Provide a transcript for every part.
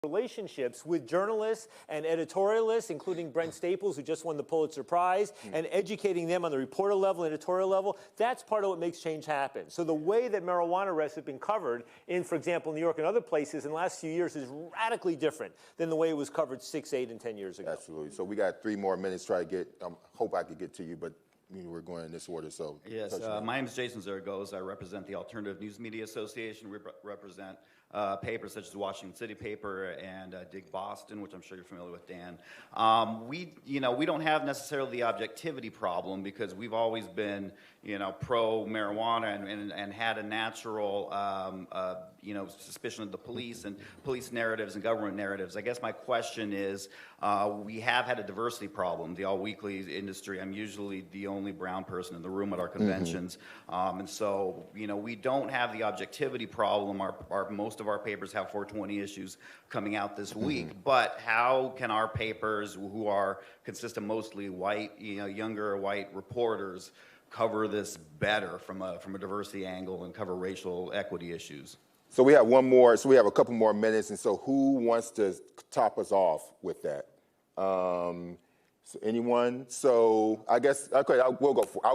relationships with journalists and editorialists, including Brent Staples, who just won the Pulitzer Prize, and educating them on the reporter level, editorial level. That's part of what makes change happen. So the way that marijuana arrests have been covered in, for example, New York and other places in the last few years is radically different than the way it was covered 6, 8, and 10 years ago. Absolutely. So we got 3 more minutes to try to get, hope I could get to you, but we're going in this order, so. Yes, my name is Jason Zaragoza. I represent the Alternative News Media Association. We represent papers such as Washington City Paper and Dig Boston, which I'm sure you're familiar with, Dan. We don't have necessarily the objectivity problem because we've always been, pro marijuana and had a natural, suspicion of the police and police narratives and government narratives. I guess my question is, we have had a diversity problem. The all-weekly industry, I'm usually the only brown person in the room at our conventions, and so we don't have the objectivity problem. Most of our papers have 420 issues coming out this week, but how can our papers, who consist of mostly white, younger white reporters, cover this better from a diversity angle and cover racial equity issues? So we have one more. So we have a couple more minutes, and so who wants to top us off with that? So anyone? So I guess okay, I'll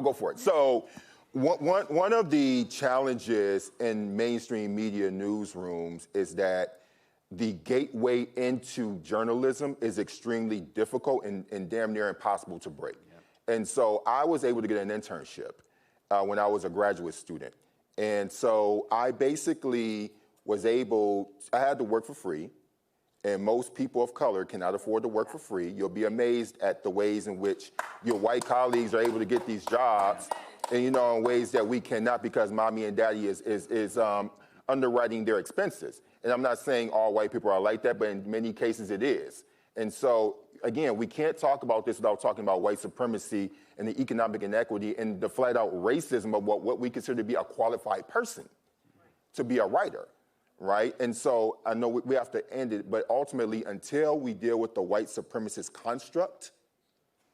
go for it. So one of the challenges in mainstream media newsrooms is that the gateway into journalism is extremely difficult and damn near impossible to break. Yeah. And so I was able to get an internship when I was a graduate student. And so I basically I had to work for free, and most people of color cannot afford to work for free. You'll be amazed at the ways in which your white colleagues are able to get these jobs, and in ways that we cannot because mommy and daddy is underwriting their expenses. And I'm not saying all white people are like that, but in many cases it is. And so, again, we can't talk about this without talking about white supremacy and the economic inequity and the flat-out racism of what we consider to be a qualified person to be a writer, right? And so I know we have to end it, but ultimately, until we deal with the white supremacist construct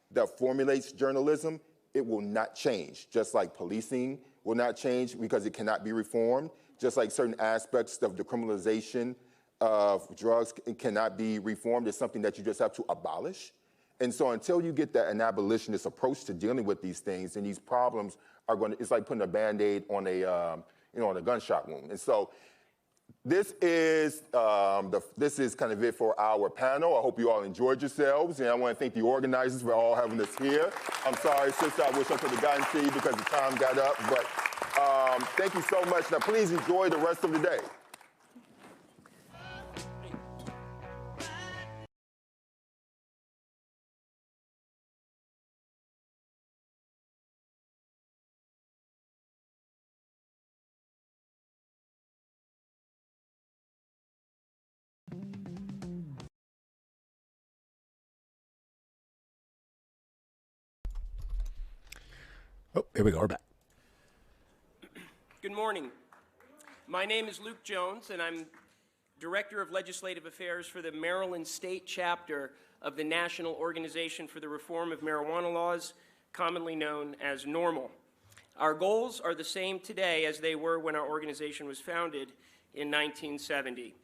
that formulates journalism, it will not change. Just like policing will not change because it cannot be reformed, just like certain aspects of the criminalization of drugs cannot be reformed. It's something that you just have to abolish. And so until you get an abolitionist approach to dealing with these things, and these problems are it's like putting a Band-Aid on on a gunshot wound. And so this is kind of it for our panel. I hope you all enjoyed yourselves, and I want to thank the organizers for all having us here. I'm sorry, sister, I wish I could have gotten to you because the time got up, but thank you so much. Now, please enjoy the rest of the day. Oh, here we go, we're back. Good morning. My name is Luke Jones, and I'm Director of Legislative Affairs for the Maryland State Chapter of the National Organization for the Reform of Marijuana Laws, commonly known as NORML. Our goals are the same today as they were when our organization was founded in 1970,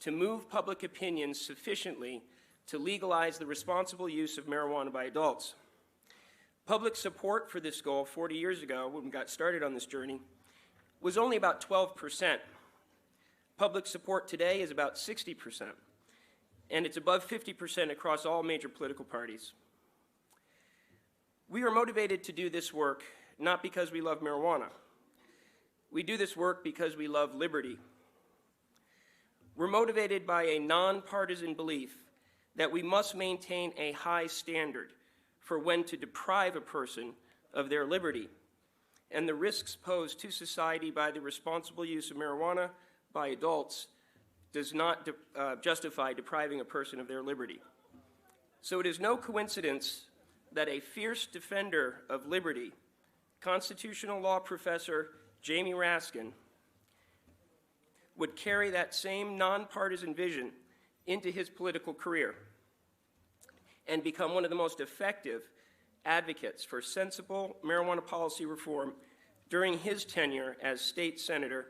to move public opinion sufficiently to legalize the responsible use of marijuana by adults. Public support for this goal 40 years ago, when we got started on this journey, was only about 12%. Public support today is about 60%, and it's above 50% across all major political parties. We are motivated to do this work not because we love marijuana. We do this work because we love liberty. We're motivated by a nonpartisan belief that we must maintain a high standard for when to deprive a person of their liberty, and the risks posed to society by the responsible use of marijuana by adults does not justify depriving a person of their liberty. So it is no coincidence that a fierce defender of liberty, constitutional law professor Jamie Raskin, would carry that same nonpartisan vision into his political career and become one of the most effective advocates for sensible marijuana policy reform during his tenure as state senator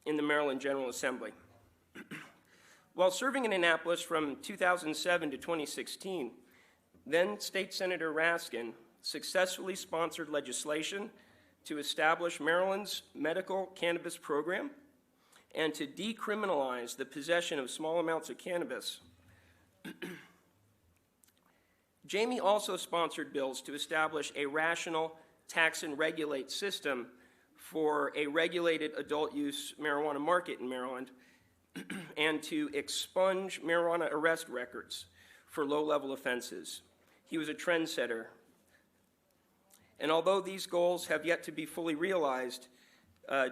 in the Maryland General Assembly. While serving in Annapolis from 2007 to 2016, then State Senator Raskin successfully sponsored legislation to establish Maryland's medical cannabis program and to decriminalize the possession of small amounts of cannabis. Jamie also sponsored bills to establish a rational tax and regulate system for a regulated adult use marijuana market in Maryland and to expunge marijuana arrest records for low-level offenses. He was a trendsetter. And although these goals have yet to be fully realized,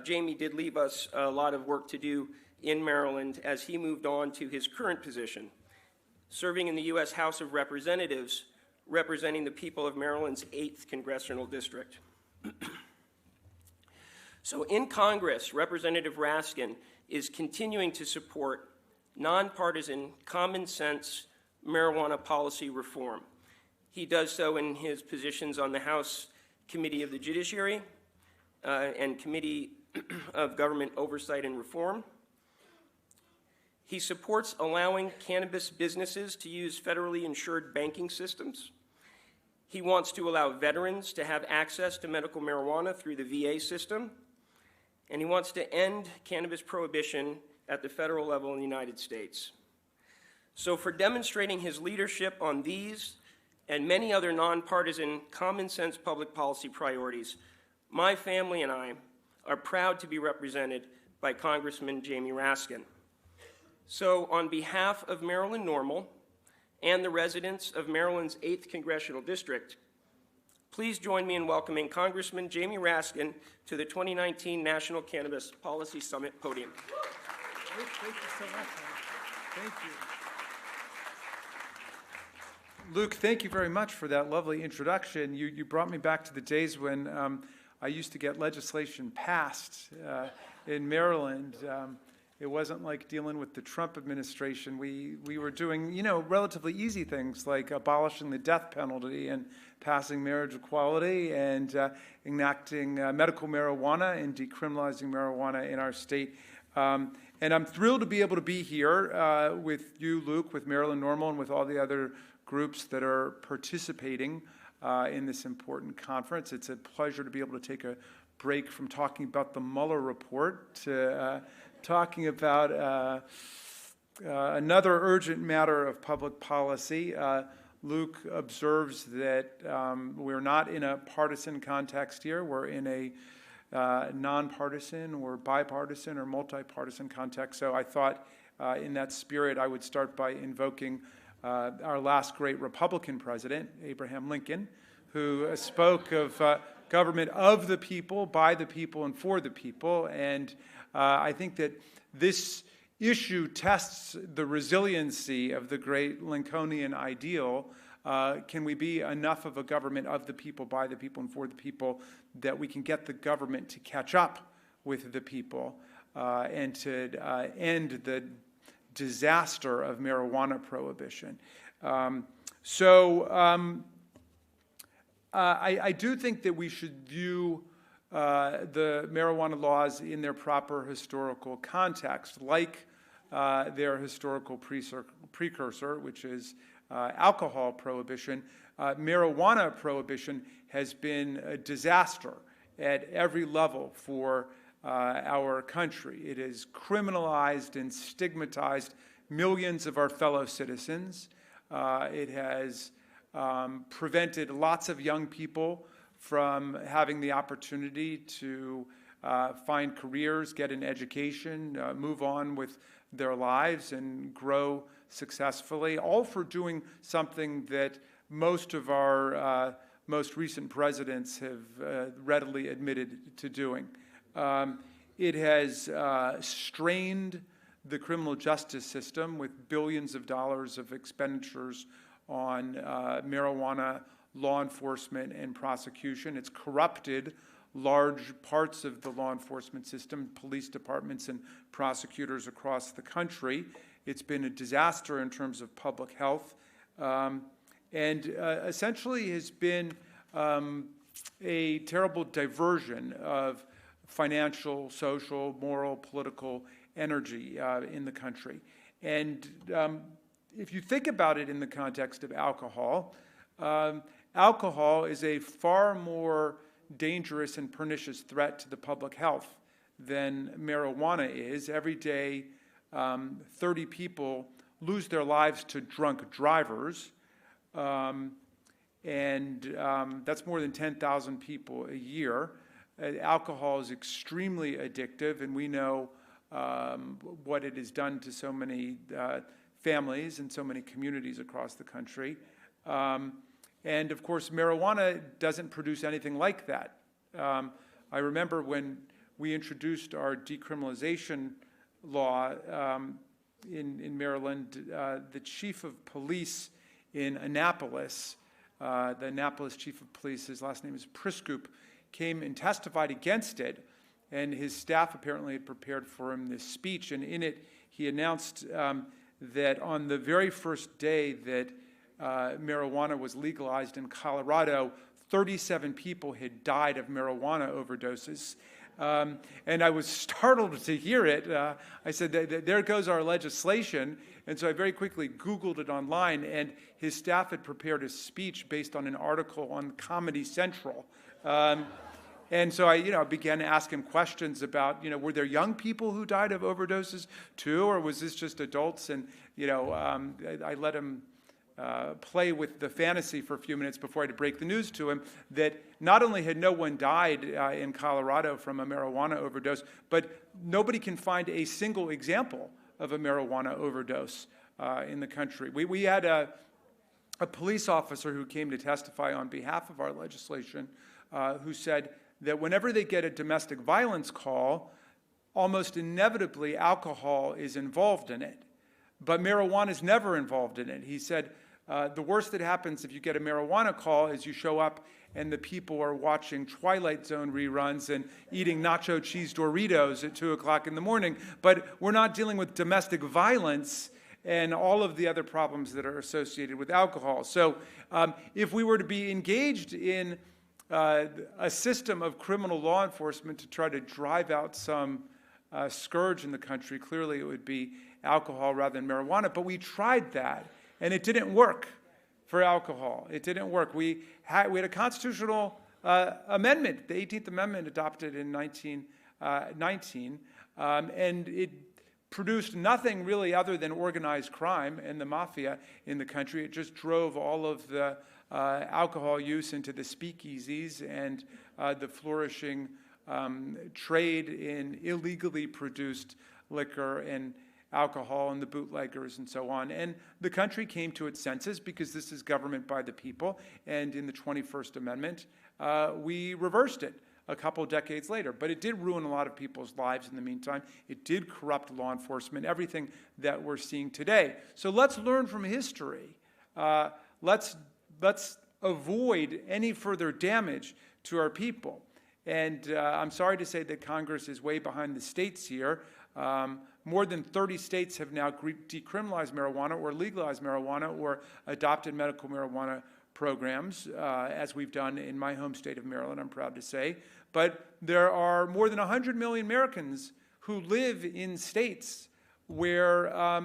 Jamie did leave us a lot of work to do in Maryland as he moved on to his current position, serving in the U.S. House of Representatives, representing the people of Maryland's 8th Congressional District. So in Congress, Representative Raskin is continuing to support nonpartisan, common-sense marijuana policy reform. He does so in his positions on the House Committee of the Judiciary and Committee of Government Oversight and Reform. He supports allowing cannabis businesses to use federally insured banking systems. He wants to allow veterans to have access to medical marijuana through the VA system. And he wants to end cannabis prohibition at the federal level in the United States. So for demonstrating his leadership on these and many other nonpartisan, common-sense public policy priorities, my family and I are proud to be represented by Congressman Jamie Raskin. So on behalf of Maryland Normal and the residents of Maryland's 8th Congressional District, please join me in welcoming Congressman Jamie Raskin to the 2019 National Cannabis Policy Summit podium. Thank you so much. Thank you. Luke, thank you very much for that lovely introduction. You brought me back to the days when I used to get legislation passed in Maryland. It wasn't like dealing with the Trump administration. We were doing, relatively easy things like abolishing the death penalty and passing marriage equality and enacting medical marijuana and decriminalizing marijuana in our state. And I'm thrilled to be able to be here with you, Luke, with Maryland Normal, and with all the other groups that are participating in this important conference. It's a pleasure to be able to take a break from talking about the Mueller report to talking about another urgent matter of public policy. Luke observes that we're not in a partisan context here. We're in a nonpartisan or bipartisan or multi-partisan context. So I thought in that spirit I would start by invoking our last great Republican president, Abraham Lincoln, who spoke of government of the people, by the people, and for the people. And I think that this issue tests the resiliency of the great Lincolnian ideal. Can we be enough of a government of the people, by the people, and for the people that we can get the government to catch up with the people and to end the disaster of marijuana prohibition? I do think that we should view the marijuana laws in their proper historical context, like their historical precursor, which is alcohol prohibition. Marijuana prohibition has been a disaster at every level for our country. It has criminalized and stigmatized millions of our fellow citizens. It has prevented lots of young people from having the opportunity to find careers, get an education, move on with their lives and grow successfully, all for doing something that most of our most recent presidents have readily admitted to doing. It has strained the criminal justice system with billions of dollars of expenditures on marijuana law enforcement and prosecution. It's corrupted large parts of the law enforcement system, police departments and prosecutors across the country. It's been a disaster in terms of public health, and essentially has been a terrible diversion of financial, social, moral, political energy in the country. And if you think about it in the context of alcohol, alcohol is a far more dangerous and pernicious threat to the public health than marijuana is. Every day, 30 people lose their lives to drunk drivers, and that's more than 10,000 people a year. Alcohol is extremely addictive, and we know what it has done to so many families and so many communities across the country. And of course, marijuana doesn't produce anything like that. I remember when we introduced our decriminalization law in Maryland, the chief of police in Annapolis, the Annapolis chief of police, his last name is Priscoop, came and testified against it, and his staff apparently had prepared for him this speech, and in it he announced that on the very first day that marijuana was legalized in Colorado, 37 people had died of marijuana overdoses. And I was startled to hear it. I said, there goes our legislation. And so I very quickly Googled it online, and his staff had prepared a speech based on an article on Comedy Central. And so I began to ask him questions about, were there young people who died of overdoses too, or was this just adults? And, I let him play with the fantasy for a few minutes before I had to break the news to him that not only had no one died in Colorado from a marijuana overdose, but nobody can find a single example of a marijuana overdose in the country. We had a police officer who came to testify on behalf of our legislation who said that whenever they get a domestic violence call, almost inevitably alcohol is involved in it. But marijuana is never involved in it. He said, the worst that happens if you get a marijuana call is you show up and the people are watching Twilight Zone reruns and eating nacho cheese Doritos at 2 o'clock in the morning. But we're not dealing with domestic violence and all of the other problems that are associated with alcohol. So if we were to be engaged in a system of criminal law enforcement to try to drive out some scourge in the country, clearly it would be alcohol rather than marijuana. But we tried that, and it didn't work for alcohol. It didn't work. We had a constitutional amendment, the 18th Amendment, adopted in 1919, and it produced nothing really other than organized crime and the mafia in the country. It just drove all of the alcohol use into the speakeasies and the flourishing trade in illegally produced liquor and alcohol and the bootleggers and so on. And the country came to its senses because this is government by the people. And in the 21st Amendment, we reversed it a couple decades later. But it did ruin a lot of people's lives in the meantime. It did corrupt law enforcement, everything that we're seeing today. So let's learn from history. Let's avoid any further damage to our people. And I'm sorry to say that Congress is way behind the states here. More than 30 states have now decriminalized marijuana or legalized marijuana or adopted medical marijuana programs, as we've done in my home state of Maryland, I'm proud to say. But there are more than 100 million Americans who live in states where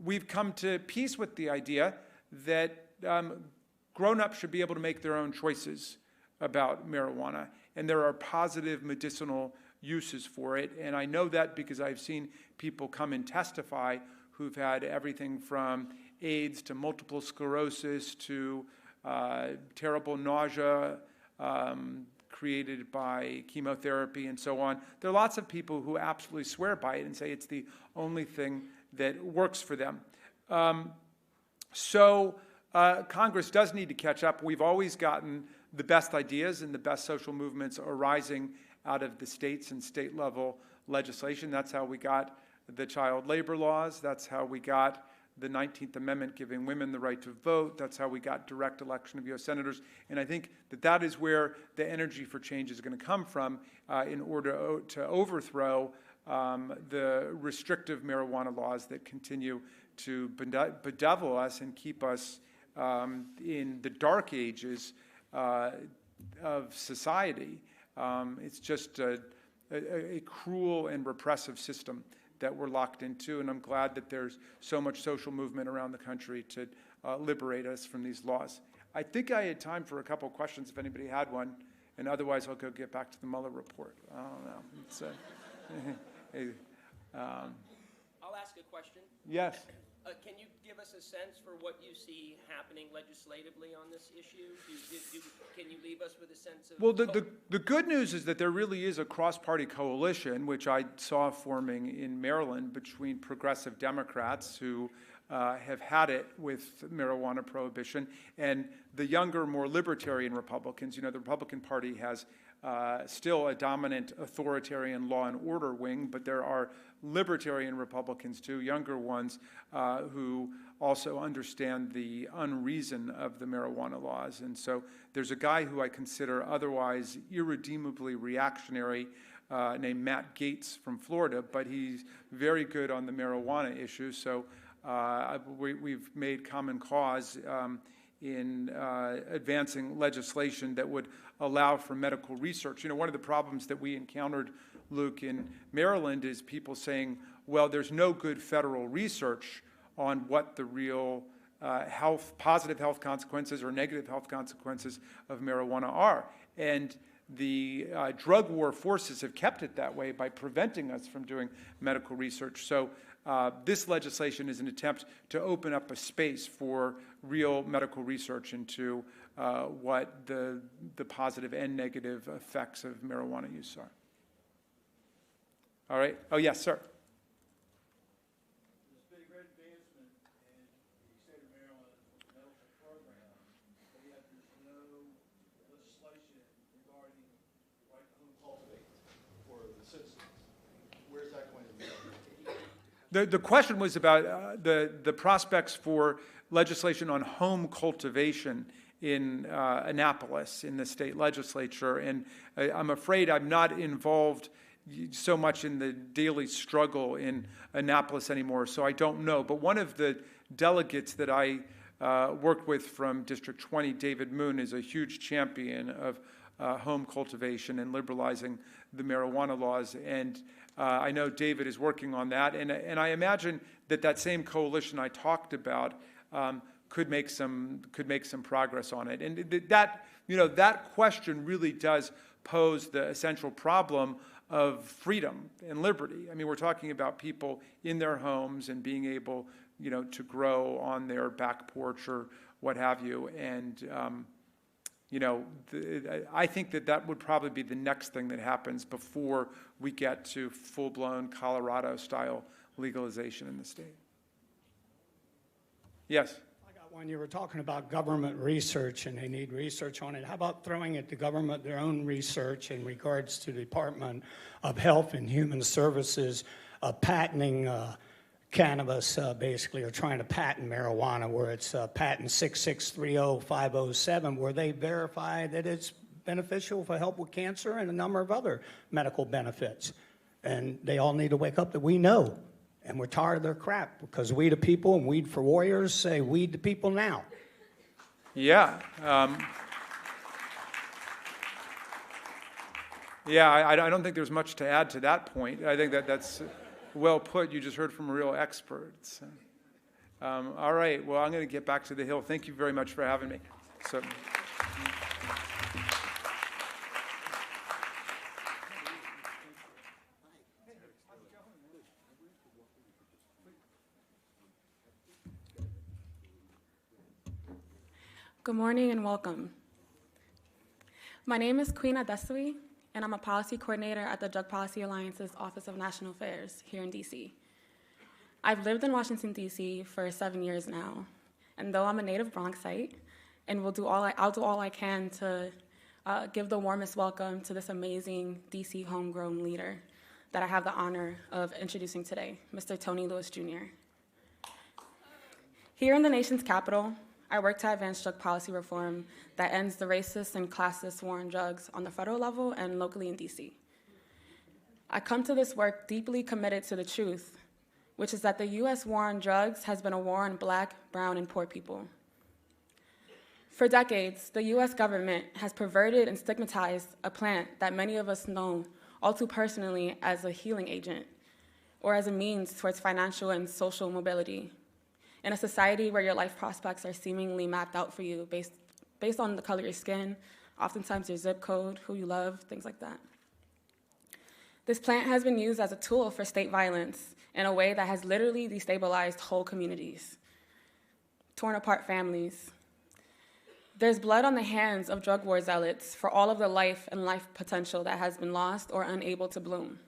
we've come to peace with the idea that grown-ups should be able to make their own choices about marijuana. And there are positive medicinal uses for it. And I know that because I've seen people come and testify who've had everything from AIDS to multiple sclerosis to terrible nausea created by chemotherapy and so on. There are lots of people who absolutely swear by it and say it's the only thing that works for them. Congress does need to catch up. We've always gotten the best ideas and the best social movements arising out of the states and state-level legislation. That's how we got the child labor laws. That's how we got the 19th Amendment giving women the right to vote. That's how we got direct election of U.S. senators. And I think that is where the energy for change is going to come from in order to overthrow the restrictive marijuana laws that continue to bedevil us and keep us in the dark ages of society. It's just a cruel and repressive system that we're locked into, and I'm glad that there's so much social movement around the country to liberate us from these laws. I think I had time for a couple of questions if anybody had one, and otherwise I'll go get back to the Mueller report. I don't know. It's, I'll ask a question. yes. Can you give us a sense for what you see happening legislatively on this issue? Can you leave us with a sense of... Well, the good news is that there really is a cross-party coalition, which I saw forming in Maryland between progressive Democrats who have had it with marijuana prohibition and the younger, more libertarian Republicans. You know, the Republican Party has still a dominant authoritarian law and order wing, but there are libertarian Republicans too, younger ones, who also understand the unreason of the marijuana laws. And so there's a guy who I consider otherwise irredeemably reactionary named Matt Gaetz from Florida, but he's very good on the marijuana issue. So we've made common cause in advancing legislation that would allow for medical research. You know, one of the problems that we encountered, Luke, in Maryland is people saying, well, there's no good federal research on what the real positive health consequences or negative health consequences of marijuana are. And the drug war forces have kept it that way by preventing us from doing medical research. So this legislation is an attempt to open up a space for real medical research into what the positive and negative effects of marijuana use are. All right. Oh, yes, sir. There's been a great advancement in the state of Maryland with the medical program, but yet there's no legislation regarding the right to home cultivate for the citizens. Where's that going to be? The question was about the prospects for legislation on home cultivation in Annapolis in the state legislature, and I'm afraid I'm not involved so much in the daily struggle in Annapolis anymore, so I don't know. But one of the delegates that I worked with from District 20, David Moon, is a huge champion of home cultivation and liberalizing the marijuana laws, and I know David is working on that, and I imagine that same coalition I talked about could make some progress on it. And that question really does pose the essential problem of freedom and liberty. I mean, we're talking about people in their homes and being able, to grow on their back porch or what have you. And I think that would probably be the next thing that happens before we get to full-blown Colorado-style legalization in the state. Yes? I got one. You were talking about government research, and they need research on it. How about throwing at the government their own research in regards to the Department of Health and Human Services patenting cannabis, basically, or trying to patent marijuana, where it's patent 6630507, where they verify that it's beneficial for help with cancer and a number of other medical benefits. And they all need to wake up that we know, and we're tired of their crap, because we the people and Weed for Warriors say weed the people now. Yeah. I don't think there's much to add to that point. I think that's well put. You just heard from real experts. All right. Well, I'm going to get back to the Hill. Thank you very much for having me. So. Good morning and welcome. My name is Queen Adesui, and I'm a policy coordinator at the Drug Policy Alliance's Office of National Affairs here in D.C. I've lived in Washington, D.C. for 7 years now, and though I'm a native Bronxite, and I'll do all I can to give the warmest welcome to this amazing D.C. homegrown leader that I have the honor of introducing today, Mr. Tony Lewis Jr. Here in the nation's capital, I work to advance drug policy reform that ends the racist and classist war on drugs on the federal level and locally in D.C. I come to this work deeply committed to the truth, which is that the U.S. war on drugs has been a war on Black, brown, and poor people. For decades, the U.S. government has perverted and stigmatized a plant that many of us know all too personally as a healing agent, or as a means towards financial and social mobility. In a society where your life prospects are seemingly mapped out for you based on the color of your skin, oftentimes your zip code, who you love, things like that. This plant has been used as a tool for state violence in a way that has literally destabilized whole communities, torn apart families. There's blood on the hands of drug war zealots for all of the life and life potential that has been lost or unable to bloom.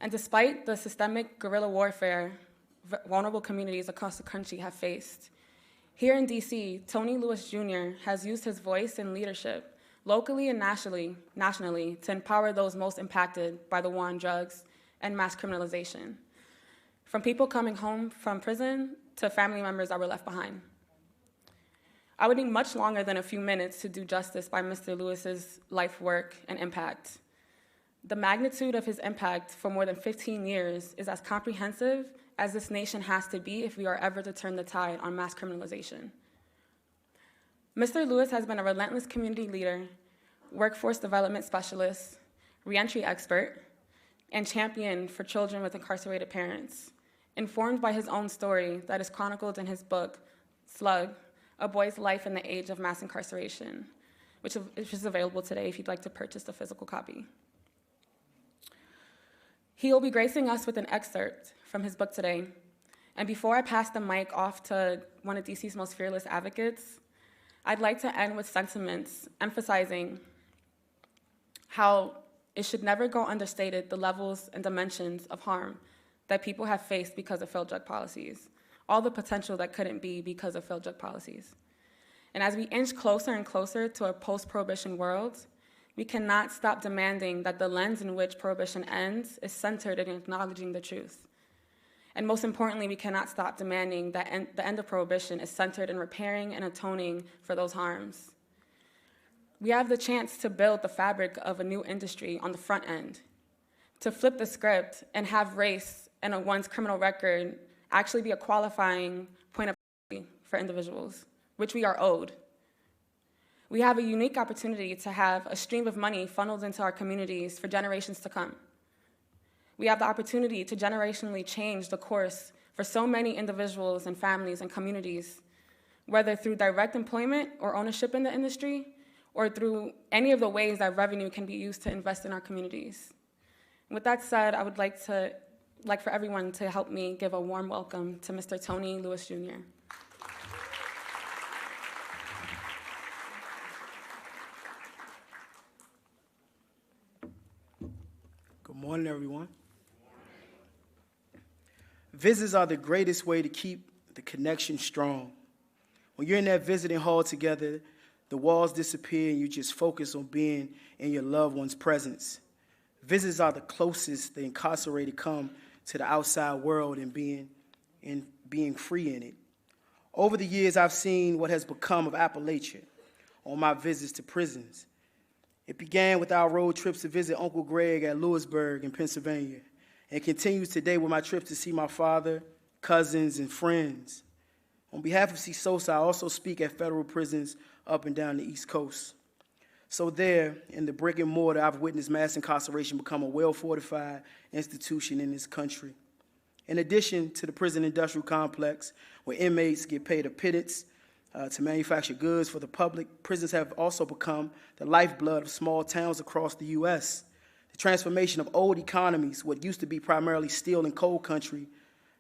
And despite the systemic guerrilla warfare vulnerable communities across the country have faced, here in DC, Tony Lewis Jr. has used his voice and leadership locally and nationally to empower those most impacted by the war on drugs and mass criminalization, from people coming home from prison to family members that were left behind. I would need much longer than a few minutes to do justice by Mr. Lewis's life work and impact. The magnitude of his impact for more than 15 years is as comprehensive as this nation has to be if we are ever to turn the tide on mass criminalization. Mr. Lewis has been a relentless community leader, workforce development specialist, reentry expert, and champion for children with incarcerated parents, informed by his own story that is chronicled in his book, Slug, A Boy's Life in the Age of Mass Incarceration, which is available today if you'd like to purchase the physical copy. He will be gracing us with an excerpt from his book today. And before I pass the mic off to one of DC's most fearless advocates, I'd like to end with sentiments emphasizing how it should never go understated the levels and dimensions of harm that people have faced because of failed drug policies, all the potential that couldn't be because of failed drug policies. And as we inch closer and closer to a post-prohibition world, we cannot stop demanding that the lens in which prohibition ends is centered in acknowledging the truth. And most importantly, we cannot stop demanding that the end of prohibition is centered in repairing and atoning for those harms. We have the chance to build the fabric of a new industry on the front end, to flip the script and have race and one's criminal record actually be a qualifying point of for individuals, which we are owed. We have a unique opportunity to have a stream of money funneled into our communities for generations to come. We have the opportunity to generationally change the course for so many individuals and families and communities, whether through direct employment or ownership in the industry, or through any of the ways that revenue can be used to invest in our communities. With that said, I would like for everyone to help me give a warm welcome to Mr. Tony Lewis Jr. Good morning, everyone. Visits are the greatest way to keep the connection strong. When you're in that visiting hall together, the walls disappear and you just focus on being in your loved one's presence. Visits are the closest the incarcerated come to the outside world and being free in it. Over the years, I've seen what has become of Appalachia on my visits to prisons. It began with our road trips to visit Uncle Greg at Lewisburg in Pennsylvania, and continues today with my trips to see my father, cousins, and friends. On behalf of CSOSA, I also speak at federal prisons up and down the East Coast. So there, in the brick and mortar, I've witnessed mass incarceration become a well-fortified institution in this country. In addition to the prison industrial complex, where inmates get paid a pittance to manufacture goods for the public, prisons have also become the lifeblood of small towns across the U.S. The transformation of old economies, what used to be primarily steel and coal country,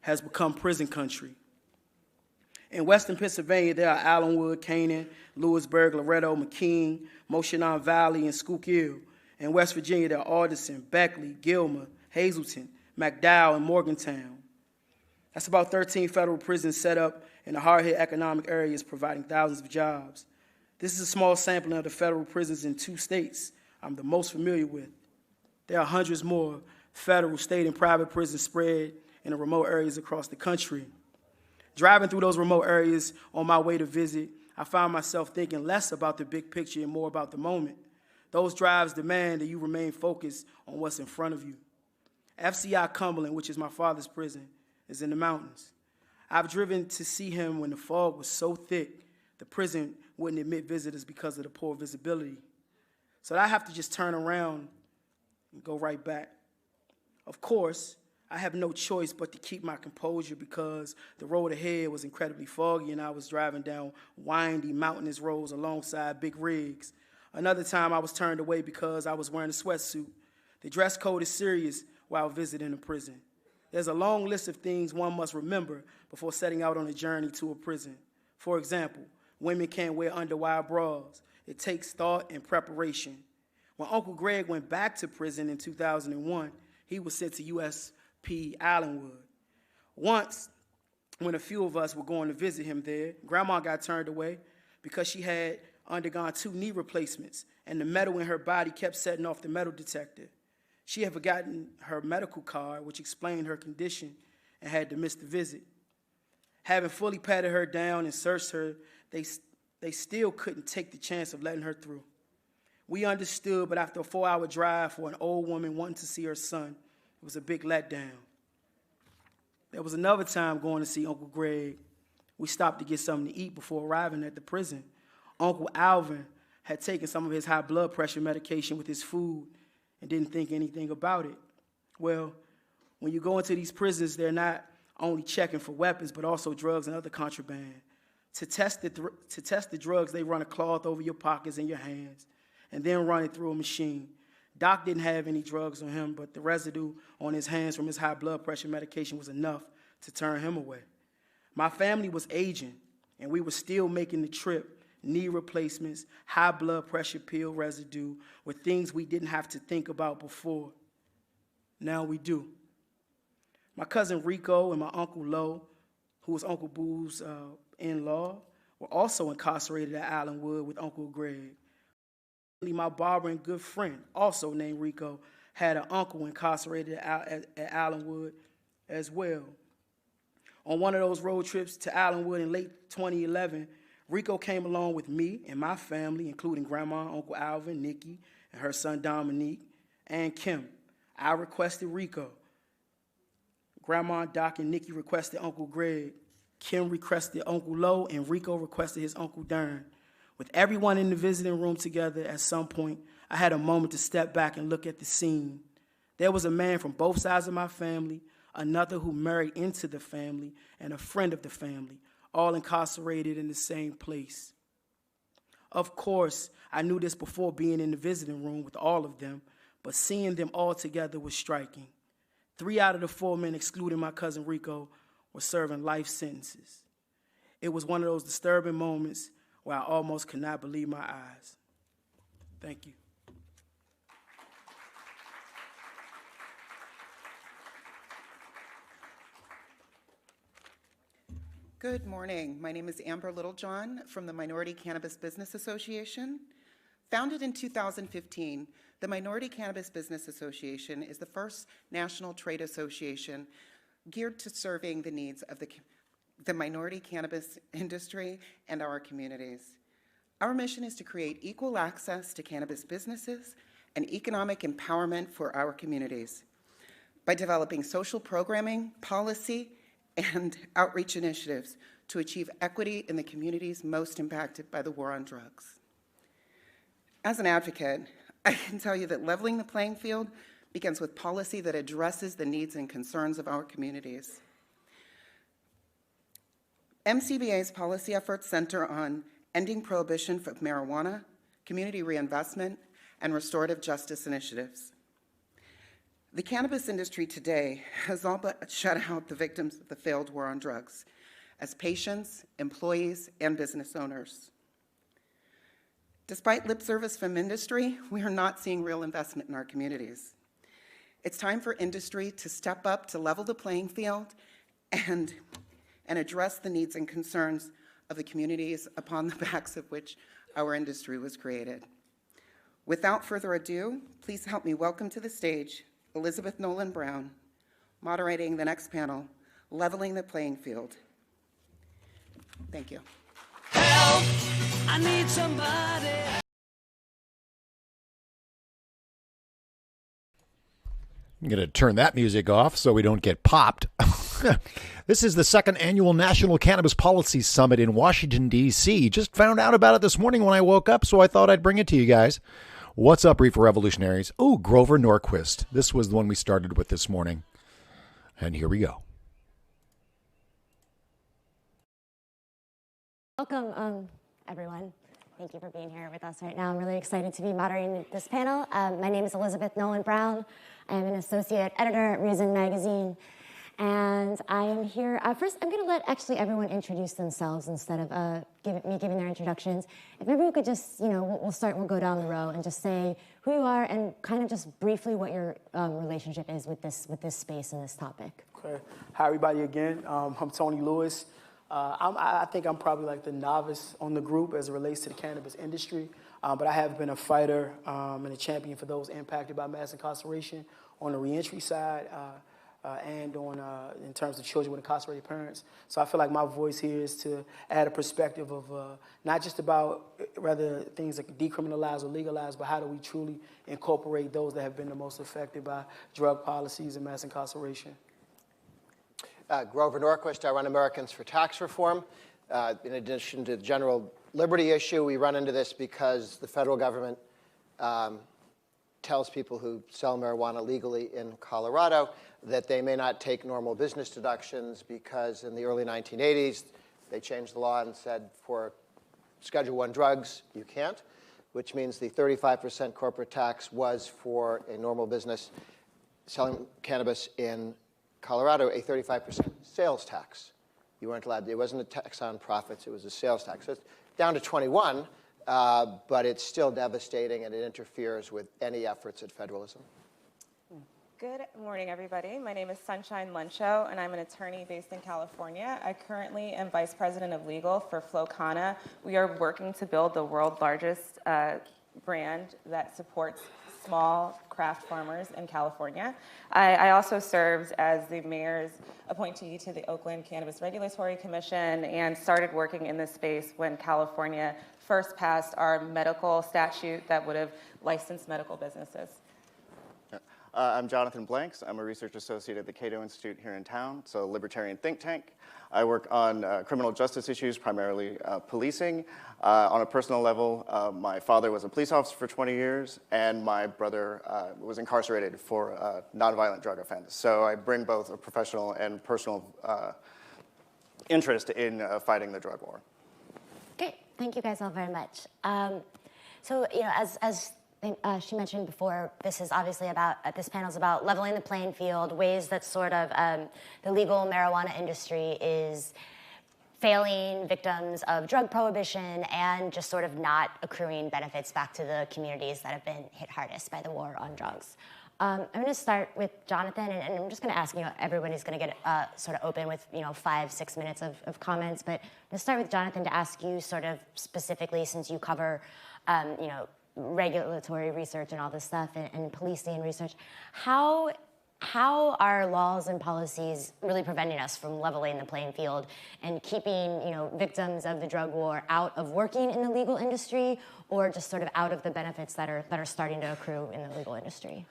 has become prison country. In western Pennsylvania, there are Allenwood, Canaan, Lewisburg, Loretto, McKean, Moshannon Valley, and Schuylkill. In West Virginia, there are Alderson, Beckley, Gilmer, Hazleton, McDowell, and Morgantown. That's about 13 federal prisons set up in the hard-hit economic areas, providing thousands of jobs. This is a small sampling of the federal prisons in 2 states I'm the most familiar with. There are hundreds more federal, state, and private prisons spread in the remote areas across the country. Driving through those remote areas on my way to visit, I found myself thinking less about the big picture and more about the moment. Those drives demand that you remain focused on what's in front of you. FCI Cumberland, which is my father's prison, is in the mountains. I've driven to see him when the fog was so thick, the prison wouldn't admit visitors because of the poor visibility. So I have to just turn around and go right back. Of course, I have no choice but to keep my composure because the road ahead was incredibly foggy and I was driving down windy, mountainous roads alongside big rigs. Another time I was turned away because I was wearing a sweatsuit. The dress code is serious while visiting a prison. There's a long list of things one must remember before setting out on a journey to a prison. For example, women can't wear underwire bras. It takes thought and preparation. When Uncle Greg went back to prison in 2001, he was sent to USP Allenwood. Once, when a few of us were going to visit him there, Grandma got turned away because she had undergone 2 knee replacements, and the metal in her body kept setting off the metal detector. She had forgotten her medical card, which explained her condition, and had to miss the visit. Having fully patted her down and searched her, they still couldn't take the chance of letting her through. We understood, but after a 4-hour drive for an old woman wanting to see her son, it was a big letdown. There was another time going to see Uncle Greg. We stopped to get something to eat before arriving at the prison. Uncle Alvin had taken some of his high blood pressure medication with his food and didn't think anything about it. Well, when you go into these prisons, they're not only checking for weapons, but also drugs and other contraband. To test the drugs, they run a cloth over your pockets and your hands, and then run it through a machine. Doc didn't have any drugs on him, but the residue on his hands from his high blood pressure medication was enough to turn him away. My family was aging, and we were still making the trip. Knee replacements, high blood pressure pill residue were things we didn't have to think about before. Now we do. My cousin Rico and my Uncle Lo, who was Uncle Boo's in-law, were also incarcerated at Allenwood with Uncle Greg. My barber and good friend, also named Rico, had an uncle incarcerated at Allenwood as well. On one of those road trips to Allenwood in late 2011, Rico came along with me and my family, including Grandma, Uncle Alvin, Nikki, and her son Dominique, and Kim. I requested Rico. Grandma, Doc, and Nikki requested Uncle Greg. Kim requested Uncle Lo, and Rico requested his Uncle Dern. With everyone in the visiting room together at some point, I had a moment to step back and look at the scene. There was a man from both sides of my family, another who married into the family, and a friend of the family, all incarcerated in the same place. Of course, I knew this before being in the visiting room with all of them, but seeing them all together was striking. 3 out of the 4 men, excluding my cousin Rico, were serving life sentences. It was one of those disturbing moments where I almost could not believe my eyes. Thank you. Good morning. My name is Amber Littlejohn from the Minority Cannabis Business Association. Founded in 2015, the Minority Cannabis Business Association is the first national trade association geared to serving the needs of the minority cannabis industry and our communities. Our mission is to create equal access to cannabis businesses and economic empowerment for our communities by developing social programming, policy, and outreach initiatives to achieve equity in the communities most impacted by the war on drugs. As an advocate, I can tell you that leveling the playing field begins with policy that addresses the needs and concerns of our communities. MCBA's policy efforts center on ending prohibition of marijuana, community reinvestment, and restorative justice initiatives. The cannabis industry today has all but shut out the victims of the failed war on drugs as patients, employees, and business owners. Despite lip service from industry, we are not seeing real investment in our communities. It's time for industry to step up to level the playing field and address the needs and concerns of the communities upon the backs of which our industry was created. Without further ado, please help me welcome to the stage Elizabeth Nolan Brown, moderating the next panel, Leveling the Playing Field. Thank you. Help! I need somebody. I'm going to turn that music off so we don't get popped. This is the second annual National Cannabis Policy Summit in Washington, D.C. Just found out about it this morning when I woke up, so I thought I'd bring it to you guys. What's up, Reefer Revolutionaries? Oh, Grover Norquist. This was the one we started with this morning. And here we go. Welcome, everyone. Thank you for being here with us right now. I'm really excited to be moderating this panel. My name is Elizabeth Nolan Brown. I am an associate editor at Reason Magazine. And I am here, first I'm gonna let actually everyone introduce themselves instead of me giving their introductions. If everyone could just, we'll go down the row and just say who you are and kind of just briefly what your relationship is with this space and this topic. Okay. Hi, everybody again. I'm Tony Lewis. I think I'm probably like the novice on the group as it relates to the cannabis industry, but I have been a fighter and a champion for those impacted by mass incarceration on the reentry side and on in terms of children with incarcerated parents. So I feel like my voice here is to add a perspective of not just about rather things that can decriminalize or legalize, but how do we truly incorporate those that have been the most affected by drug policies and mass incarceration. Grover Norquist, I run Americans for Tax Reform. In addition to the general liberty issue, we run into this because the federal government tells people who sell marijuana legally in Colorado that they may not take normal business deductions because in the early 1980s, they changed the law and said for Schedule I drugs, you can't, which means the 35% corporate tax was for a normal business selling cannabis in Colorado, a 35% sales tax. You weren't allowed, it wasn't a tax on profits, it was a sales tax. So it's down to 21, but it's still devastating and it interferes with any efforts at federalism. Good morning, everybody. My name is Sunshine Lencho, and I'm an attorney based in California. I currently am Vice President of Legal for Flocana. We are working to build the world's largest brand that supports small craft farmers in California. I also served as the mayor's appointee to the Oakland Cannabis Regulatory Commission and started working in this space when California first passed our medical statute that would have licensed medical businesses. I'm Jonathan Blanks. I'm a research associate at the Cato Institute here in town. It's a libertarian think tank. I work on criminal justice issues, primarily policing. On a personal level, my father was a police officer for 20 years, and my brother was incarcerated for a nonviolent drug offense. So I bring both a professional and personal interest in fighting the drug war. Okay, thank you guys all very much. So, as she mentioned before, this is obviously about, this panel is about leveling the playing field, ways that sort of the legal marijuana industry is failing victims of drug prohibition and just sort of not accruing benefits back to the communities that have been hit hardest by the war on drugs. I'm going to start with Jonathan, and I'm just going to ask, everybody's going to get sort of open with, 5-6 minutes of comments, but I'm going to start with Jonathan to ask you sort of specifically, since you cover, regulatory research and all this stuff and policing research, how are laws and policies really preventing us from leveling the playing field and keeping victims of the drug war out of working in the legal industry, or just sort of out of the benefits that are starting to accrue in the legal industry?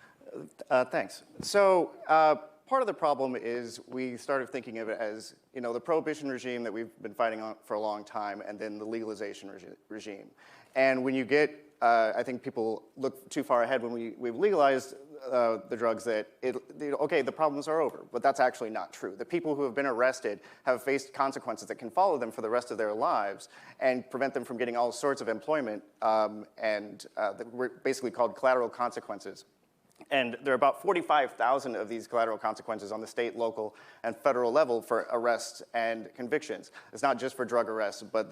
Thanks. So part of the problem is we started thinking of it as the prohibition regime that we've been fighting on for a long time, and then the legalization regime. And when you get I think people look too far ahead when we've legalized the drugs that, okay, the problems are over, but that's actually not true. The people who have been arrested have faced consequences that can follow them for the rest of their lives and prevent them from getting all sorts of employment, and that were basically called collateral consequences. And there are about 45,000 of these collateral consequences on the state, local, and federal level for arrests and convictions. It's not just for drug arrests, but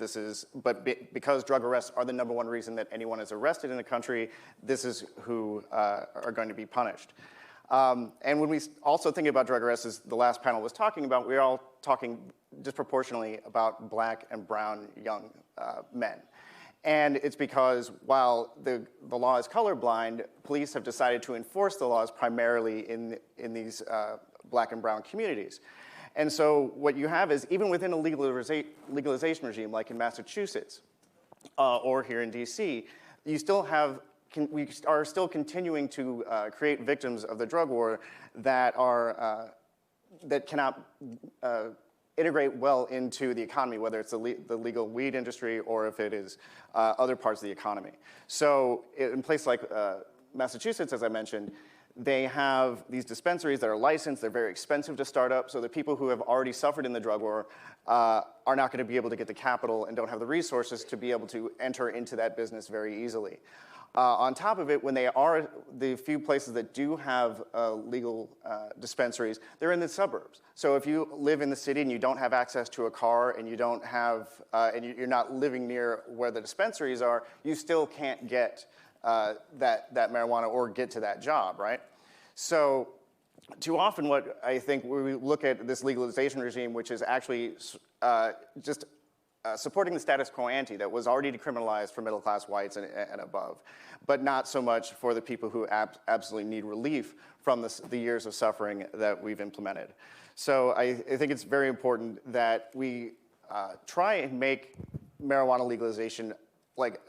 because drug arrests are the #1 reason that anyone is arrested in a country, this is who are going to be punished. And when we also think about drug arrests, as the last panel was talking about, we're all talking disproportionately about black and brown young men. And it's because while the law is colorblind, police have decided to enforce the laws primarily in these black and brown communities. And so what you have is, even within a legalization regime, like in Massachusetts or here in DC, you still have, we are still continuing to create victims of the drug war that cannot integrate well into the economy, whether it's the legal weed industry or if it is other parts of the economy. So in places like Massachusetts, as I mentioned, they have these dispensaries that are licensed. They're very expensive to start up. So the people who have already suffered in the drug war are not going to be able to get the capital and don't have the resources to be able to enter into that business very easily. On top of it, when they are the few places that do have legal dispensaries, they're in the suburbs. So if you live in the city and you don't have access to a car and you don't have, and you're not living near where the dispensaries are, you still can't get that marijuana or get to that job, right? So too often what I think when we look at this legalization regime, which is actually just supporting the status quo ante that was already decriminalized for middle-class whites and above, but not so much for the people who absolutely need relief from the years of suffering that we've implemented. So I think it's very important that we try and make marijuana legalization like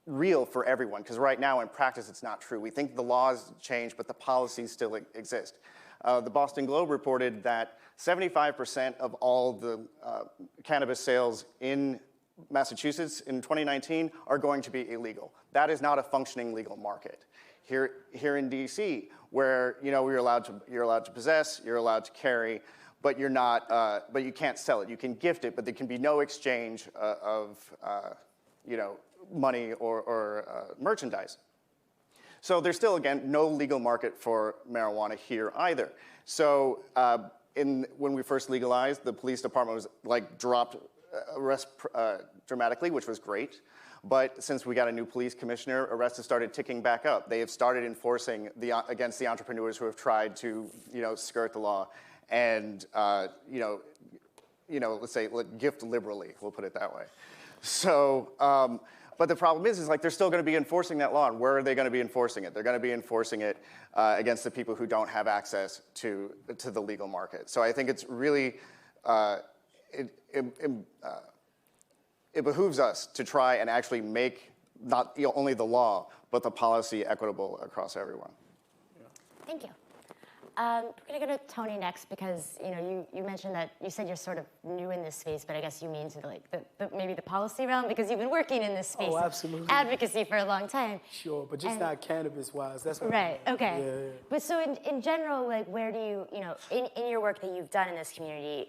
real for everyone, because right now in practice it's not true. We think the laws change, but the policies still exist. The Boston Globe reported that 75% of all the cannabis sales in Massachusetts in 2019 are going to be illegal. That is not a functioning legal market. Here in DC, where you're allowed to possess, you're allowed to carry, but you're not, but you can't sell it. You can gift it, but there can be no exchange of money or merchandise. So there's still, again, no legal market for marijuana here either. So when we first legalized, the police department was dropped arrests dramatically, which was great. But since we got a new police commissioner, arrests have started ticking back up. They have started enforcing against the entrepreneurs who have tried to, skirt the law and, let's say, gift liberally. We'll put it that way. So, but the problem is they're still going to be enforcing that law. And where are they going to be enforcing it? They're going to be enforcing it against the people who don't have access to the legal market. So I think it's really it behooves us to try and actually make not only the law, but the policy equitable across everyone. Thank you. We're going to go to Tony next because you mentioned that you said you're sort of new in this space, but I guess you mean to maybe the policy realm because you've been working in this space, absolutely, advocacy for a long time. Sure, but just not cannabis-wise. That's what right. Okay. Yeah. But so in general, where do you in your work that you've done in this community,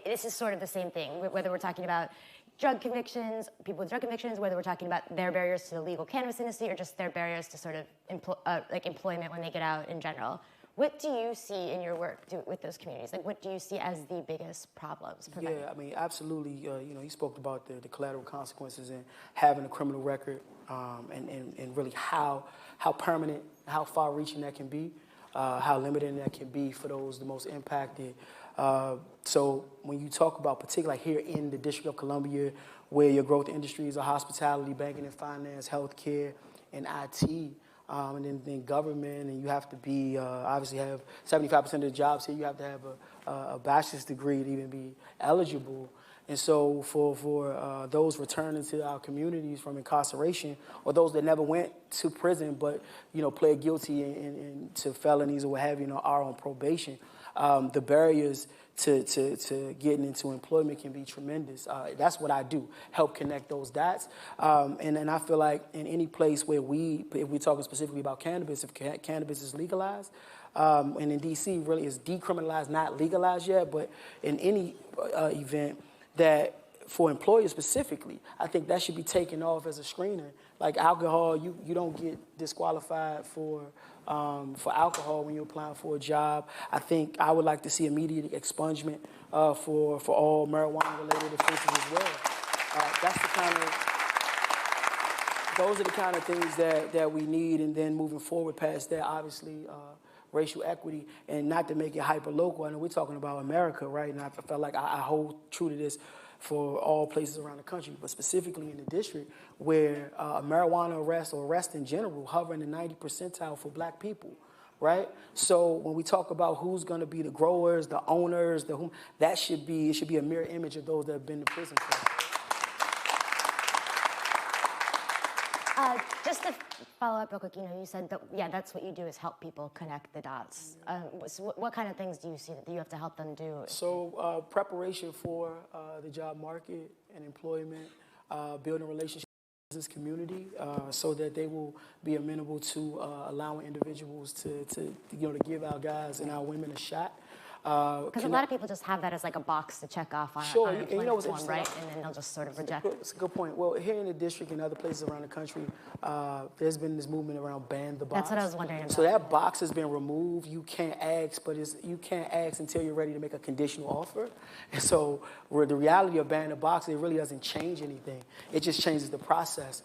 this is sort of the same thing. Whether we're talking about drug convictions, people with drug convictions, whether we're talking about their barriers to the legal cannabis industry or just their barriers to sort of employment when they get out in general. What do you see in your work with those communities? What do you see as the biggest problems? Yeah, I mean, absolutely. You spoke about the collateral consequences and having a criminal record, and really how permanent, how far-reaching that can be, how limiting that can be for those the most impacted. So when you talk about particularly here in the District of Columbia, where your growth industries are hospitality, banking and finance, healthcare, and IT, and then government, and you have to be, obviously have 75% of the jobs here, you have to have a bachelor's degree to even be eligible. And so for those returning to our communities from incarceration, or those that never went to prison but, pled guilty and to felonies or what have you, are on probation, the barriers to getting into employment can be tremendous. That's what I do, help connect those dots. And I feel like in any place where if we're talking specifically about cannabis, if cannabis is legalized, and in D.C. really is decriminalized, not legalized yet, but in any event that for employers specifically, I think that should be taken off as a screener. Like alcohol, you don't get disqualified for alcohol when you're applying for a job. I think I would like to see immediate expungement for all marijuana-related offenses as well. Those are the kind of things that we need, and then moving forward past that, obviously, racial equity, and not to make it hyper-local. I know we're talking about America, right? And I felt like I hold true to this for all places around the country, but specifically in the district where marijuana arrests or arrests in general hover in the 90th percentile for black people, right? So when we talk about who's going to be the growers, the owners, it should be a mirror image of those that have been to prison for. Just to follow up real quick, you said that, that's what you do is help people connect the dots. So what kind of things do you see that you have to help them do? So preparation for the job market and employment, building relationships. business community so that they will be amenable to allowing individuals to give our guys and our women a shot. Because a lot of people just have that as like a box to check off on Sure, an and employment what's form, right? interesting? And then they'll just sort of reject it. It's a good point. Well, here in the district and other places around the country, there's been this movement around ban the box. That's what I was wondering about. So that box has been removed. You can't ask, but you can't ask until you're ready to make a conditional offer. And so the reality of banning the box, it really doesn't change anything. It just changes the process.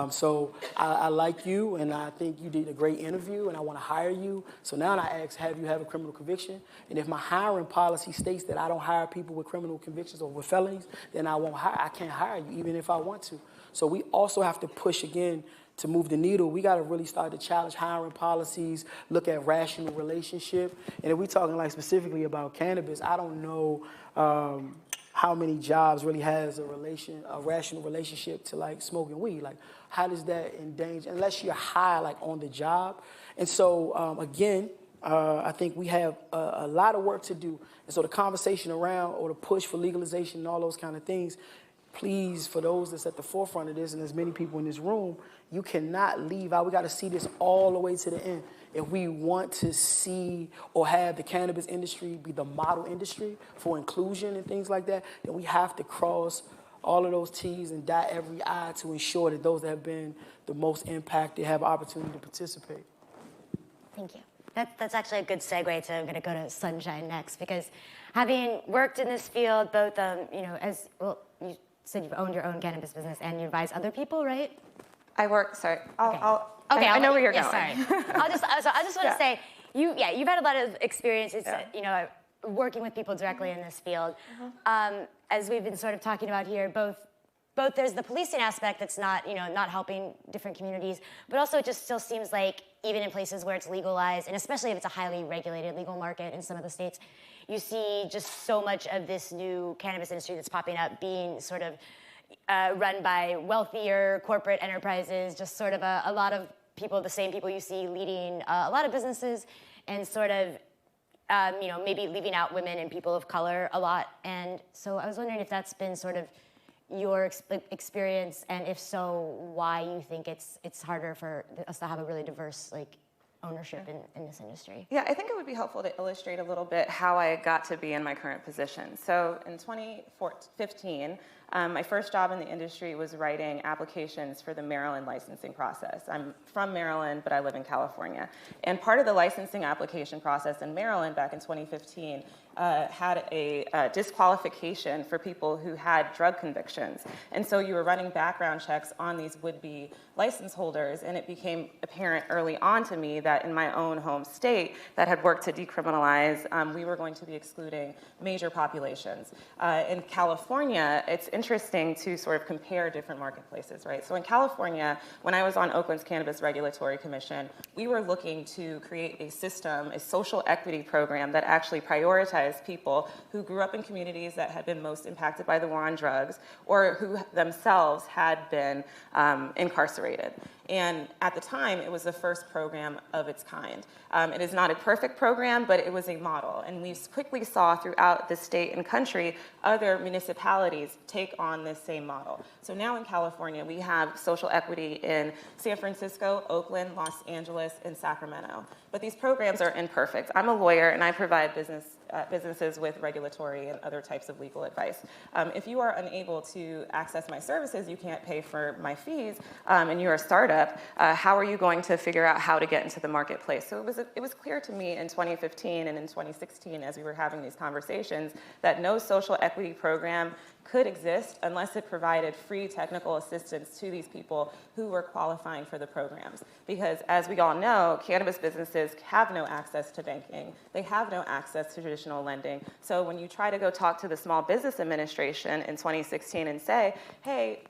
So I like you, and I think you did a great interview, and I want to hire you. So now I ask, have you have a criminal conviction? And if my hiring policy states that I don't hire people with criminal convictions or with felonies, then I can't hire you, even if I want to. So we also have to push again to move the needle. We got to really start to challenge hiring policies, look at rational relationship. And if we're talking like specifically about cannabis, I don't know how many jobs really has a rational relationship to like smoking weed. Like, how does that endanger, unless you're high like on the job? And so again, I think we have a lot of work to do. And so the conversation around or the push for legalization and all those kind of things, please, for those that's at the forefront of this, and there's many people in this room, you cannot leave out. We got to see this all the way to the end. If we want to see or have the cannabis industry be the model industry for inclusion and things like that, then we have to cross all of those T's and dot every I to ensure that those that have been the most impacted have an opportunity to participate. Thank you. That's actually a good segue to, I'm going to go to Sunshine next, because having worked in this field, both, as well, you said you've owned your own cannabis business and you advise other people, right? I work, sorry, I know where you're going. Sorry. I just want to say, you've had a lot of experiences, working with people directly in this field. As we've been sort of talking about here, both there's the policing aspect that's not helping different communities, but also it just still seems like even in places where it's legalized, and especially if it's a highly regulated legal market in some of the states, you see just so much of this new cannabis industry that's popping up being sort of run by wealthier corporate enterprises, just sort of a lot of people, the same people you see leading a lot of businesses, and sort of maybe leaving out women and people of color a lot. And so I was wondering if that's been sort of your experience, and if so, why you think it's harder for us to have a really diverse ownership in this industry. Yeah, I think it would be helpful to illustrate a little bit how I got to be in my current position. So in 2015, my first job in the industry was writing applications for the Maryland licensing process. I'm from Maryland, but I live in California. And part of the licensing application process in Maryland back in 2015 had a disqualification for people who had drug convictions. And so you were running background checks on these would-be license holders, and it became apparent early on to me that in my own home state that had worked to decriminalize, we were going to be excluding major populations. In California, it's interesting to sort of compare different marketplaces, right? So in California, when I was on Oakland's Cannabis Regulatory Commission, we were looking to create a system, a social equity program that actually prioritized people who grew up in communities that had been most impacted by the war on drugs or who themselves had been incarcerated. And at the time, it was the first program of its kind. It is not a perfect program, but it was a model. And we quickly saw throughout the state and country other municipalities take on this same model. So now in California, we have social equity in San Francisco, Oakland, Los Angeles, and Sacramento. But these programs are imperfect. I'm a lawyer, and I provide businesses with regulatory and other types of legal advice. If you are unable to access my services, you can't pay for my fees, and you're a startup, how are you going to figure out how to get into the marketplace? So it was clear to me in 2015 and in 2016 as we were having these conversations that no social equity program could exist unless it provided free technical assistance to these people who were qualifying for the programs. Because as we all know, cannabis businesses have no access to banking. They have no access to traditional lending. So when you try to go talk to the Small Business Administration in 2016 and say, hey,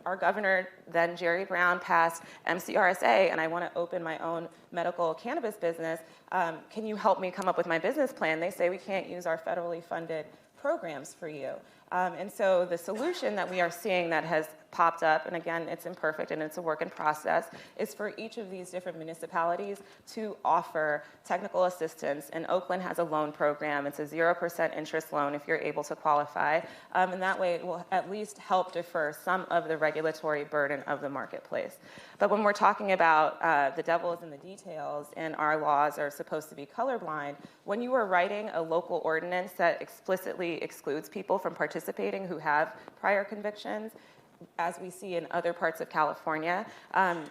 our governor, then Jerry Brown, passed MCRSA, and I want to open my own medical cannabis business, can you help me come up with my business plan? They say we can't use our federally funded programs for you. And so the solution that we are seeing that has popped up, and again, it's imperfect and it's a work in process, is for each of these different municipalities to offer technical assistance. And Oakland has a loan program. It's a 0% interest loan if you're able to qualify. And that way it will at least help defer some of the regulatory burden of the marketplace. But when we're talking about the devil is in the details and our laws are supposed to be colorblind, when you are writing a local ordinance that explicitly excludes people from participating who have prior convictions, as we see in other parts of California,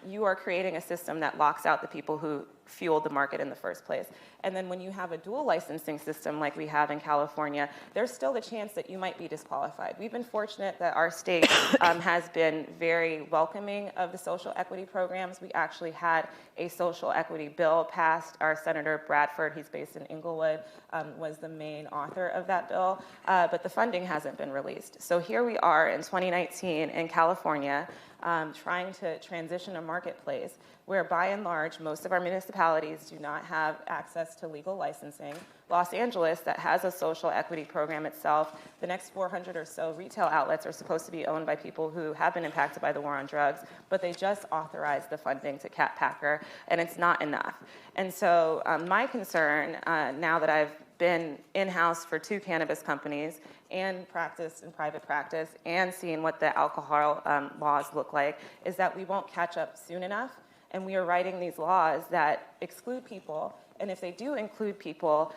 you are creating a system that locks out the people who fueled the market in the first place. And then when you have a dual licensing system like we have in California, there's still the chance that you might be disqualified. We've been fortunate that our state has been very welcoming of the social equity programs. We actually had a social equity bill passed. Our Senator Bradford, he's based in Inglewood, was the main author of that bill, but the funding hasn't been released. So here we are in 2019 in California, trying to transition a marketplace where by and large, most of our municipalities do not have access to legal licensing. Los Angeles, that has a social equity program itself, the next 400 or so retail outlets are supposed to be owned by people who have been impacted by the war on drugs, but they just authorized the funding to Cat Packer, and it's not enough. And so my concern, now that I've been in-house for 2 cannabis companies and practiced in private practice and seen what the alcohol laws look like, is that we won't catch up soon enough. And we are writing these laws that exclude people. And if they do include people,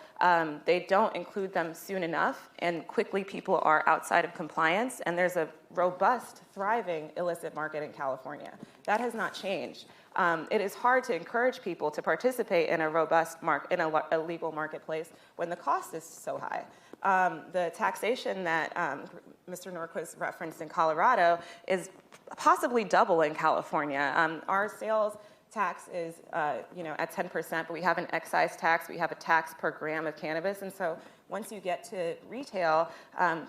they don't include them soon enough. And quickly people are outside of compliance. And there's a robust, thriving illicit market in California. That has not changed. It is hard to encourage people to participate in a robust market, in a legal marketplace when the cost is so high. The taxation that Mr. Norquist referenced in Colorado is possibly double in California. Our sales tax is, at 10%, but we have an excise tax. We have a tax per gram of cannabis, and so once you get to retail,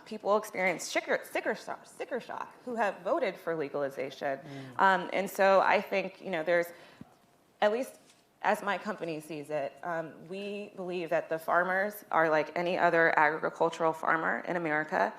people experience sticker shock who have voted for legalization. And so I think, there's, at least as my company sees it, we believe that the farmers are like any other agricultural farmer in America.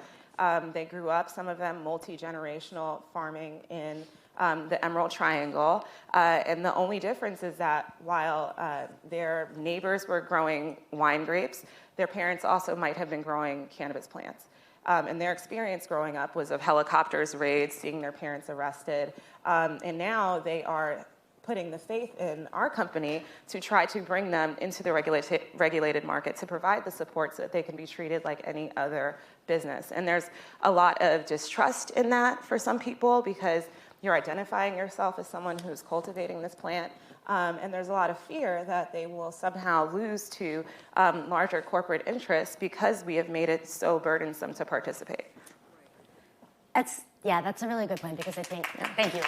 They grew up, some of them, multi-generational farming in the Emerald Triangle. And the only difference is that while their neighbors were growing wine grapes, their parents also might have been growing cannabis plants. And their experience growing up was of helicopters, raids, seeing their parents arrested. And now they are putting the faith in our company to try to bring them into the regulated market, to provide the support so that they can be treated like any other business. And there's a lot of distrust in that for some people because you're identifying yourself as someone who's cultivating this plant. And there's a lot of fear that they will somehow lose to larger corporate interests because we have made it so burdensome to participate. That's a really good point because I think, thank you.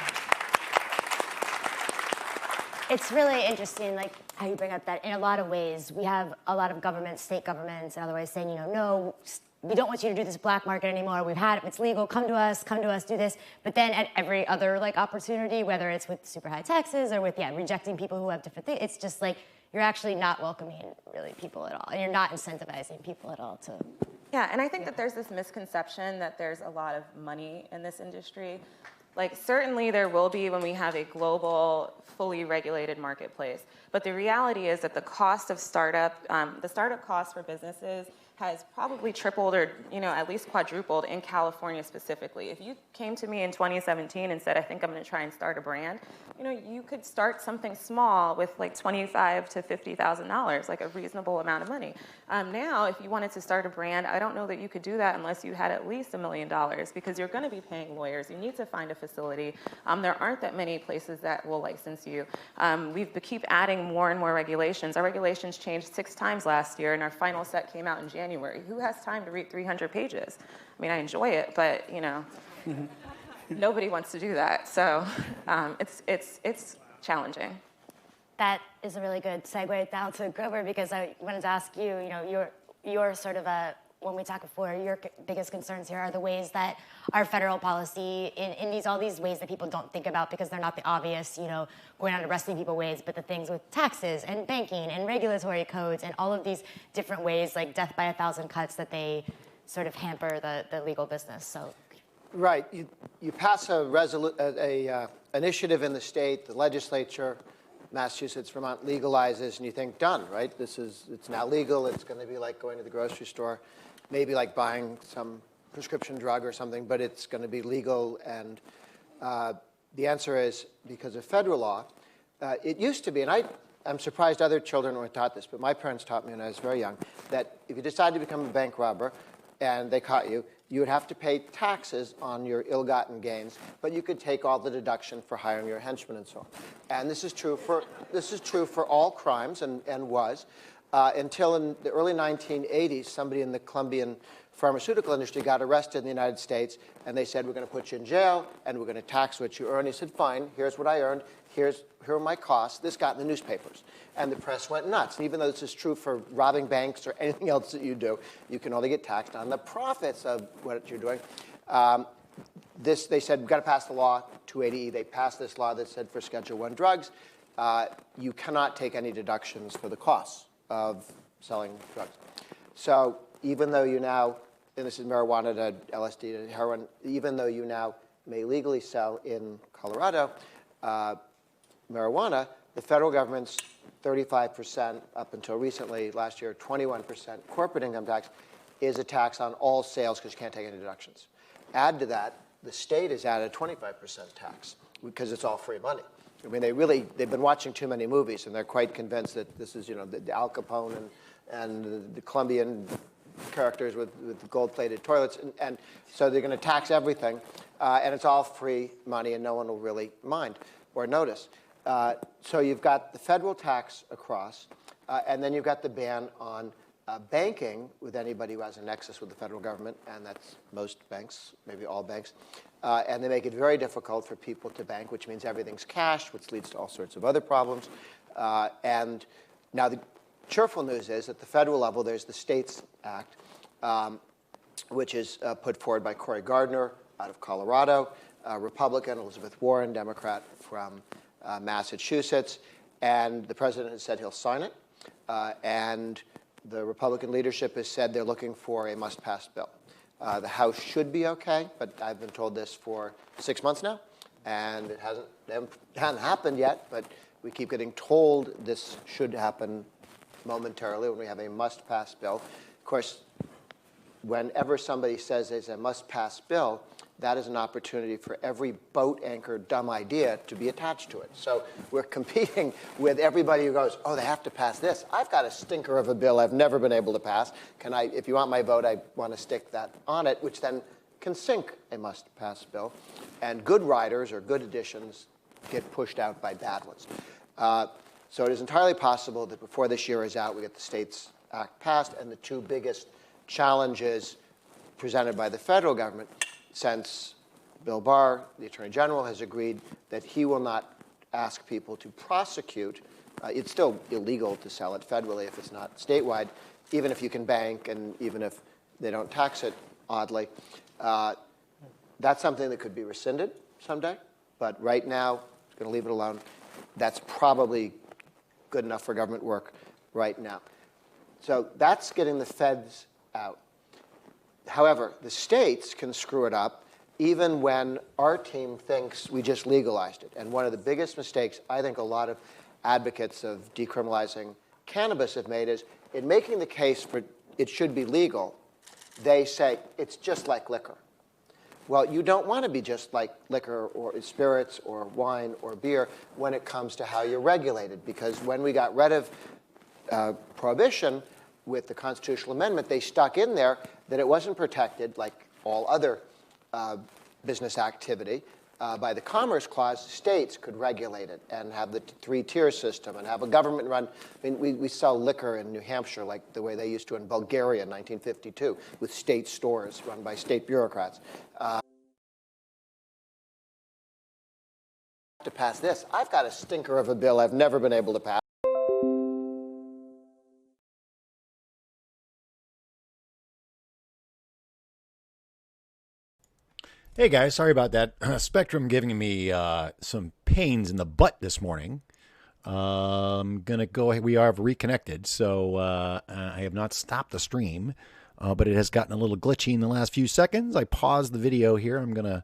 It's really interesting, like how you bring up that in a lot of ways, we have a lot of governments, state governments, and other ways saying, no, we don't want you to do this black market anymore. We've had it, it's legal, come to us, do this. But then at every other opportunity, whether it's with super high taxes or with, rejecting people who have different things, it's just like, you're actually not welcoming really people at all. And you're not incentivizing people at all to. Yeah, and I think that there's this misconception that there's a lot of money in this industry. Certainly there will be when we have a global, fully regulated marketplace. But the reality is that the cost of the startup cost for businesses has probably tripled or, at least quadrupled in California specifically. If you came to me in 2017 and said, I think I'm gonna try and start a brand, you could start something small with $25,000 to $50,000, a reasonable amount of money. Now, if you wanted to start a brand, I don't know that you could do that unless you had at least $1 million because you're gonna be paying lawyers. You need to find a facility. There aren't that many places that will license you. We keep adding more and more regulations. Our regulations changed 6 times last year and our final set came out in January. Who has time to read 300 pages? I mean, I enjoy it, but nobody wants to do that. So it's challenging. That is a really good segue down to Grover because I wanted to ask you, your sort of when we talked before, your biggest concerns here are the ways that our federal policy in all these ways that people don't think about because they're not the obvious, going out and arresting people ways, but the things with taxes and banking and regulatory codes and all of these different ways, like death by 1,000 cuts, that they sort of hamper the legal business. So Right. You pass a initiative in the state, the legislature, Massachusetts, Vermont legalizes, and you think, done, right? It's now legal. It's going to be like going to the grocery store, maybe like buying some prescription drug or something, but it's going to be legal. And the answer is because of federal law. It used to be, and I'm surprised other children weren't taught this, but my parents taught me when I was very young, that if you decided to become a bank robber and they caught you, you would have to pay taxes on your ill-gotten gains, but you could take all the deduction for hiring your henchmen and so on. And this is true for all crimes, and was, until in the early 1980s, somebody in the Colombian pharmaceutical industry got arrested in the United States, and they said, we're going to put you in jail, and we're going to tax what you earn. He said, fine, here's what I earned, here are my costs. This got in the newspapers, and the press went nuts. And even though this is true for robbing banks or anything else that you do, you can only get taxed on the profits of what you're doing. They said, we've got to pass the law, 280E. They passed this law that said for Schedule I drugs, you cannot take any deductions for the costs of selling drugs. So even though you now, and this is marijuana to LSD to heroin, even though you now may legally sell in Colorado marijuana, the federal government's 35%, up until recently, last year, 21% corporate income tax is a tax on all sales because you can't take any deductions. Add to that, the state has added a 25% tax because it's all free money. I mean, they've been watching too many movies, and they're quite convinced that this is, the Al Capone and the Colombian characters with gold-plated toilets, and so they're going to tax everything, and it's all free money, and no one will really mind or notice. So you've got the federal tax across, and then you've got the ban on banking with anybody who has a nexus with the federal government, and that's most banks, maybe all banks. And they make it very difficult for people to bank, which means everything's cash, which leads to all sorts of other problems. And now the cheerful news is at the federal level, there's the States Act, which is put forward by Cory Gardner out of Colorado, Republican, Elizabeth Warren, Democrat from Massachusetts. And the president has said he'll sign it. And the Republican leadership has said they're looking for a must-pass bill. The House should be okay, but I've been told this for 6 months now, and it hasn't happened yet, but we keep getting told this should happen momentarily when we have a must-pass bill. Of course, whenever somebody says there's a must-pass bill, that is an opportunity for every boat anchor dumb idea to be attached to it. So we're competing with everybody who goes, oh, they have to pass this. I've got a stinker of a bill I've never been able to pass. If you want my vote, I want to stick that on it, which then can sink a must-pass bill. And good riders or good additions get pushed out by bad ones. So it is entirely possible that before this year is out, we get the States Act passed, and the two biggest challenges presented by the federal government, since Bill Barr, the Attorney General, has agreed that he will not ask people to prosecute. It's still illegal to sell it federally if it's not statewide, even if you can bank and even if they don't tax it, oddly. That's something that could be rescinded someday, but right now, I'm going to leave it alone. That's probably good enough for government work right now. So that's getting the feds out. However, the states can screw it up even when our team thinks we just legalized it. And one of the biggest mistakes I think a lot of advocates of decriminalizing cannabis have made is in making the case for it should be legal, they say it's just like liquor. Well, you don't want to be just like liquor or spirits or wine or beer when it comes to how you're regulated, because when we got rid of prohibition with the constitutional amendment, they stuck in there that it wasn't protected like all other business activity. By the Commerce Clause, states could regulate it and have the three-tier system and have a government run. I mean, we sell liquor in New Hampshire like the way they used to in Bulgaria in 1952 with state stores run by state bureaucrats. To pass this, I've got a stinker of a bill I've never been able to pass. Hey guys, sorry about that. Spectrum giving me some pains in the butt this morning. I'm gonna go ahead. We are reconnected, so I have not stopped the stream. but it has gotten a little glitchy in the last few seconds. I paused the video here. I'm going to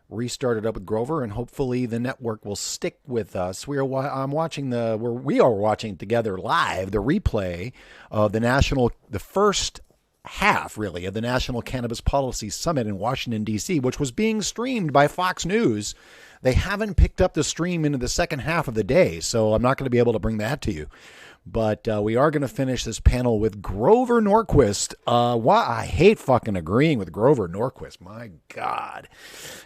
restart it up with Grover, and hopefully the network will stick with us. We are watching together live the replay of the first half, really, of the National Cannabis Policy Summit in Washington, D.C., which was being streamed by Fox News. They haven't picked up the stream into the second half of the day, so I'm not going to be able to bring that to you. But we are going to finish this panel with Grover Norquist. I hate fucking agreeing with Grover Norquist. My God,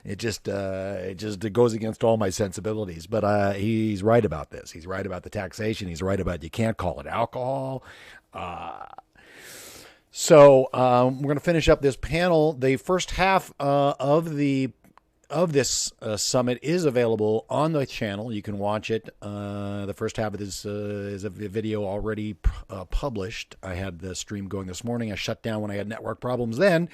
it just goes against all my sensibilities. But he's right about this. He's right about the taxation. He's right about you can't call it alcohol. So we're going to finish up this panel. The first half of this summit is available on the channel. You can watch it. The first half of this is a video already published. I had the stream going this morning. I shut down when I had network problems then.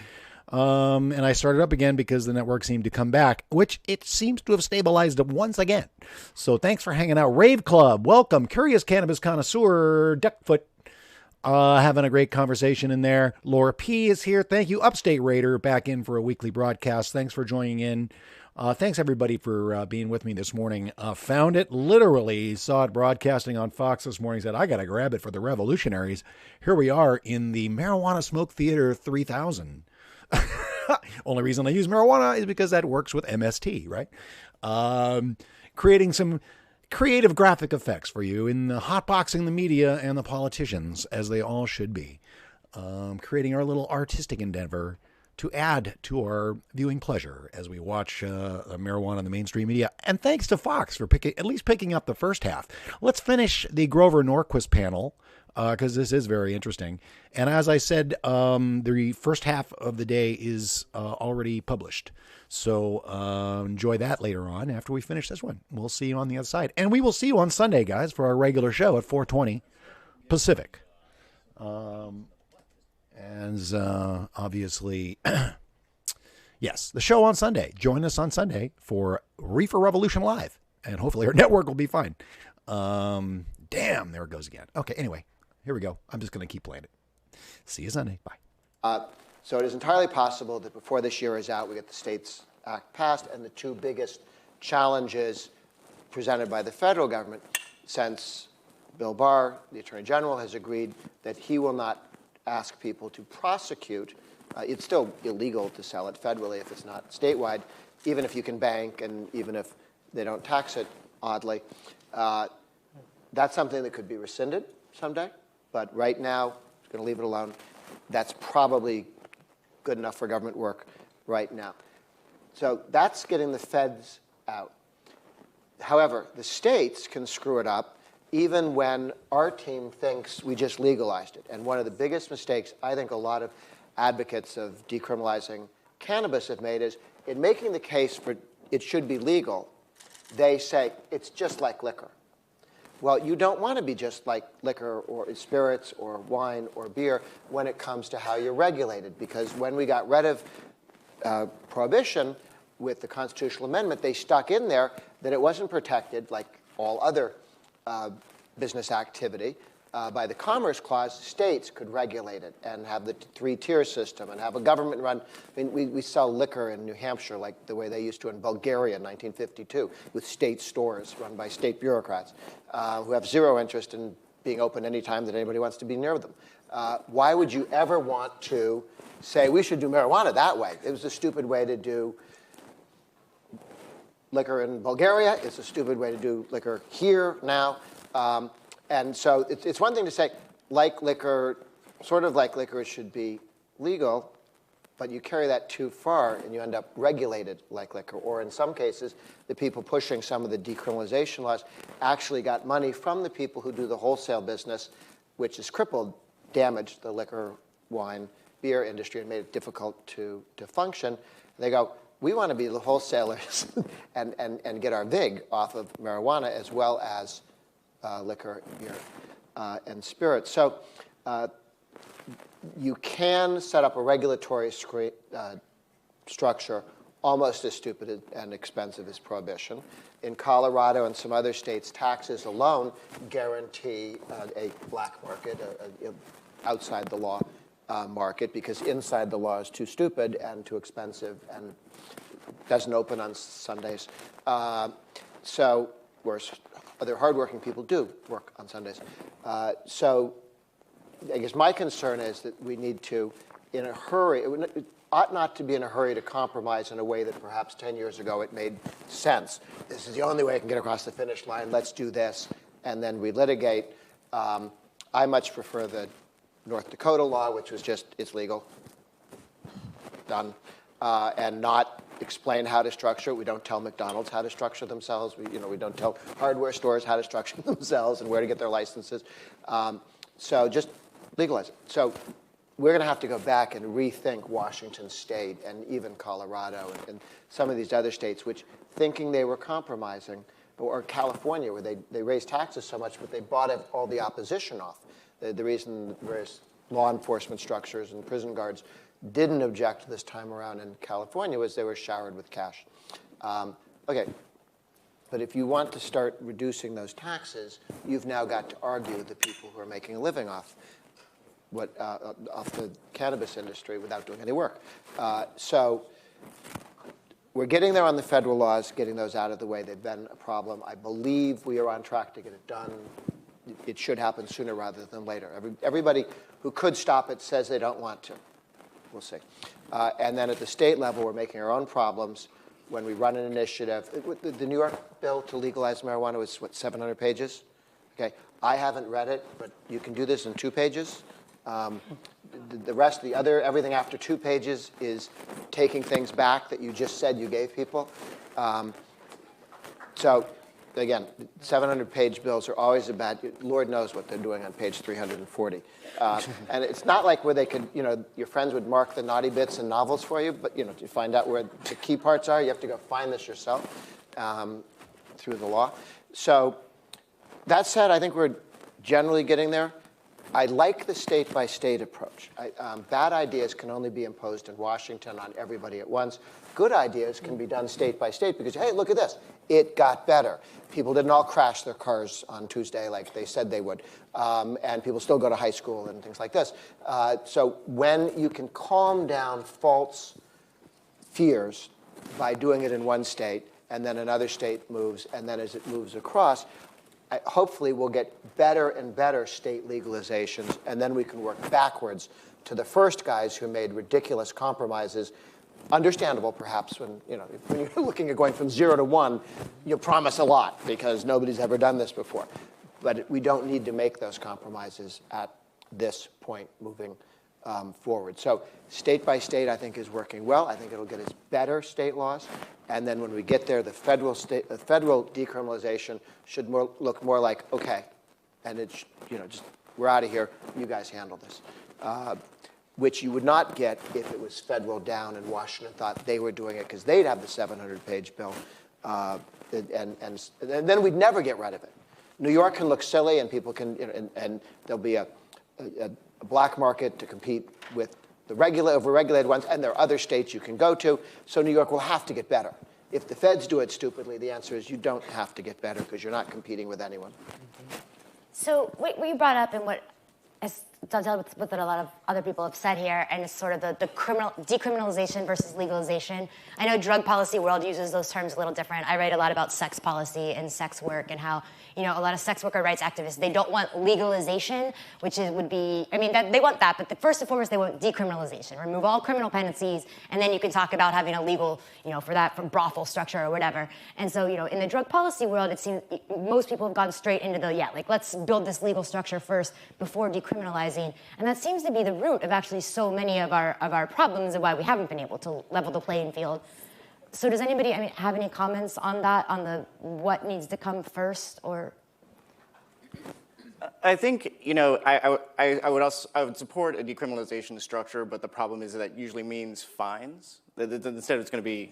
And I started up again because the network seemed to come back, which it seems to have stabilized once again. So thanks for hanging out. Rave Club, welcome. Curious Cannabis Connoisseur, Duckfoot. Having a great conversation in there. Laura P. is here. Thank you. Upstate Raider back in for a weekly broadcast. Thanks for joining in. Thanks, everybody, for being with me this morning. Found it, literally saw it broadcasting on Fox this morning, said, I got to grab it for the revolutionaries. Here we are in the Marijuana Smoke Theater 3000. Only reason I use marijuana is because that works with MST, right? Creating some creative graphic effects for you in the hotboxing the media and the politicians, as they all should be. Creating our little artistic endeavor to add to our viewing pleasure as we watch marijuana in the mainstream media. And thanks to Fox for at least picking up the first half. Let's finish the Grover Norquist panel, because this is very interesting. And as I said, the first half of the day is already published. So enjoy that later on after we finish this one. We'll see you on the other side. And we will see you on Sunday, guys, for our regular show at 4:20 Pacific. Obviously, yes, the show on Sunday. Join us on Sunday for Reefer Revolution Live. And hopefully our network will be fine. Damn, there it goes again. Okay, anyway, here we go. I'm just going to keep playing it. See you Sunday. Bye. So it is entirely possible that before this year is out, we get the States Act passed, and the two biggest challenges presented by the federal government, since Bill Barr, the Attorney General, has agreed that he will not ask people to prosecute. It's still illegal to sell it federally if it's not statewide, even if you can bank and even if they don't tax it, oddly. That's something that could be rescinded someday, but right now, I'm going to leave it alone. That's probably good enough for government work right now. So that's getting the feds out. However, the states can screw it up even when our team thinks we just legalized it. And one of the biggest mistakes I think a lot of advocates of decriminalizing cannabis have made is in making the case for it should be legal, they say it's just like liquor. Well, you don't want to be just like liquor or spirits or wine or beer when it comes to how you're regulated, because when we got rid of prohibition with the constitutional amendment, they stuck in there that it wasn't protected like all other business activity. By the Commerce Clause, states could regulate it and have the three-tier system and have a government run. I mean, we sell liquor in New Hampshire like the way they used to in Bulgaria in 1952 with state stores run by state bureaucrats who have zero interest in being open any time that anybody wants to be near them. Why would you ever want to say we should do marijuana that way? It was a stupid way to do liquor in Bulgaria. It's a stupid way to do liquor here now. And so it's one thing to say, like liquor, sort of like liquor, it should be legal, but you carry that too far and you end up regulated like liquor. Or in some cases, the people pushing some of the decriminalization laws actually got money from the people who do the wholesale business, which has crippled, damaged the liquor, wine, beer industry and made it difficult to function. They go, we want to be the wholesalers and get our vig off of marijuana as well as liquor, beer, and spirits. So you can set up a regulatory structure almost as stupid and expensive as prohibition. In Colorado and some other states, taxes alone guarantee a black market outside the law market because inside the law is too stupid and too expensive and doesn't open on Sundays. So, whereas other hardworking people do work on Sundays. So I guess my concern is that we need to, in a hurry, it ought not to be in a hurry to compromise in a way that perhaps 10 years ago it made sense. This is the only way I can get across the finish line. Let's do this, and then we litigate. I much prefer the North Dakota law, which was just, it's legal, done, and not explain how to structure it. We don't tell McDonald's how to structure themselves. We don't tell hardware stores how to structure themselves and where to get their licenses. So just legalize it. So we're going to have to go back and rethink Washington State and even Colorado and some of these other states, which thinking they were compromising, or California, where they raised taxes so much, but they bought all the opposition off. The reason various law enforcement structures and prison guards didn't object this time around in California was they were showered with cash. Okay, but if you want to start reducing those taxes, you've now got to argue with the people who are making a living off the cannabis industry without doing any work. So we're getting there on the federal laws, getting those out of the way. They've been a problem. I believe we are on track to get it done. It should happen sooner rather than later. Everybody who could stop it says they don't want to. We'll see. And then at the state level, we're making our own problems when we run an initiative. The New York bill to legalize marijuana was, 700 pages? Okay. I haven't read it, but you can do this in 2 pages. The rest, everything after 2 pages is taking things back that you just said you gave people. So, again, 700-page bills are always a bad. Lord knows what they're doing on page 340. And it's not like where they could, your friends would mark the naughty bits in novels for you, but to find out where the key parts are, you have to go find this yourself through the law. So that said, I think we're generally getting there. I like the state-by-state approach. Bad ideas can only be imposed in Washington on everybody at once. Good ideas can be done state by state because, hey, look at this. It got better. People didn't all crash their cars on Tuesday like they said they would. And people still go to high school and things like this. So when you can calm down false fears by doing it in one state, and then another state moves, and then as it moves across, hopefully we'll get better and better state legalizations, and then we can work backwards to the first guys who made ridiculous compromises. Understandable, perhaps, when you're looking at going from 0 to 1, you'll promise a lot because nobody's ever done this before. But we don't need to make those compromises at this point moving forward. So state by state, I think, is working well. I think it'll get us better state laws. And then when we get there, the federal decriminalization should look more like, okay, and it's, just we're out of here. You guys handle this. Which you would not get if it was federal down and Washington thought they were doing it because they'd have the 700-page bill. And then we'd never get rid of it. New York can look silly and people can, and there'll be a black market to compete with the overregulated ones, and there are other states you can go to. So New York will have to get better. If the feds do it stupidly, the answer is you don't have to get better because you're not competing with anyone. So what you brought up and what has dovetailed with what a lot of other people have said here, and it's sort of the decriminalization versus legalization. I know drug policy world uses those terms a little different. I write a lot about sex policy and sex work and how, a lot of sex worker rights activists, they don't want legalization, would be, they want that, but first and foremost, they want decriminalization. Remove all criminal penalties, and then you can talk about having a legal, for brothel structure or whatever. And so, in the drug policy world, it seems most people have gone straight into let's build this legal structure first before decriminalizing. And that seems to be the root of actually so many of our problems and why we haven't been able to level the playing field. So does anybody have any comments on that, on what needs to come first, or? I think, I would support a decriminalization structure, but the problem is that usually means fines. Instead it's going to be,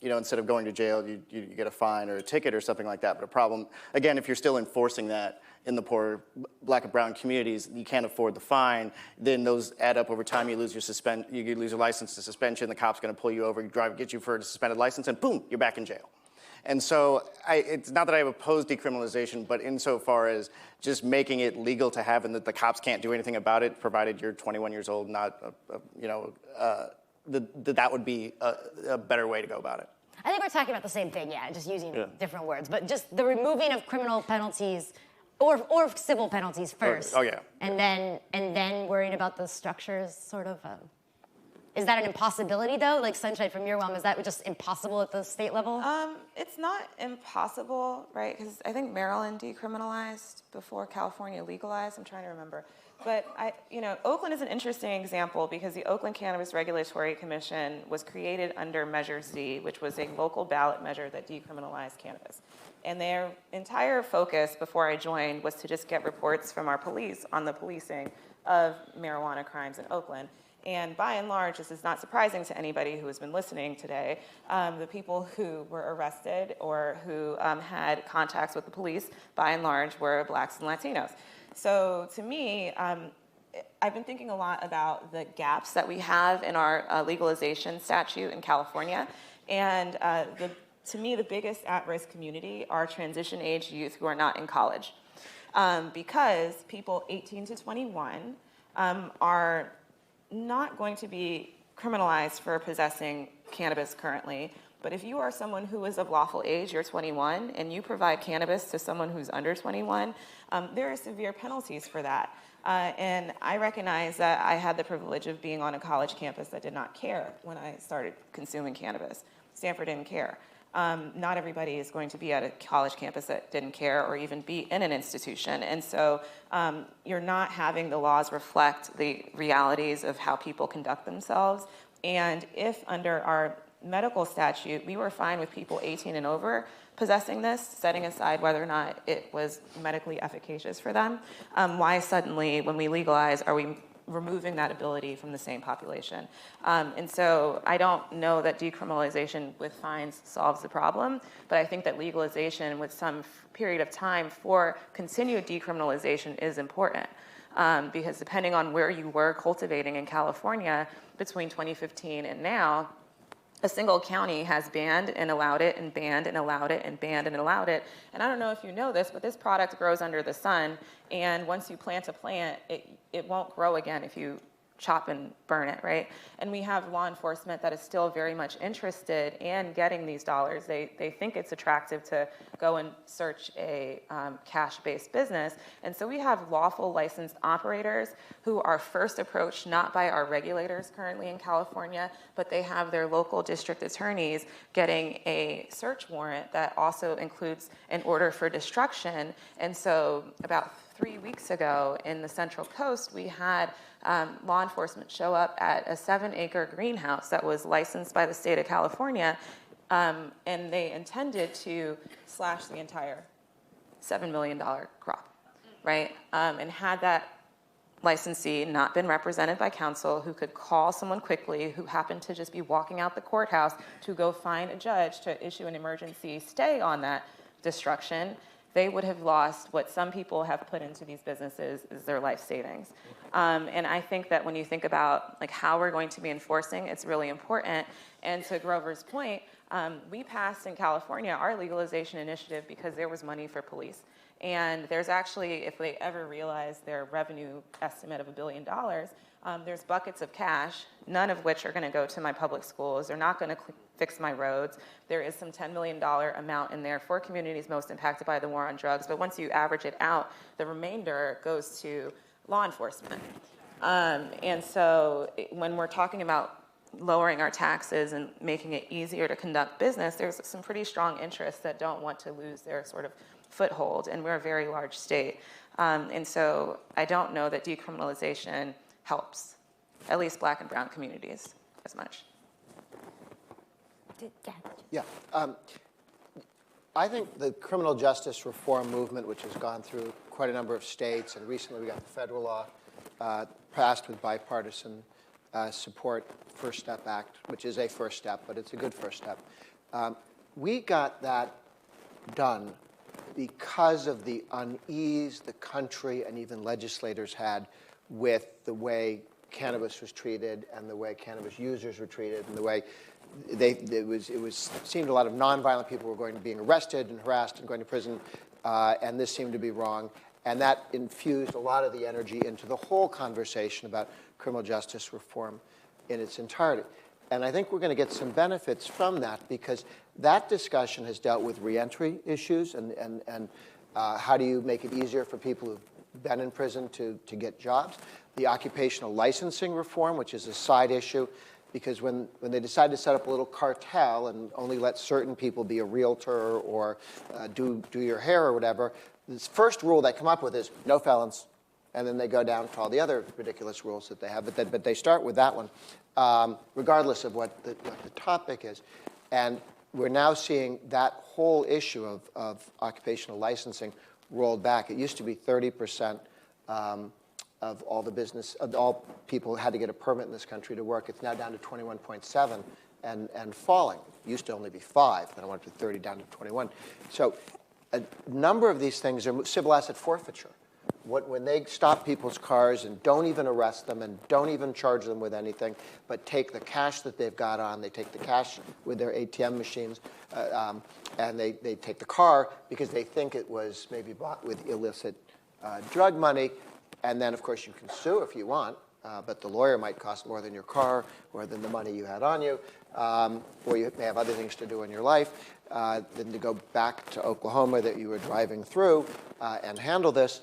instead of going to jail, you get a fine or a ticket or something like that. But a problem, again, if you're still enforcing that in the poor black and brown communities, you can't afford the fine, then those add up over time. You lose your license to suspension, the cop's going to pull you over, get you for a suspended license, and boom, you're back in jail. And so it's not that I oppose decriminalization, but insofar as just making it legal to have and that the cops can't do anything about it, provided you're 21 years old, that would be a better way to go about it. I think we're talking about the same thing, yeah, just using different words. But just the removing of criminal penalties or civil penalties first. Oh, yeah. And then worrying about the structures, sort of. Is that an impossibility, though? Like, Sunshine, from your realm, is that just impossible at the state level? It's not impossible, right? Because I think Maryland decriminalized before California legalized. I'm trying to remember. But Oakland is an interesting example because the Oakland Cannabis Regulatory Commission was created under Measure Z, which was a local ballot measure that decriminalized cannabis. And their entire focus before I joined was to just get reports from our police on the policing of marijuana crimes in Oakland. And by and large, this is not surprising to anybody who has been listening today, the people who were arrested or who had contacts with the police, by and large, were Blacks and Latinos. So to me, I've been thinking a lot about the gaps that we have in our legalization statute in California. And to me, the biggest at-risk community are transition-age youth who are not in college. Because people 18 to 21 are not going to be criminalized for possessing cannabis currently, but if you are someone who is of lawful age, you're 21, and you provide cannabis to someone who's under 21, there are severe penalties for that. And I recognize that I had the privilege of being on a college campus that did not care when I started consuming cannabis. Stanford didn't care. Not everybody is going to be at a college campus that didn't care or even be in an institution. And so you're not having the laws reflect the realities of how people conduct themselves. And if under our medical statute, we were fine with people 18 and over possessing this, setting aside whether or not it was medically efficacious for them, why suddenly, when we legalize, are we removing that ability from the same population? And so I don't know that decriminalization with fines solves the problem, but I think that legalization with some period of time for continued decriminalization is important. Because depending on where you were cultivating in California between 2015 and now, a single county has banned and allowed it and banned and allowed it and banned and allowed it. And I don't know if you know this, but this product grows under the sun. And once you plant a plant, it won't grow again if you chop and burn it, right? And we have law enforcement that is still very much interested in getting these dollars. They think it's attractive to go and search a cash-based business. And so we have lawful licensed operators who are first approached not by our regulators currently in California, but they have their local district attorneys getting a search warrant that also includes an order for destruction. And so about 3 weeks ago in the Central Coast, we had law enforcement show up at a 7-acre greenhouse that was licensed by the state of California, and they intended to slash the entire $7 million crop, right? And had that licensee not been represented by counsel who could call someone quickly who happened to just be walking out the courthouse to go find a judge to issue an emergency stay on that destruction, they would have lost what some people have put into these businesses is their life savings. And I think that when you think about like how we're going to be enforcing, it's really important. And to Grover's point, we passed in California our legalization initiative because there was money for police. And there's actually, if they ever realize their revenue estimate of $1 billion, there's buckets of cash, none of which are going to go to my public schools. They're not going to fix my roads. There is some $10 million amount in there for communities most impacted by the war on drugs. But once you average it out, the remainder goes to law enforcement. And so when we're talking about lowering our taxes and making it easier to conduct business, there's some pretty strong interests that don't want to lose their sort of foothold. And we're a very large state. And so I don't know that decriminalization helps, at least Black and brown communities, as much. Yeah. I think the criminal justice reform movement, which has gone through quite a number of states, and recently we got the federal law passed with bipartisan support, First Step Act, which is a first step, but it's a good first step. We got that done because of the unease the country and even legislators had with the way cannabis was treated and the way cannabis users were treated and the way seemed a lot of nonviolent people were being arrested and harassed and going to prison, and this seemed to be wrong. And that infused a lot of the energy into the whole conversation about criminal justice reform in its entirety. And I think we're going to get some benefits from that because that discussion has dealt with reentry issues and how do you make it easier for people who've been in prison to get jobs. The occupational licensing reform, which is a side issue, because when they decided to set up a little cartel and only let certain people be a realtor or do your hair or whatever, this first rule they come up with is no felons. And then they go down to all the other ridiculous rules that they have. But they start with that one, regardless of what the topic is. And we're now seeing that whole issue of occupational licensing rolled back. It used to be 30% of all people who had to get a permit in this country to work. It's now down to 21.7 and falling. It used to only be 5, then I went to 30 down to 21. So a number of these things are civil asset forfeiture. When they stop people's cars and don't even arrest them and don't even charge them with anything, but take the cash that they've got on, they take the cash with their ATM machines, and they take the car because they think it was maybe bought with illicit drug money. And then, of course, you can sue if you want, but the lawyer might cost more than your car or than the money you had on you, or you may have other things to do in your life than to go back to Oklahoma that you were driving through and handle this.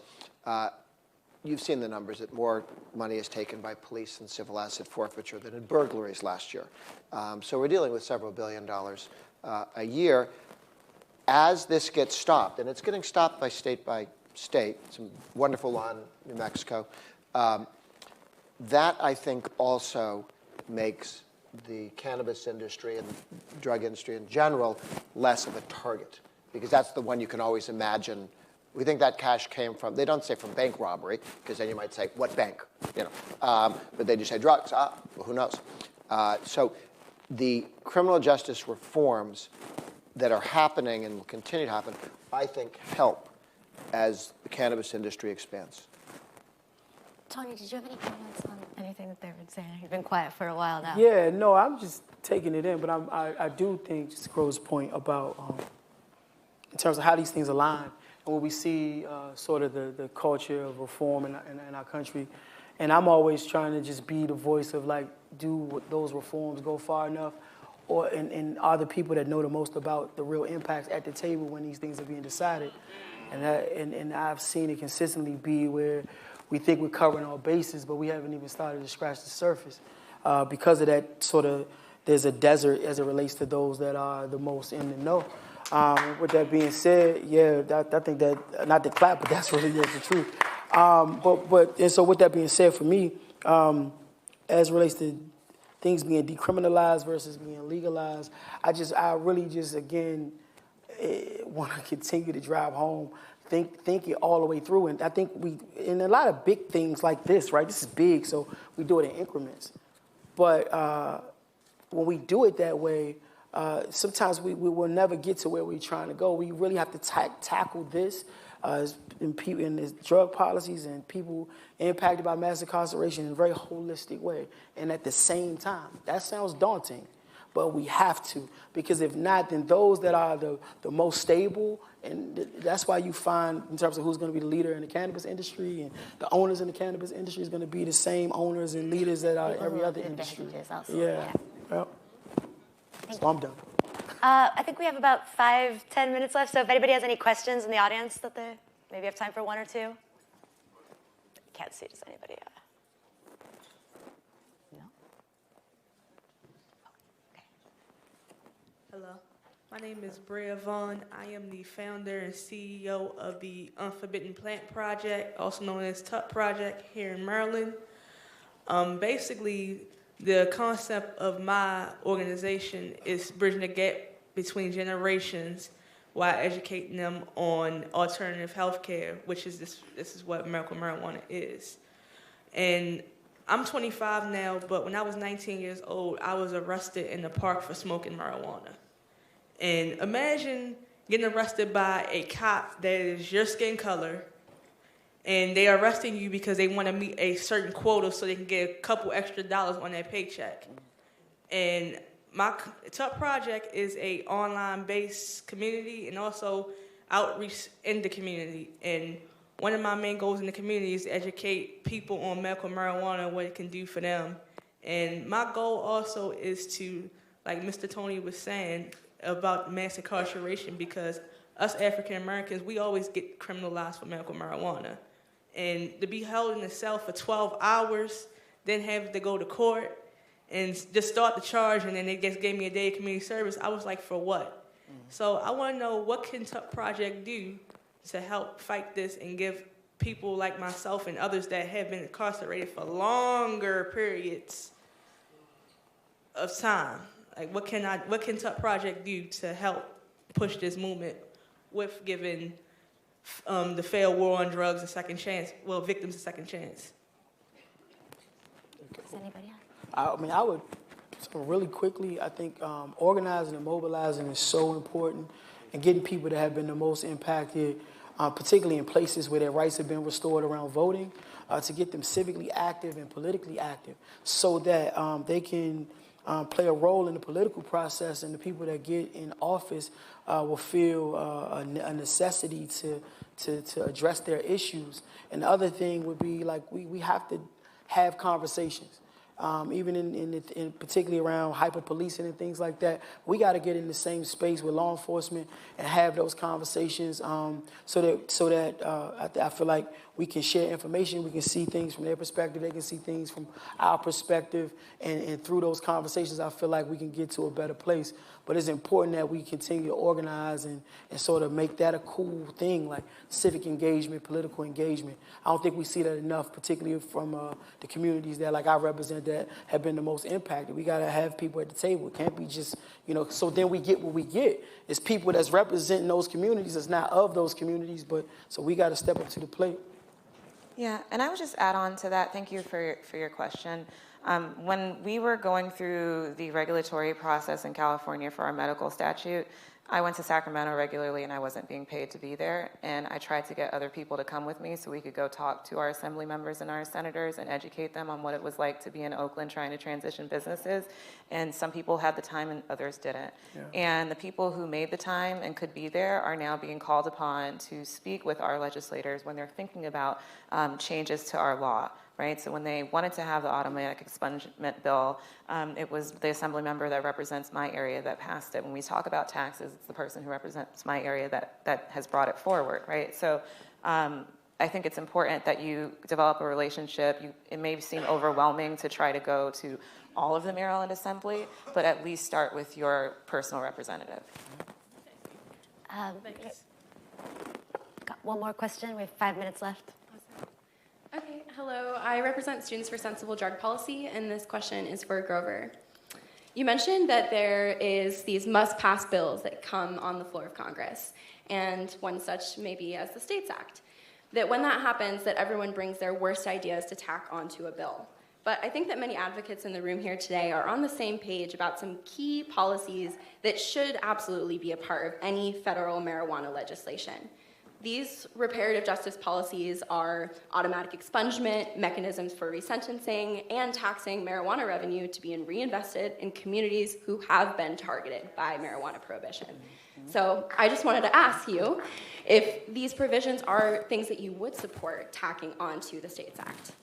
You've seen the numbers that more money is taken by police in civil asset forfeiture than in burglaries last year. So we're dealing with several $1 billion a year. As this gets stopped, and it's getting stopped by state, some wonderful law in New Mexico, that I think also makes the cannabis industry and the drug industry in general less of a target, because that's the one you can always imagine. We think that cash came from, they don't say from bank robbery, because then you might say, what bank? But they just say drugs. Well, who knows? So the criminal justice reforms that are happening and will continue to happen, I think, help as the cannabis industry expands. Tony, did you have any comments on anything that they've been saying? You've been quiet for a while now. Yeah, no, I'm just taking it in, but I do think, just to Crow's point about, in terms of how these things align, and when we see sort of the culture of reform in our country, and I'm always trying to just be the voice of like, do those reforms go far enough? And are the people that know the most about the real impacts at the table when these things are being decided? And I've seen it consistently be where we think we're covering all bases, but we haven't even started to scratch the surface. Because of that sort of, there's a desert as it relates to those that are the most in the know. With that being said, yeah, I think that, not to clap, but that's really just the truth. And so with that being said, for me, as it relates to things being decriminalized versus being legalized, I really just, again, want to continue to drive home, think it all the way through. And I think in a lot of big things like this, right, this is big, so we do it in increments. But when we do it that way, sometimes we will never get to where we're trying to go. We really have to tackle this in this drug policies and people impacted by mass incarceration in a very holistic way. And at the same time, that sounds daunting, but we have to, because if not, then those that are the most stable, and that's why you find, in terms of who's going to be the leader in the cannabis industry, and the owners in the cannabis industry is going to be the same owners and leaders that are every other industry. Yeah. Well, so I'm done. I think we have about 5-10 minutes left, so if anybody has any questions in the audience that they maybe have time for one or two. Can't see, does anybody? No? Okay. Hello, my name is Brea Vaughn. I am the founder and CEO of the Unforbidden Plant Project, also known as TUP Project here in Maryland. Basically, the concept of my organization is bridging the gap between generations while educating them on alternative health care, which is this is what medical marijuana is. And I'm 25 now, but when I was 19 years old, I was arrested in the park for smoking marijuana. And imagine getting arrested by a cop that is your skin color, and they are arresting you because they want to meet a certain quota so they can get a couple extra dollars on their paycheck. And my TUP project is a online-based community and also outreach in the community. And one of my main goals in the community is to educate people on medical marijuana and what it can do for them. And my goal also is to, like Mr. Tony was saying, about mass incarceration, because us African Americans, we always get criminalized for medical marijuana. And to be held in a cell for 12 hours, then have to go to court, and just start the charge, and then they just gave me a day of community service, I was like, for what? So I want to know, what can TUP Project do to help fight this and give people like myself and others that have been incarcerated for longer periods of time? Like, what can TUP Project do to help push this movement with giving the failed war on drugs a second chance, well, victims a second chance? Does anybody else? I mean, I would, so really quickly, I think organizing and mobilizing is so important, and getting people that have been the most impacted, particularly in places where their rights have been restored around voting, to get them civically active and politically active so that they can play a role in the political process, and the people that get in office will feel a necessity to address their issues. And the other thing would be, like, we have to have conversations. Even in particularly around hyper-policing and things like that, we got to get in the same space with law enforcement and have those conversations so that I feel like we can share information, we can see things from their perspective, they can see things from our perspective, and through those conversations, I feel like we can get to a better place. But it's important that we continue to organize and sort of make that a cool thing, like civic engagement, political engagement. I don't think we see that enough, particularly from the communities that, like, I represent, that have been the most impacted. We got to have people at the table. It can't be just, so then we get what we get. It's people that's representing those communities. It's not of those communities, but so we got to step up to the plate. Yeah, and I would just add on to that. Thank you for your question. When we were going through the regulatory process in California for our medical statute, I went to Sacramento regularly and I wasn't being paid to be there. And I tried to get other people to come with me so we could go talk to our assembly members and our senators and educate them on what it was like to be in Oakland trying to transition businesses. And some people had the time and others didn't. Yeah. And the people who made the time and could be there are now being called upon to speak with our legislators when they're thinking about changes to our law. Right? So when they wanted to have the automatic expungement bill, it was the assembly member that represents my area that passed it. When we talk about taxes, it's the person who represents my area that has brought it forward, right? So I think it's important that you develop a relationship. It may seem overwhelming to try to go to all of the Maryland Assembly, but at least start with your personal representative. Got one more question. We have 5 minutes left. Okay, hello. I represent Students for Sensible Drug Policy, and this question is for Grover. You mentioned that there is these must-pass bills that come on the floor of Congress, and one such maybe as the States Act. That when that happens, that everyone brings their worst ideas to tack onto a bill. But I think that many advocates in the room here today are on the same page about some key policies that should absolutely be a part of any federal marijuana legislation. These reparative justice policies are automatic expungement, mechanisms for resentencing, and taxing marijuana revenue to be reinvested in communities who have been targeted by marijuana prohibition. So I just wanted to ask you if these provisions are things that you would support tacking onto the States Act.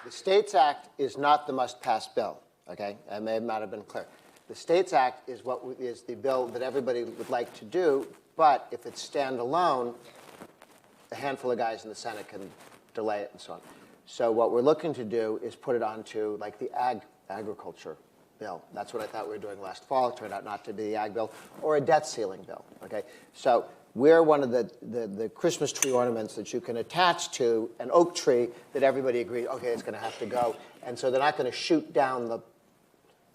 The States Act is not the must-pass bill, okay? I may not have been clear. The States Act is what is the bill that everybody would like to do, but if it's standalone, a handful of guys in the Senate can delay it and so on. So what we're looking to do is put it onto, like, the agriculture bill. That's what I thought we were doing last fall. It turned out not to be the ag bill, or a debt ceiling bill, okay? So we're one of the Christmas tree ornaments that you can attach to an oak tree that everybody agrees, okay, it's going to have to go. And so they're not going to shoot down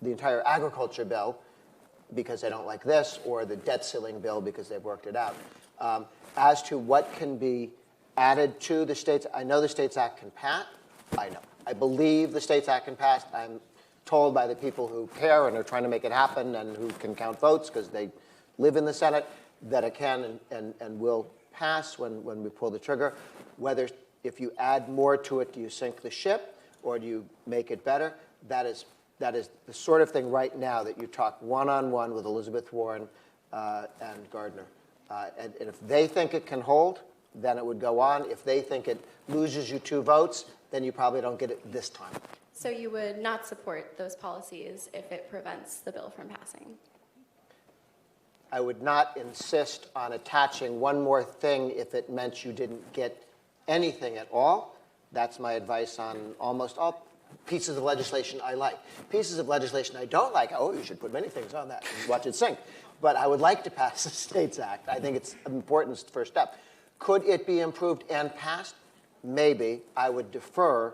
the entire agriculture bill because they don't like this, or the debt ceiling bill because they've worked it out. As to what can be added to the States, I know the States Act can pass. I know. I believe the States Act can pass. I'm told by the people who care and are trying to make it happen and who can count votes because they live in the Senate that it can and will pass when we pull the trigger. Whether if you add more to it, do you sink the ship or do you make it better? That is the sort of thing right now that you talk one-on-one with Elizabeth Warren and Gardner. And if they think it can hold, then it would go on. If they think it loses you 2 votes, then you probably don't get it this time. So you would not support those policies if it prevents the bill from passing? I would not insist on attaching one more thing if it meant you didn't get anything at all. That's my advice on almost all pieces of legislation I like. Pieces of legislation I don't like, oh, you should put many things on that and watch it sink. But I would like to pass the States Act. I think it's an important first step. Could it be improved and passed? Maybe. I would defer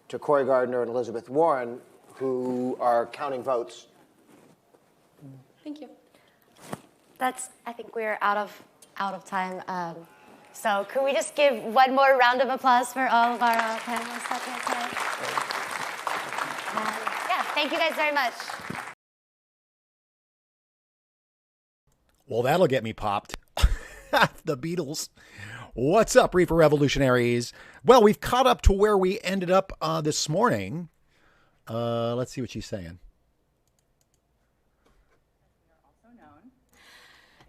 to Cory Gardner and Elizabeth Warren, who are counting votes. Thank you. I think we're out of time. So could we just give one more round of applause for all of our panelists up here today? Yeah, thank you guys very much. Well, that'll get me popped. The Beatles. What's up, Reefer Revolutionaries? Well, we've caught up to where we ended up this morning. Let's see what she's saying.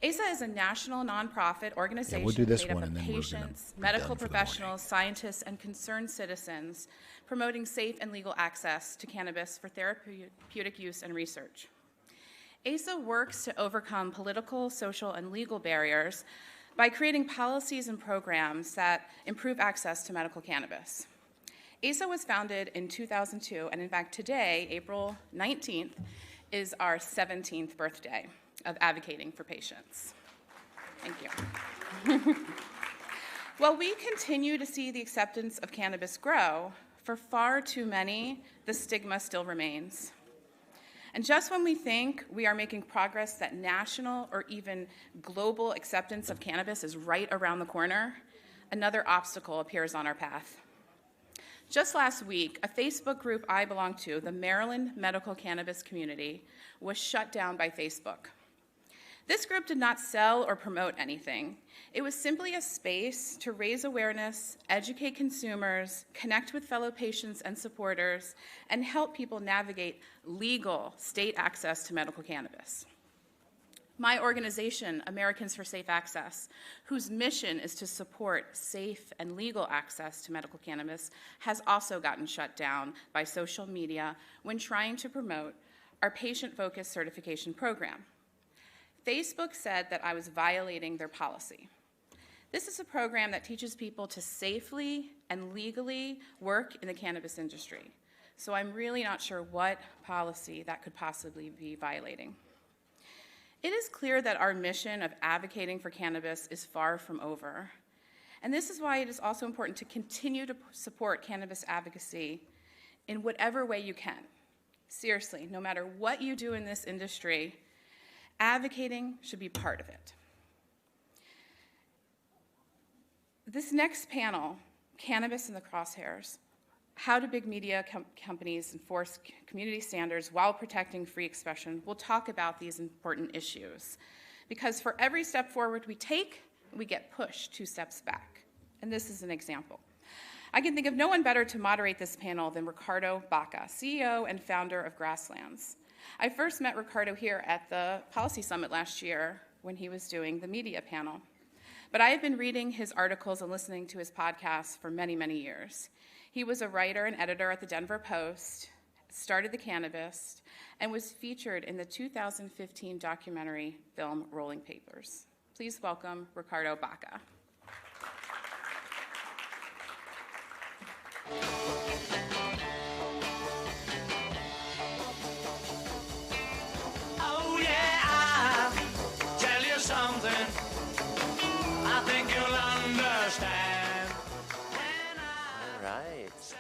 ASA is a national nonprofit organization we'll do this made up one, of and then we're patients, gonna be medical done for the professionals, scientists, and concerned citizens promoting safe and legal access to cannabis for therapeutic use and research. ASA works to overcome political, social, and legal barriers by creating policies and programs that improve access to medical cannabis. ASA was founded in 2002, and in fact today, April 19th, is our 17th birthday of advocating for patients. Thank you. While we continue to see the acceptance of cannabis grow, for far too many, the stigma still remains. And just when we think we are making progress that national or even global acceptance of cannabis is right around the corner, another obstacle appears on our path. Just last week, a Facebook group I belong to, the Maryland Medical Cannabis Community, was shut down by Facebook. This group did not sell or promote anything. It was simply a space to raise awareness, educate consumers, connect with fellow patients and supporters, and help people navigate legal state access to medical cannabis. My organization, Americans for Safe Access, whose mission is to support safe and legal access to medical cannabis, has also gotten shut down by social media when trying to promote our patient-focused certification program. Facebook said that I was violating their policy. This is a program that teaches people to safely and legally work in the cannabis industry. So I'm really not sure what policy that could possibly be violating. It is clear that our mission of advocating for cannabis is far from over. And this is why it is also important to continue to support cannabis advocacy in whatever way you can. Seriously, no matter what you do in this industry, advocating should be part of it. This next panel, Cannabis in the Crosshairs, how do big media companies enforce community standards while protecting free expression? We'll talk about these important issues. Because for every step forward we take, we get pushed 2 steps back. And this is an example. I can think of no one better to moderate this panel than Ricardo Baca, CEO and founder of Grasslands. I first met Ricardo here at the Policy Summit last year when he was doing the media panel. But I have been reading his articles and listening to his podcasts for many, many years. He was a writer and editor at the Denver Post, started the Cannabis, and was featured in the 2015 documentary film Rolling Papers. Please welcome Ricardo Baca. Oh yeah, I'll tell you something I think you'll understand. All right.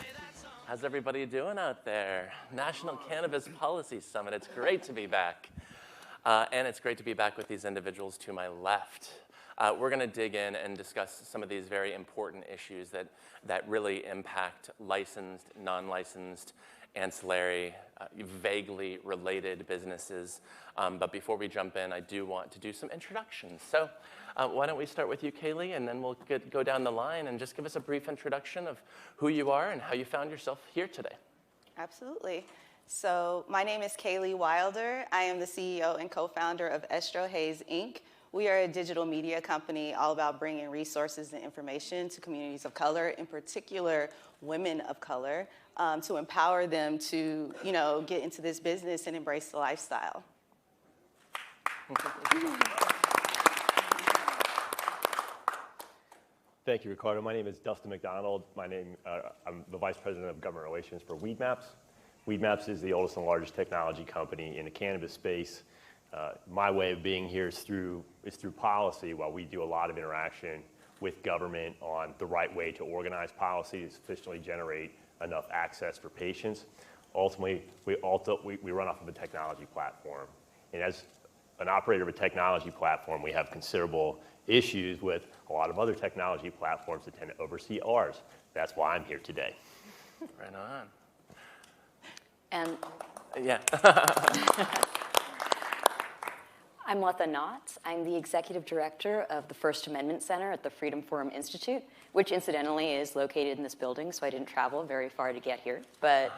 How's everybody doing out there? National Cannabis Policy Summit. It's great to be back. And it's great to be back with these individuals to my left. We're going to dig in and discuss some of these very important issues that really impact licensed, non-licensed, ancillary, vaguely related businesses. But before we jump in, I do want to do some introductions. So why don't we start with you, Kaylee, and then we'll go down the line and just give us a brief introduction of who you are and how you found yourself here today. Absolutely. So my name is Kaylee Wilder. I am the CEO and co-founder of Estro Hayes, Inc. We are a digital media company all about bringing resources and information to communities of color, in particular women of color, to empower them to, get into this business and embrace the lifestyle. Thank you, Ricardo. My name is Dustin McDonald. I'm the Vice President of Government Relations for Weedmaps. Weedmaps is the oldest and largest technology company in the cannabis space. My way of being here is through policy, while we do a lot of interaction with government on the right way to organize policy to sufficiently generate enough access for patients. Ultimately, we run off of a technology platform. And as an operator of a technology platform, we have considerable issues with a lot of other technology platforms that tend to oversee ours. That's why I'm here today. Right on. And yeah. I'm Letha Knott. I'm the executive director of the First Amendment Center at the Freedom Forum Institute, which incidentally is located in this building, so I didn't travel very far to get here. But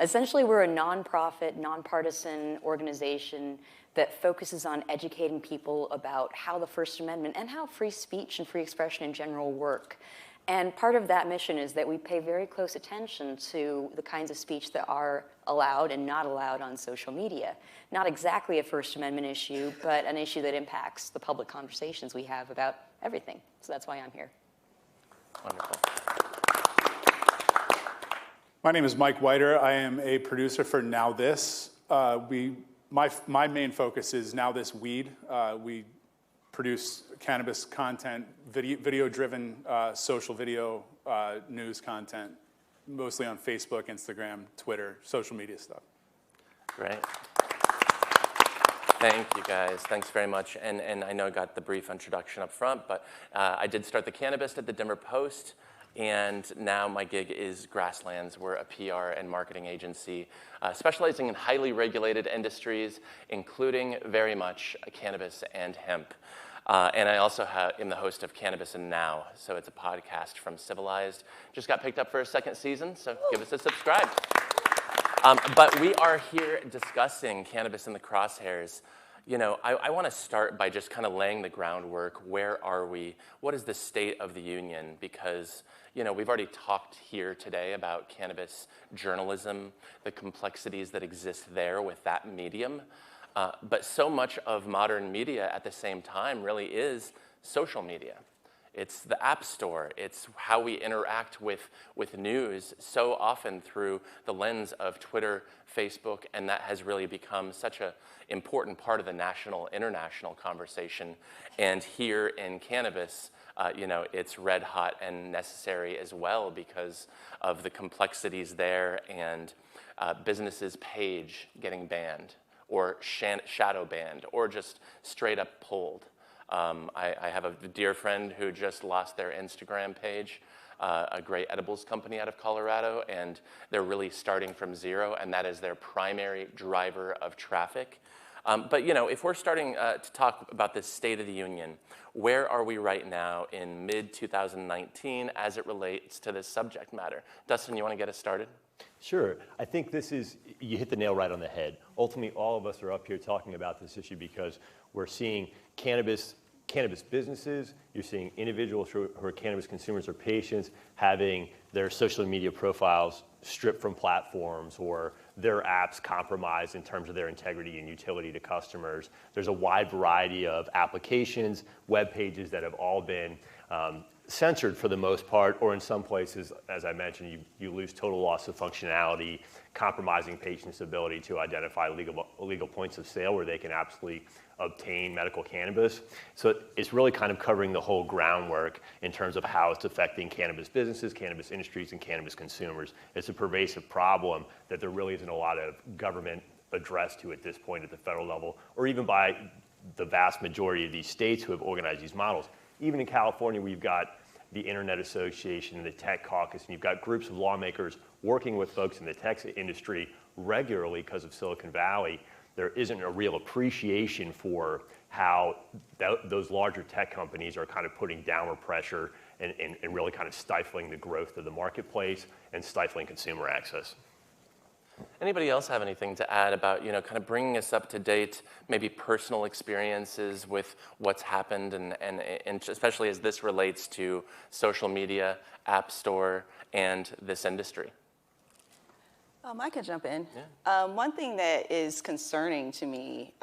essentially, we're a nonprofit, nonpartisan organization that focuses on educating people about how the First Amendment and how free speech and free expression in general work. And part of that mission is that we pay very close attention to the kinds of speech that are allowed and not allowed on social media. Not exactly a First Amendment issue, but an issue that impacts the public conversations we have about everything. So that's why I'm here. Wonderful. My name is Mike Whiter. I am a producer for Now This. My main focus is Now This Weed. We produce cannabis content, video-driven social video news content, mostly on Facebook, Instagram, Twitter, social media stuff. Great. Thank you, guys. Thanks very much. And I know I got the brief introduction up front, but I did start the Cannabis at the Denver Post. And now my gig is Grasslands. We're a PR and marketing agency specializing in highly regulated industries, including very much cannabis and hemp. And I also am the host of Cannabis and Now. So it's a podcast from Civilized. Just got picked up for a second season, so give us a subscribe. But we are here discussing Cannabis in the Crosshairs. I want to start by just kind of laying the groundwork. Where are we? What is the state of the union? Because we've already talked here today about cannabis journalism, the complexities that exist there with that medium. But so much of modern media at the same time really is social media. It's the App Store. It's how we interact with news so often through the lens of Twitter, Facebook, and that has really become such an important part of the national, international conversation. And here in cannabis, it's red hot and necessary as well because of the complexities there and businesses' page getting banned or shadow banned or just straight up pulled. I have a dear friend who just lost their Instagram page, a great edibles company out of Colorado, and they're really starting from zero, and that is their primary driver of traffic. But if we're starting to talk about this State of the Union, where are we right now in mid-2019 as it relates to this subject matter? Dustin, you want to get us started? Sure. I think you hit the nail right on the head. Ultimately, all of us are up here talking about this issue because we're seeing cannabis businesses, you're seeing individuals who are cannabis consumers or patients having their social media profiles stripped from platforms or their apps compromised in terms of their integrity and utility to customers. There's a wide variety of applications, web pages that have all been censored for the most part, or in some places, as I mentioned, you lose total loss of functionality, compromising patients' ability to identify legal points of sale where they can absolutely obtain medical cannabis. So it's really kind of covering the whole groundwork in terms of how it's affecting cannabis businesses, cannabis industries, and cannabis consumers. It's a pervasive problem that there really isn't a lot of government address to at this point at the federal level, or even by the vast majority of these states who have organized these models. Even in California, we've got the Internet Association, the Tech Caucus, and you've got groups of lawmakers working with folks in the tech industry regularly because of Silicon Valley, there isn't a real appreciation for how those larger tech companies are kind of putting downward pressure and really kind of stifling the growth of the marketplace and stifling consumer access. Anybody else have anything to add about, kind of bringing us up to date, maybe personal experiences with what's happened, and especially as this relates to social media, App Store, and this industry? I could jump in. Yeah. One thing that is concerning to me,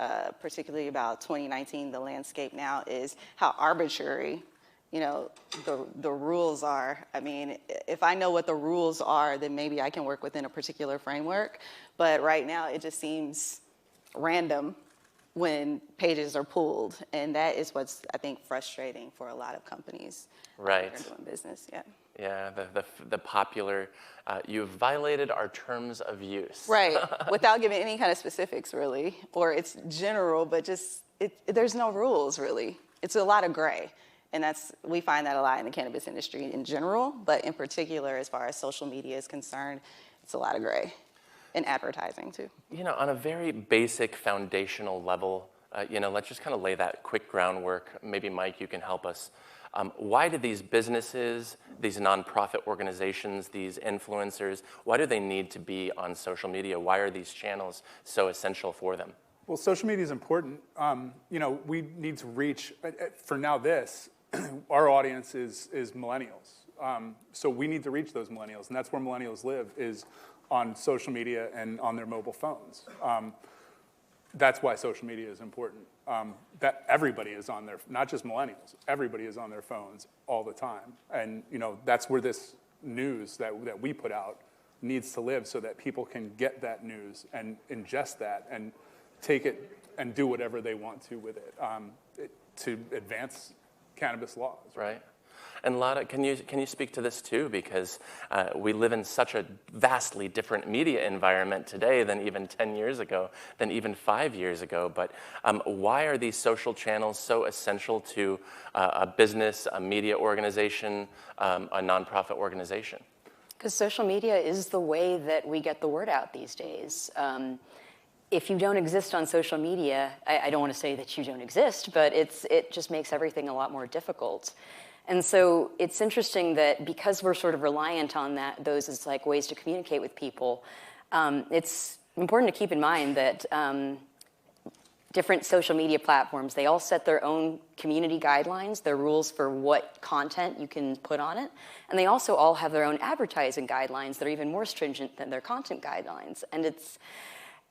particularly about 2019, the landscape now, is how arbitrary the rules are. I mean, if I know what the rules are, then maybe I can work within a particular framework. But right now, it just seems random when pages are pulled. And that is what's, I think, frustrating for a lot of companies right. that are doing business. Yeah. Yeah, the popular, you've violated our terms of use. Right, without giving any kind of specifics, really. Or it's general, but just, there's no rules, really. It's a lot of gray. And we find that a lot in the cannabis industry in general, but in particular, as far as social media is concerned, it's a lot of gray. And advertising, too. On a very basic foundational level, let's just kind of lay that quick groundwork. Maybe, Mike, you can help us. Why do these businesses, these nonprofit organizations, these influencers, why do they need to be on social media? Why are these channels so essential for them? Well, social media is important. We need to reach, for now this, our audience is millennials. So we need to reach those millennials, and that's where millennials live, is on social media and on their mobile phones. That's why social media is important. That everybody is on their, not just millennials, everybody is on their phones all the time. And that's where this news that we put out needs to live, so that people can get that news and ingest that and take it and do whatever they want to with it, to advance cannabis laws. Right. And Lada, can you speak to this too? Because we live in such a vastly different media environment today than even 10 years ago, than even 5 years ago. But why are these social channels so essential to a business, a media organization, a nonprofit organization? Because social media is the way that we get the word out these days. If you don't exist on social media, I don't want to say that you don't exist, but it just makes everything a lot more difficult. And so it's interesting that because we're sort of reliant on those as like ways to communicate with people, it's important to keep in mind that different social media platforms, they all set their own community guidelines, their rules for what content you can put on it. And they also all have their own advertising guidelines that are even more stringent than their content guidelines. And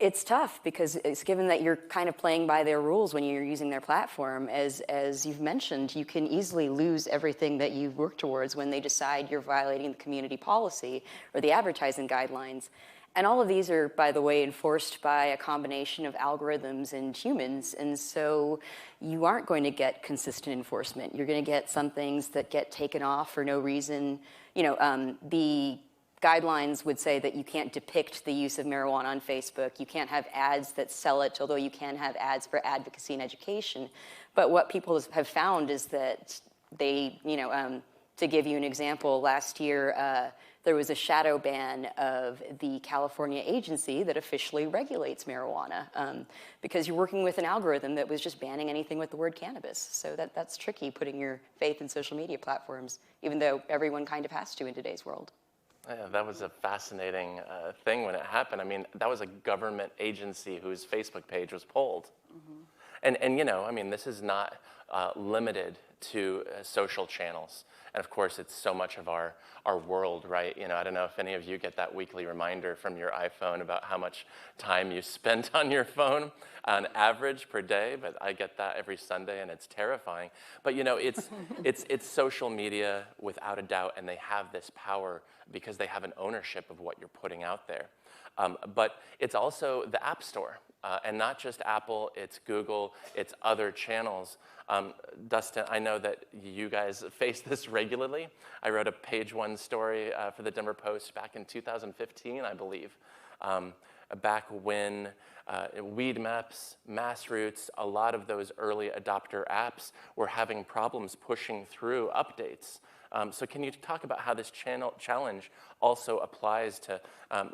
it's tough because it's given that you're kind of playing by their rules when you're using their platform. As you've mentioned, you can easily lose everything that you've worked towards when they decide you're violating the community policy or the advertising guidelines. And all of these are, by the way, enforced by a combination of algorithms and humans. And so you aren't going to get consistent enforcement. You're going to get some things that get taken off for no reason. The guidelines would say that you can't depict the use of marijuana on Facebook. You can't have ads that sell it, although you can have ads for advocacy and education. But what people have found is that they, to give you an example, last year there was a shadow ban of the California agency that officially regulates marijuana because you're working with an algorithm that was just banning anything with the word cannabis. So that's tricky, putting your faith in social media platforms, even though everyone kind of has to in today's world. Yeah, that was a fascinating thing when it happened. I mean, that was a government agency whose Facebook page was pulled. Mm-hmm. And this is not limited to social channels. And of course, it's so much of our world, right? I don't know if any of you get that weekly reminder from your iPhone about how much time you spent on your phone on average per day, but I get that every Sunday, and it's terrifying. But it's social media without a doubt, and they have this power because they have an ownership of what you're putting out there. But it's also the App Store, and not just Apple, it's Google, it's other channels. Dustin, I know that you guys face this regularly. I wrote a page one story for the Denver Post back in 2015, I believe, back when Weed Maps, Massroots, a lot of those early adopter apps were having problems pushing through updates So can you talk about how this challenge also applies to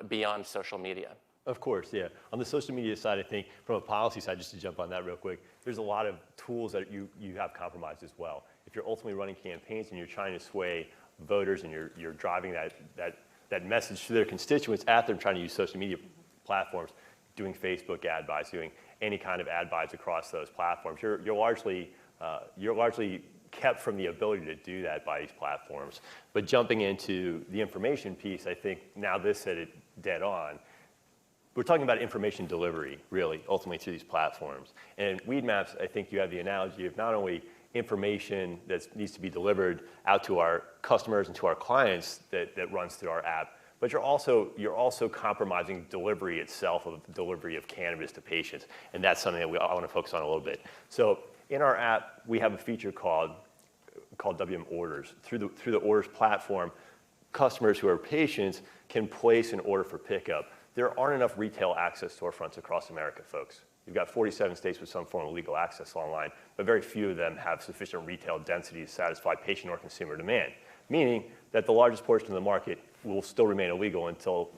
beyond social media? Of course, yeah. On the social media side, I think from a policy side, just to jump on that real quick, there's a lot of tools that you have compromised as well. If you're ultimately running campaigns and you're trying to sway voters and you're driving that message to their constituents at them trying to use social media platforms, doing Facebook ad buys, doing any kind of ad buys across those platforms, you're largely kept from the ability to do that by these platforms. But jumping into the information piece, I think now this said it dead on. We're talking about information delivery, really, ultimately through these platforms. And Weed Maps, I think you have the analogy of not only information that needs to be delivered out to our customers and to our clients that runs through our app, but you're also compromising delivery itself, of delivery of cannabis to patients. And that's something that I want to focus on a little bit. So in our app, we have a feature called WM Orders. Through the Orders platform, customers who are patients can place an order for pickup. There aren't enough retail access storefronts across America, folks. You've got 47 states with some form of legal access online, but very few of them have sufficient retail density to satisfy patient or consumer demand, meaning that the largest portion of the market will still remain illegal until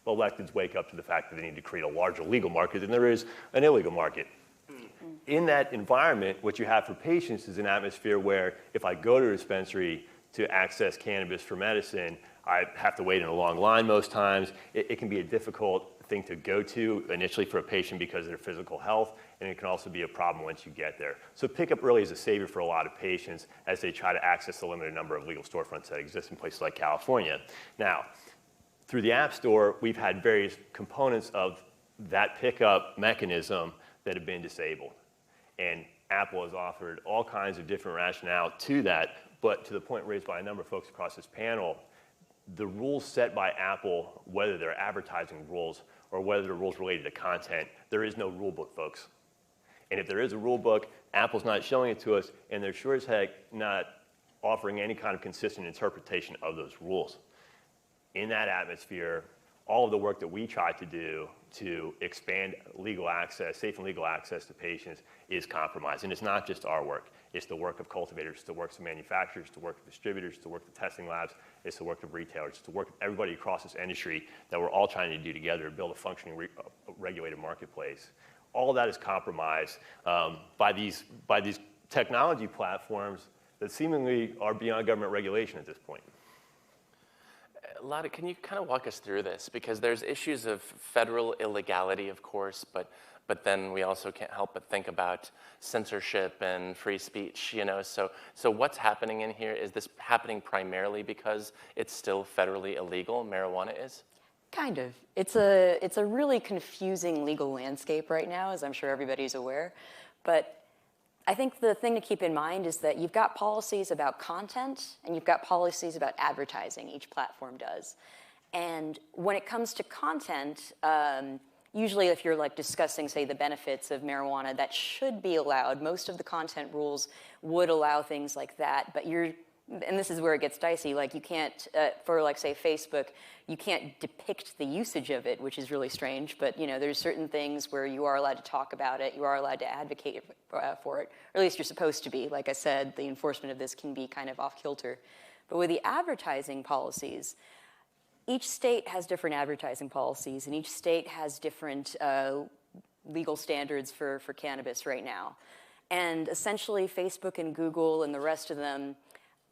electeds wake up to the fact that they need to create a larger legal market than there is an illegal market. In that environment, what you have for patients is an atmosphere where if I go to a dispensary to access cannabis for medicine, I have to wait in a long line most times. It can be a difficult thing to go to initially for a patient because of their physical health, and it can also be a problem once you get there. So pickup really is a savior for a lot of patients as they try to access the limited number of legal storefronts that exist in places like California. Now, through the App Store, we've had various components of that pickup mechanism that have been disabled. And Apple has offered all kinds of different rationale to that, but to the point raised by a number of folks across this panel, the rules set by Apple, whether they're advertising rules or whether they're rules related to content, there is no rule book, folks. And if there is a rule book, Apple's not showing it to us, and they're sure as heck not offering any kind of consistent interpretation of those rules. In that atmosphere, all of the work that we try to do to expand legal access, safe and legal access to patients is compromised. And it's not just our work. It's the work of cultivators, it's the work of manufacturers, it's the work of distributors, it's the work of testing labs, it's the work of retailers, it's the work of everybody across this industry that we're all trying to do together to build a functioning regulated marketplace. All of that is compromised by these technology platforms that seemingly are beyond government regulation at this point. Lada, can you kind of walk us through this? Because there's issues of federal illegality, of course, but then we also can't help but think about censorship and free speech, you know? So what's happening in here? Is this happening primarily because it's still federally illegal, marijuana is? Kind of. It's a really confusing legal landscape right now, as I'm sure everybody's aware. But I think the thing to keep in mind is that you've got policies about content and you've got policies about advertising, each platform does. And when it comes to content, usually if you're like discussing, say, the benefits of marijuana, that should be allowed. Most of the content rules would allow things like that, but and this is where it gets dicey, like you can't, for like say Facebook, you can't depict the usage of it, which is really strange, but you know, there's certain things where you are allowed to talk about it, you are allowed to advocate for it, or at least you're supposed to be. Like I said, the enforcement of this can be kind of off kilter. But with the advertising policies, each state has different advertising policies, and each state has different legal standards for cannabis right now. And essentially, Facebook and Google and the rest of them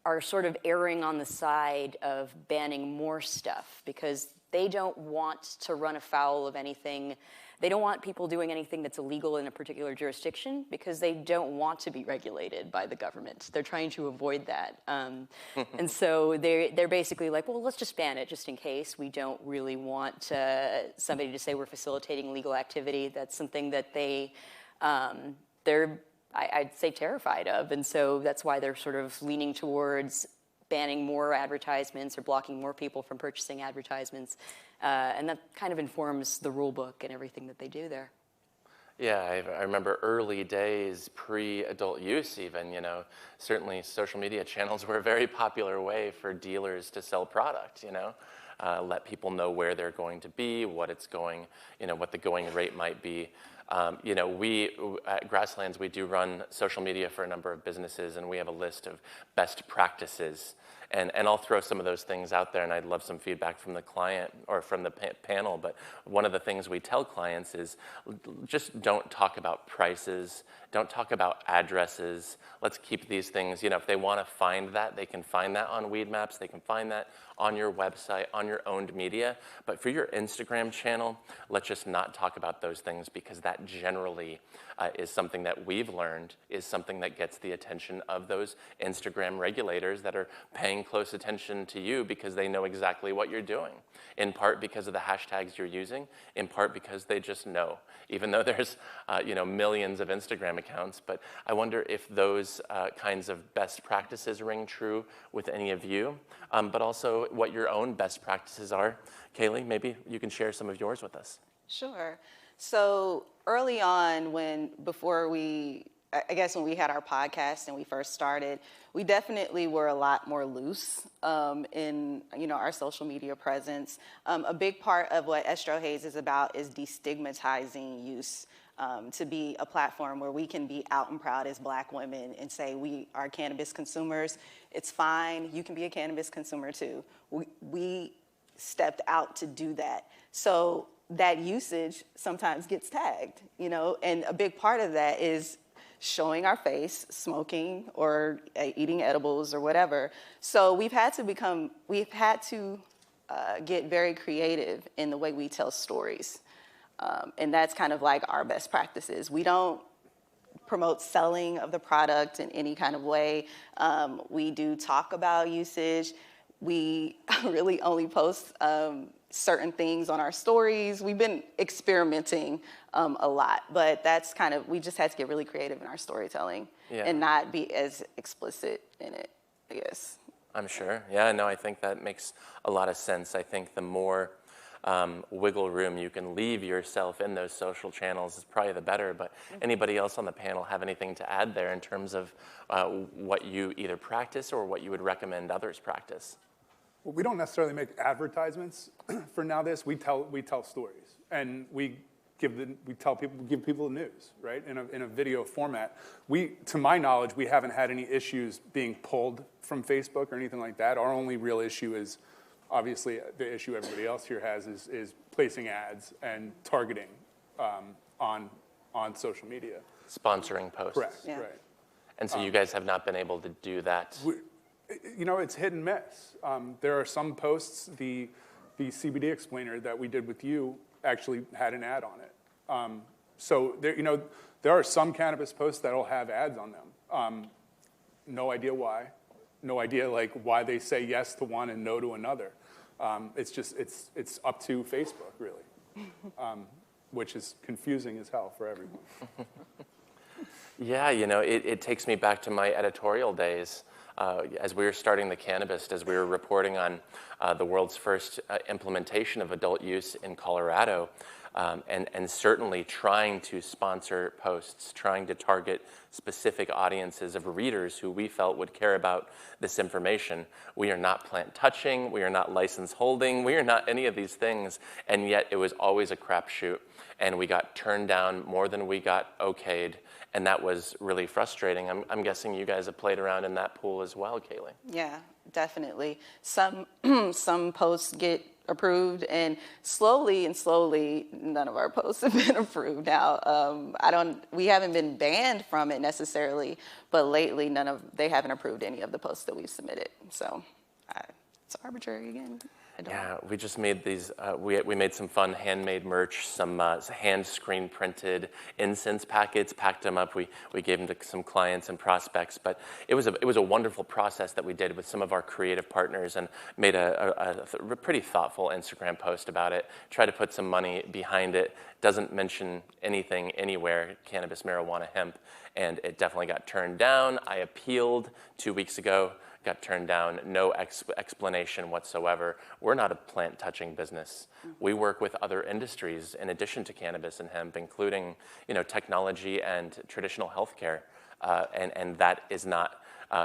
are sort of erring on the side of banning more stuff because they don't want to run afoul of anything. They don't want people doing anything that's illegal in a particular jurisdiction because they don't want to be regulated by the government. They're trying to avoid that. And so they're basically like, well, let's just ban it just in case. We don't really want somebody to say we're facilitating illegal activity. That's something that they're I'd say terrified of, and so that's why they're sort of leaning towards banning more advertisements or blocking more people from purchasing advertisements, and that kind of informs the rule book and everything that they do there. Yeah, I remember early days, pre-adult use even, you know, certainly social media channels were a very popular way for dealers to sell product, you know, let people know where they're going to be, what it's going, you know, what the going rate might be. You know, we at Grasslands, we do run social media for a number of businesses, and we have a list of best practices. And I'll throw some of those things out there, and I'd love some feedback from the client or from the panel. But one of the things we tell clients is just don't talk about prices, don't talk about addresses. Let's keep these things, you know, if they want to find that, they can find that on Weed Maps, they can find that on your website, on your owned media. But for your Instagram channel, let's just not talk about those things, because that generally is something that we've learned is something that gets the attention of those Instagram regulators that are paying close attention to you because they know exactly what you're doing, in part because of the hashtags you're using, in part because they just know, even though there's you know, millions of Instagram accounts. But I wonder if those kinds of best practices ring true with any of you, but also what your own best practices are. Kaylee, maybe you can share some of yours with us. Sure. So early on, before we had our podcast and we first started, we definitely were a lot more loose in, you know, our social media presence. A big part of what Estro Haze is about is destigmatizing use, to be a platform where we can be out and proud as Black women and say we are cannabis consumers. It's fine. You can be a cannabis consumer too. We stepped out to do that. So that usage sometimes gets tagged, you know, and a big part of that is showing our face, smoking or eating edibles or whatever. So we've had to get very creative in the way we tell stories. And that's kind of like our best practices. We don't promote selling of the product in any kind of way. We do talk about usage. We really only post certain things on our stories. We've been experimenting a lot, but that's kind of, we just had to get really creative in our storytelling and not be as explicit in it, I guess. I'm sure. Yeah, no, I think that makes a lot of sense. I think the more wiggle room you can leave yourself in those social channels is probably the better. But anybody else on the panel have anything to add there in terms of what you either practice or what you would recommend others practice? Well, we don't necessarily make advertisements for Now This. We tell stories, and we give people the news, right? In a video format. To my knowledge, we haven't had any issues being pulled from Facebook or anything like that. Our only real issue is, obviously, the issue everybody else here has is placing ads and targeting on social media. Sponsoring posts. Correct. Yeah. Right. And so you guys have not been able to do that. You know, it's hit and miss. There are some posts, the CBD explainer that we did with you actually had an ad on it. So there are some cannabis posts that'll have ads on them. No idea why. No idea why they say yes to one and no to another. It's just it's up to Facebook really, which is confusing as hell for everyone. Yeah, you know, it takes me back to my editorial days. As we were starting the Cannabis, as we were reporting on the world's first implementation of adult use in Colorado, and certainly trying to sponsor posts, trying to target specific audiences of readers who we felt would care about this information. We are not plant touching, we are not license holding, we are not any of these things, and yet it was always a crapshoot, and we got turned down more than we got okayed. And that was really frustrating. I'm guessing you guys have played around in that pool as well, Kaylee. Yeah, definitely. Some posts get approved, and slowly, none of our posts have been approved. Now, we haven't been banned from it necessarily, but lately they haven't approved any of the posts that we've submitted. So it's arbitrary again. Yeah, we just made these, we made some fun handmade merch, some hand screen printed incense packets, packed them up. We gave them to some clients and prospects, but it was a wonderful process that we did with some of our creative partners and made a pretty thoughtful Instagram post about it, tried to put some money behind it, doesn't mention anything anywhere, cannabis, marijuana, hemp, and it definitely got turned down. I appealed 2 weeks ago. Got turned down, no explanation whatsoever. We're not a plant-touching business. We work with other industries in addition to cannabis and hemp, including technology and traditional healthcare, and that is not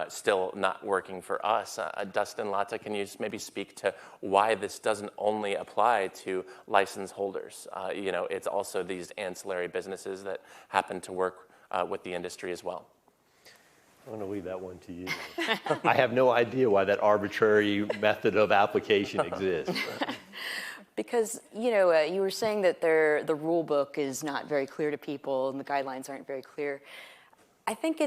still not working for us. Dustin, Lata, can you maybe speak to why this doesn't only apply to license holders? It's also these ancillary businesses that happen to work with the industry as well. I'm going to leave that one to you. I have no idea why that arbitrary method of application exists. Because, you were saying that the rule book is not very clear to people and the guidelines aren't very clear. I think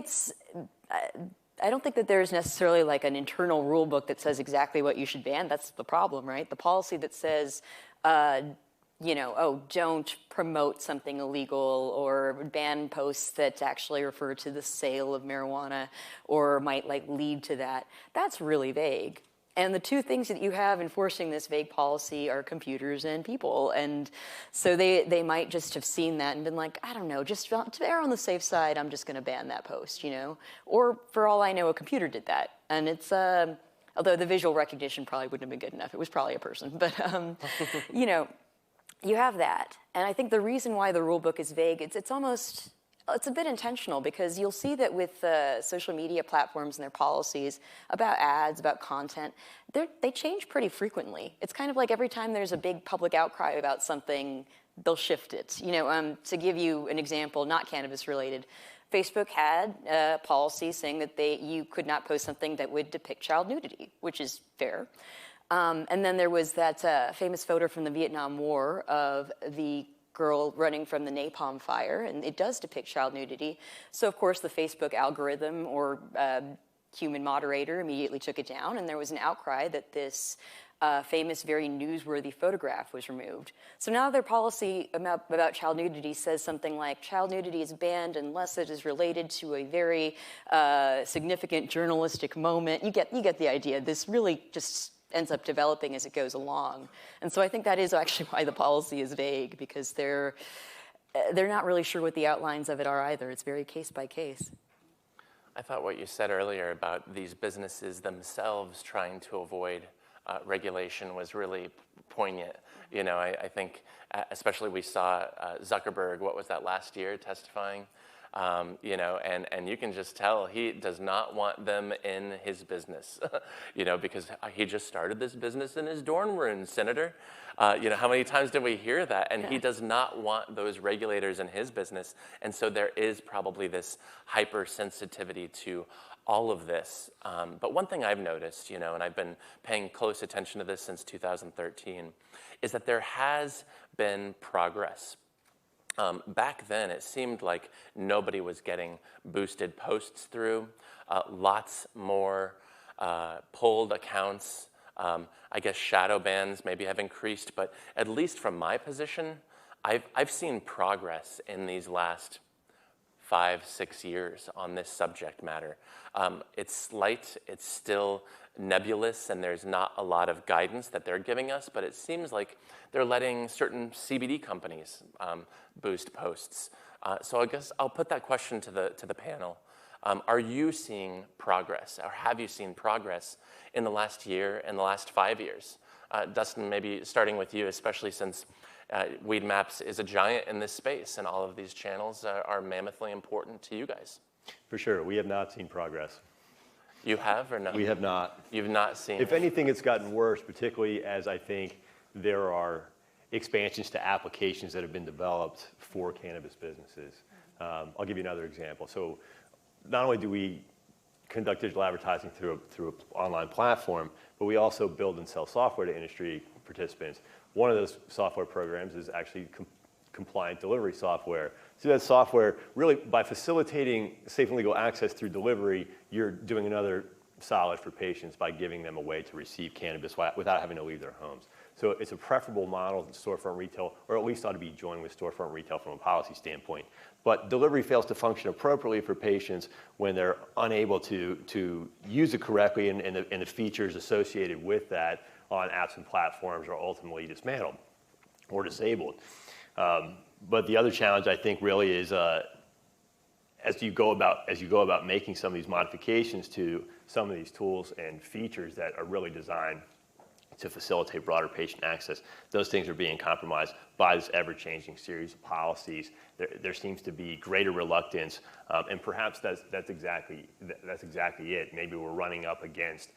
I don't think that there's necessarily like an internal rule book that says exactly what you should ban. That's the problem, right? The policy that says, don't promote something illegal or ban posts that actually refer to the sale of marijuana or might lead to that. That's really vague. And the two things that you have enforcing this vague policy are computers and people. And so they might just have seen that and been like, I don't know, just to err on the safe side, I'm just going to ban that post, Or for all I know, a computer did that. And it's, although the visual recognition probably wouldn't have been good enough. It was probably a person. But, you have that. And I think the reason why the rule book is vague, it's a bit intentional because you'll see that with social media platforms and their policies about ads, about content, they change pretty frequently. It's kind of like every time there's a big public outcry about something, they'll shift it. To give you an example, not cannabis related, Facebook had a policy saying that you could not post something that would depict child nudity, which is fair. And then there was that famous photo from the Vietnam War of the girl running from the napalm fire, and it does depict child nudity. So, of course, the Facebook algorithm or human moderator immediately took it down, and there was an outcry that this famous, very newsworthy photograph was removed. So now their policy about child nudity says something like, child nudity is banned unless it is related to a very significant journalistic moment. You get the idea. This really just ends up developing as it goes along. And so I think that is actually why the policy is vague, because they're not really sure what the outlines of it are either. It's very case by case. I thought what you said earlier about these businesses themselves trying to avoid regulation was really poignant. I think especially we saw Zuckerberg, what was that, last year, testifying? And you can just tell he does not want them in his business, because he just started this business in his dorm room, Senator. How many times did we hear that? And he does not want those regulators in his business. And so there is probably this hypersensitivity to all of this. But one thing I've noticed, and I've been paying close attention to this since 2013, is that there has been progress. Back then, it seemed like nobody was getting boosted posts through. Lots more pulled accounts. I guess shadow bans maybe have increased, but at least from my position, I've seen progress in these last 5-6 years on this subject matter. It's slight, it's still nebulous, and there's not a lot of guidance that they're giving us, but it seems like they're letting certain CBD companies boost posts. So I guess I'll put that question to the panel. Are you seeing progress, or have you seen progress in the last year, in the last 5 years? Dustin, maybe starting with you, especially since Weed Maps is a giant in this space, and all of these channels are mammothly important to you guys. For sure, we have not seen progress. You have or no? We have not. You've not seen. If anything, it's gotten worse, particularly as I think there are expansions to applications that have been developed for cannabis businesses. I'll give you another example. So not only do we conduct digital advertising through an online platform, but we also build and sell software to industry participants. One of those software programs is actually compliant delivery software. So that software, really, by facilitating safe and legal access through delivery, you're doing another solid for patients by giving them a way to receive cannabis without having to leave their homes. So it's a preferable model than storefront retail, or at least ought to be joined with storefront retail from a policy standpoint. But delivery fails to function appropriately for patients when they're unable to use it correctly, and the features associated with that on apps and platforms are ultimately dismantled or disabled. But the other challenge, I think, really is as you go about making some of these modifications to some of these tools and features that are really designed to facilitate broader patient access. Those things are being compromised by this ever-changing series of policies. There seems to be greater reluctance, and perhaps that's exactly it. Maybe we're running up against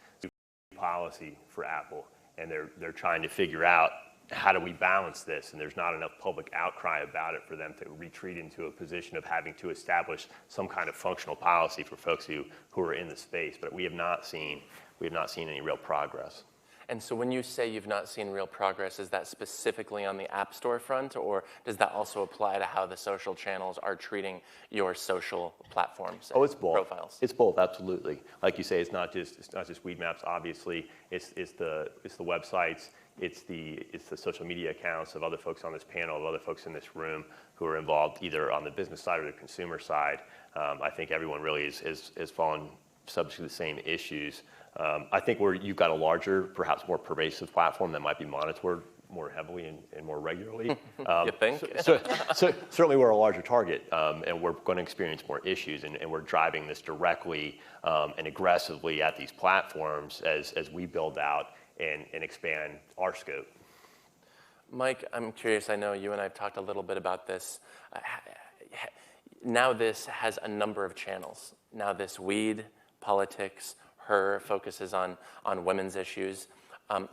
policy for Apple, and they're trying to figure out how do we balance this, and there's not enough public outcry about it for them to retreat into a position of having to establish some kind of functional policy for folks who are in the space. But we have not seen any real progress. And so when you say you've not seen real progress, is that specifically on the App Store front, or does that also apply to how the social channels are treating your social platforms? Oh, it's both. Profiles. It's both, absolutely. Like you say, it's not just Weed Maps. Obviously, it's the websites, it's the social media accounts of other folks on this panel, of other folks in this room who are involved either on the business side or the consumer side. I think everyone really is fallen subject to the same issues. I think where you've got a larger, perhaps more pervasive platform that might be monitored more heavily and more regularly. You think? So certainly we're a larger target, and we're going to experience more issues, and we're driving this directly and aggressively at these platforms as we build out and expand our scope. Mike, I'm curious, I know you and I have talked a little bit about this. Now this has a number of channels. Now this weed, politics, her focuses on women's issues.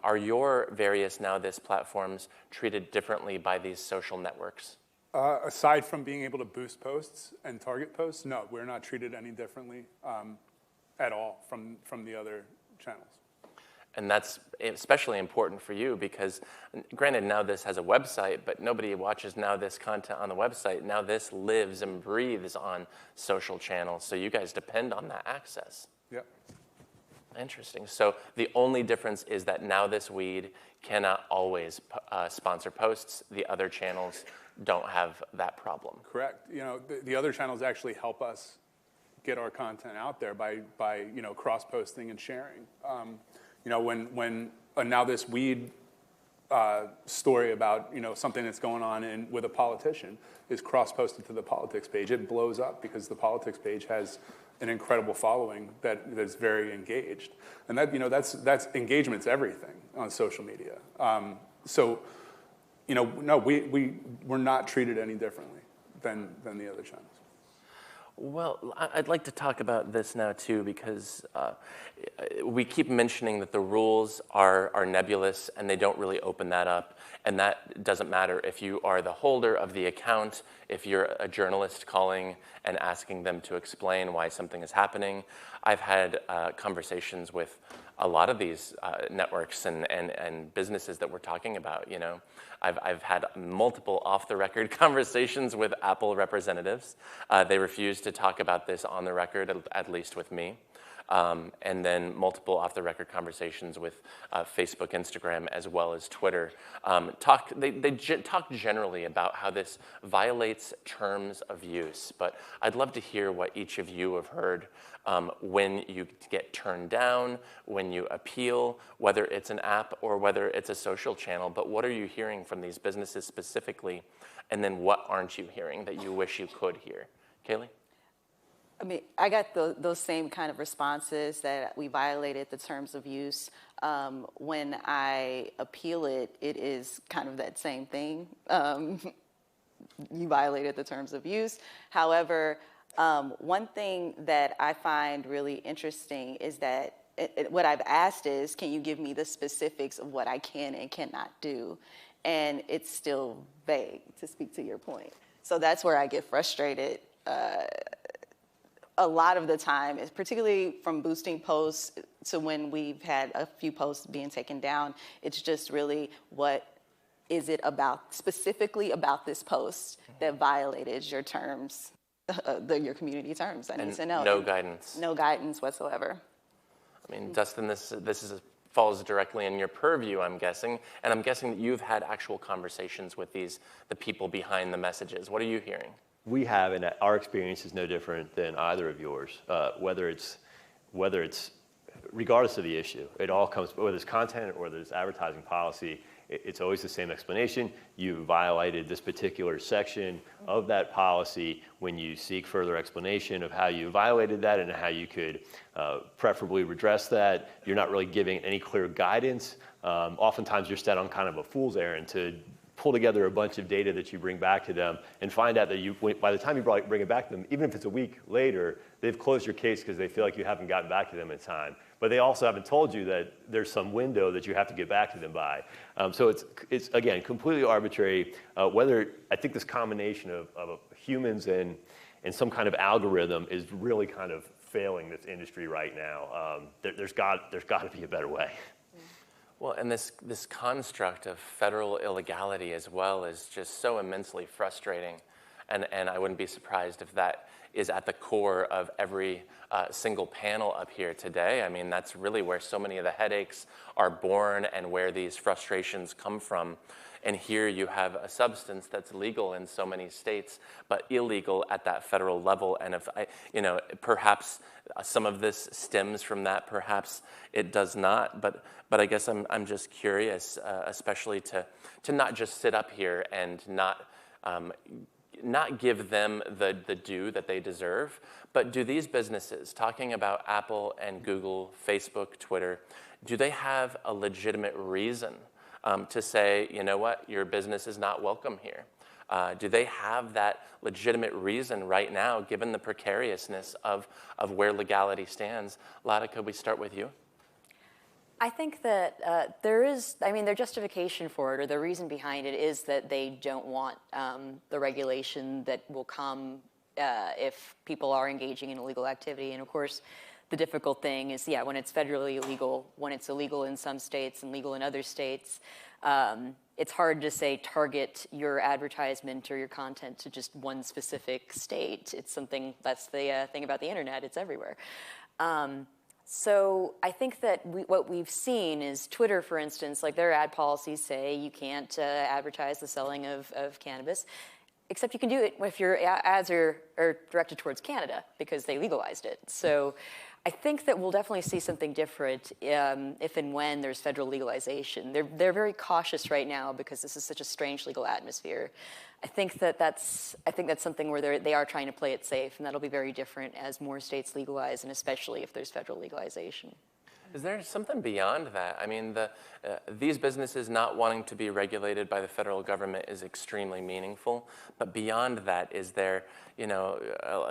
Are your various Now This platforms treated differently by these social networks? Aside from being able to boost posts and target posts, no, we're not treated any differently at all from the other channels. And that's especially important for you because, granted, Now This has a website, but nobody watches Now This content on the website. Now This lives and breathes on social channels, so you guys depend on that access. Yep. Interesting. So the only difference is that Now This Weed cannot always sponsor posts. The other channels don't have that problem. Correct. You know, the other channels actually help us get our content out there by cross-posting and sharing. You know, when a Now This Weed story about something that's going on with a politician is cross-posted to the politics page, it blows up because the politics page has an incredible following that's very engaged, and that's engagement's everything on social media. So, no, we're not treated any differently than the other channels. Well, I'd like to talk about this now too because we keep mentioning that the rules are nebulous and they don't really open that up, and that doesn't matter if you are the holder of the account, if you're a journalist calling and asking them to explain why something is happening. I've had conversations with a lot of these networks and businesses that we're talking about. I've had multiple off-the-record conversations with Apple representatives. They refuse to talk about this on the record, at least with me. And then multiple off-the-record conversations with Facebook, Instagram, as well as Twitter. They talk generally about how this violates terms of use, but I'd love to hear what each of you have heard when you get turned down, when you appeal, whether it's an app or whether it's a social channel, but what are you hearing from these businesses specifically, and then what aren't you hearing that you wish you could hear? Kaylee? I mean, I got those same kind of responses that we violated the terms of use. When I appeal it, it is kind of that same thing. You violated the terms of use. However, one thing that I find really interesting is that what I've asked is, can you give me the specifics of what I can and cannot do? And it's still vague, to speak to your point. So that's where I get frustrated. A lot of the time, is particularly from boosting posts to when we've had a few posts being taken down, it's just really what is it about, specifically about this post that violated your terms, your community terms. I need to know. No guidance. No guidance whatsoever. I mean, Dustin, this falls directly in your purview, I'm guessing, and I'm guessing that you've had actual conversations with the people behind the messages. What are you hearing? We have, and our experience is no different than either of yours. Whether it's regardless of the issue, it all comes, whether it's content or there's advertising policy, it's always the same explanation. You violated this particular section of that policy. When you seek further explanation of how you violated that and how you could preferably redress that, you're not really giving any clear guidance. Oftentimes you're set on kind of a fool's errand to pull together a bunch of data that you bring back to them and find out that by the time you bring it back to them, even if it's a week later, they've closed your case because they feel like you haven't gotten back to them in time. But they also haven't told you that there's some window that you have to get back to them by. So it's again, completely arbitrary. Whether I think this combination of humans and some kind of algorithm is really kind of failing this industry right now. There's got to be a better way. Well, and this construct of federal illegality as well is just so immensely frustrating. And I wouldn't be surprised if that is at the core of every single panel up here today. I mean, that's really where so many of the headaches are born and where these frustrations come from. And here you have a substance that's legal in so many states, but illegal at that federal level. And if perhaps some of this stems from that, perhaps it does not. But I guess I'm just curious, especially to not just sit up here and not give them the due that they deserve, but do these businesses, talking about Apple and Google, Facebook, Twitter, do they have a legitimate reason to say, you know what, your business is not welcome here? Do they have that legitimate reason right now, given the precariousness of where legality stands? Lada, could we start with you? I think that their justification for it, or the reason behind it, is that they don't want the regulation that will come if people are engaging in illegal activity. And of course, the difficult thing is, when it's federally illegal, when it's illegal in some states and legal in other states, it's hard to say target your advertisement or your content to just one specific state. It's something, that's the thing about the internet, it's everywhere. So I think that what we've seen is Twitter, for instance, like their ad policies say you can't advertise the selling of cannabis, except you can do it if your ads are directed towards Canada because they legalized it. So I think that we'll definitely see something different if and when there's federal legalization. They're very cautious right now because this is such a strange legal atmosphere. I think that's something where they are trying to play it safe, and that'll be very different as more states legalize, and especially if there's federal legalization. Is there something beyond that? I mean, these businesses not wanting to be regulated by the federal government is extremely meaningful. But beyond that, is there,